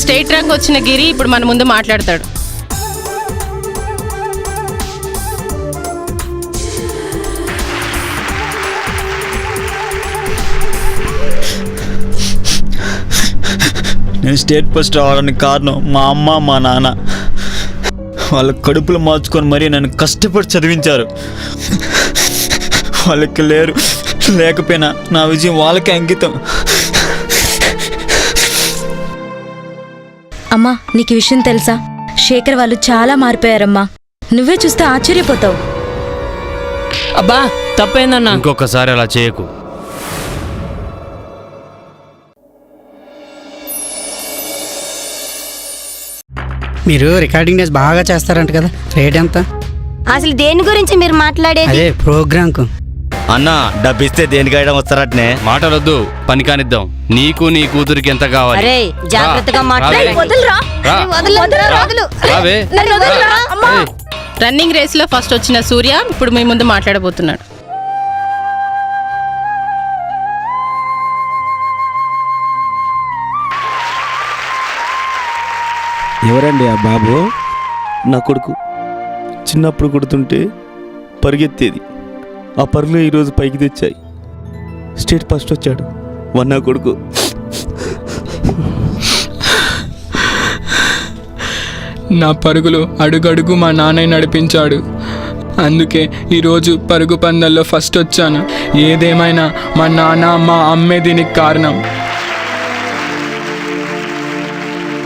స్టేట్ ర్యాంక్ వచ్చిన గిరి ఇప్పుడు మన ముందు మాట్లాడతాడు. నేను స్టేట్ ఫస్ట్ రావడానికి కారణం మా అమ్మ, మా నాన్న. వాళ్ళ కడుపులు మార్చుకొని మరీ నన్ను కష్టపడి చదివించారు. వాళ్ళకి లేకపోయినా నా విజయం వాళ్ళకే అంకితం. అమ్మా, నీకు విషయం తెలుసా? శేఖర్ వాళ్ళు చాలా మారిపోయారమ్మా. నువ్వే చూస్తే ఆశ్చర్యపోతావు. అబ్బా, తప్పైందన్నా. ఇంకొకసారి అలా చేయకు. మీరు రికార్డింగ్ డేస్ బాగా చేస్తారంట కదా, రేట్ ఎంత? అసలు దేని గురించి మీరు మాట్లాడేది? అదే ప్రోగ్రాంకు. అన్నా, డబ్బిస్తే దేనికైనా వస్తారట్నే. మాటలొద్దు, పని కానిద్దాం. నీకు నీ కూతురికి ఎంత కావాలి? అరే, జాగ్రత్తగా మాట్లాడండి. రన్నింగ్ రేస్ లో ఫస్ట్ వచ్చిన సూర్య ఇప్పుడు మీ ముందు మాట్లాడబోతున్నాడు. ఎవరండి ఆ బాబు? నా కొడుకు. చిన్నప్పుడు కొడుతుంటే పరిగెత్తేది. ఆ పరుగులు ఈరోజు పైకి తెచ్చాయి. స్టేట్ ఫస్ట్ వచ్చాడు నా కొడుకు. నా పరుగులు అడుగడుగు మా నాన్నయ్య నడిపించాడు. అందుకే ఈరోజు పరుగు పందెంలో ఫస్ట్ వచ్చాను. ఏదేమైనా మా నాన్న, మా అమ్మే దీనికి కారణం.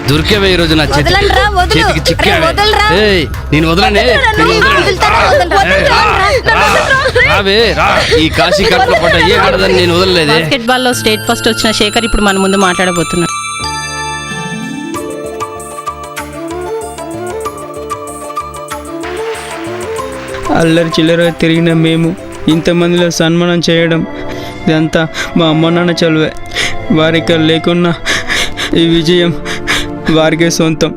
దొరికేవే ఈరోజు నా చేతికి చిక్కావే. నేను వదలనే. రావే రా. ఈ కాశీ కట్టులో పడ్డ ఏ ఆడదని నేను వదలలేదే. బాస్కెట్బాల్ లో స్టేట్ ఫస్ట్ వచ్చిన శేఖర్ ఇప్పుడు మన ముందు మాట్లాడబోతున్నాడు. అల్లరి చిల్లరగా తిరిగిన మేము ఇంతమందిలో సన్మానం చేయడం, ఇదంతా మా అమ్మ నాన్న చలువే. వారికి లేకున్నా ఈ విజయం వారికే సొంతం.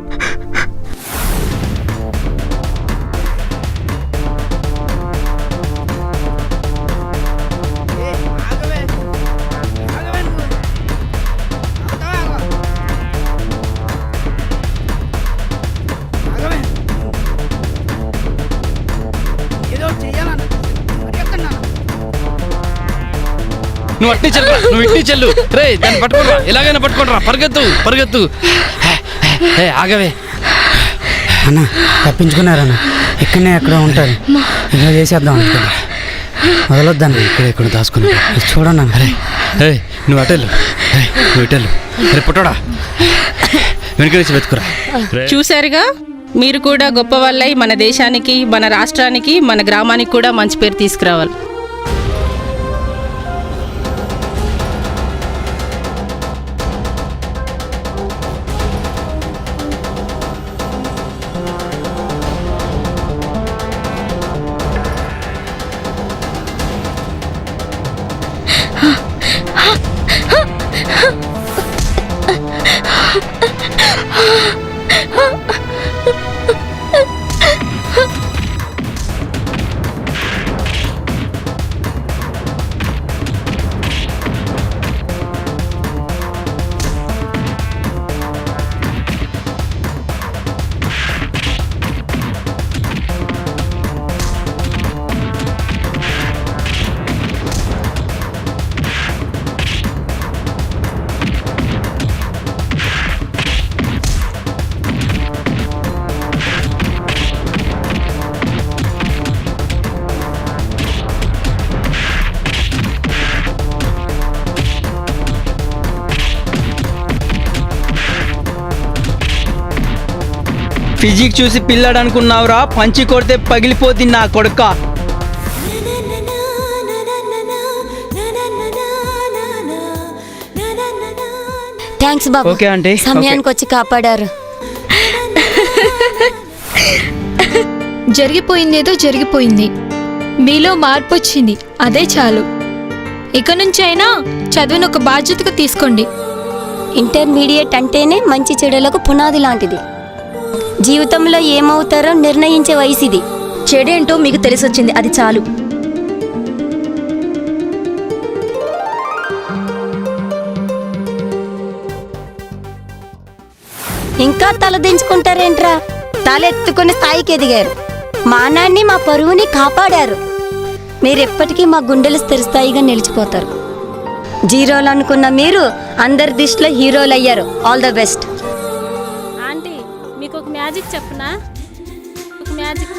నువ్వు అట్టి చెల్లు, నువ్వు ఇట్టి చెల్లు. రే, దాన్ని పట్టుకోరా, ఎలాగైనా పట్టుకోరా. పరిగెత్తు పరిగెత్తు. ఆగవే అన్న, తప్పించుకున్నారన్న. ఇక్కడనే ఎక్కడ ఉంటారు. ఇలా చేసేద్దాం అనుకున్నా. వదలొద్దన్న, ఇక్కడ దాచుకున్నా. చూడన్నా. అరే, నువ్వు అటెళ్ళు, నువ్వు ఇటెళ్ళు. రే పుట్టోడా, వెనుక నుంచి వెతుకురా. చూశారుగా, మీరు కూడా గొప్ప వాళ్ళై మన దేశానికి, మన రాష్ట్రానికి, మన గ్రామానికి కూడా మంచి పేరు తీసుకురావాలి. ఫిజిక్ చూసి పిల్లాడు అనుకున్నావురా, పంచి కొడితే పగిలిపోద్ది నా కొడుక. థ్యాంక్స్ బాబు. Okay aunty. సమయానికి వచ్చి కాపాడారు. జరిగిపోయిందేదో జరిగిపోయింది. మీలో మార్పు వచ్చింది, అదే చాలు. ఇక నుంచి అయినా చదువును ఒక బాధ్యతగా తీసుకోండి. ఇంటర్మీడియట్ అంటేనే మంచి చెడులకు పునాది లాంటిది. జీవితంలో ఏమవుతారో నిర్ణయించే వయసు ఇది. చెడేంటో మీకు తెలిసొచ్చింది, అది చాలు. ఇంకా తలదించుకుంటారేంట్రా? తలెత్తుకుని స్థాయికి ఎదిగారు. మానాన్ని మా పరువుని కాపాడారు. మీరెప్పటికీ మా గుండెలు స్థిరస్థాయిగా నిలిచిపోతారు. జీరోలు అనుకున్న మీరు అందరి దృష్టిలో హీరోలు అయ్యారు. All the best. ఆంటీ మీకు ఒక మ్యాజిక్ చెప్పనా? ఒక మ్యాజిక్.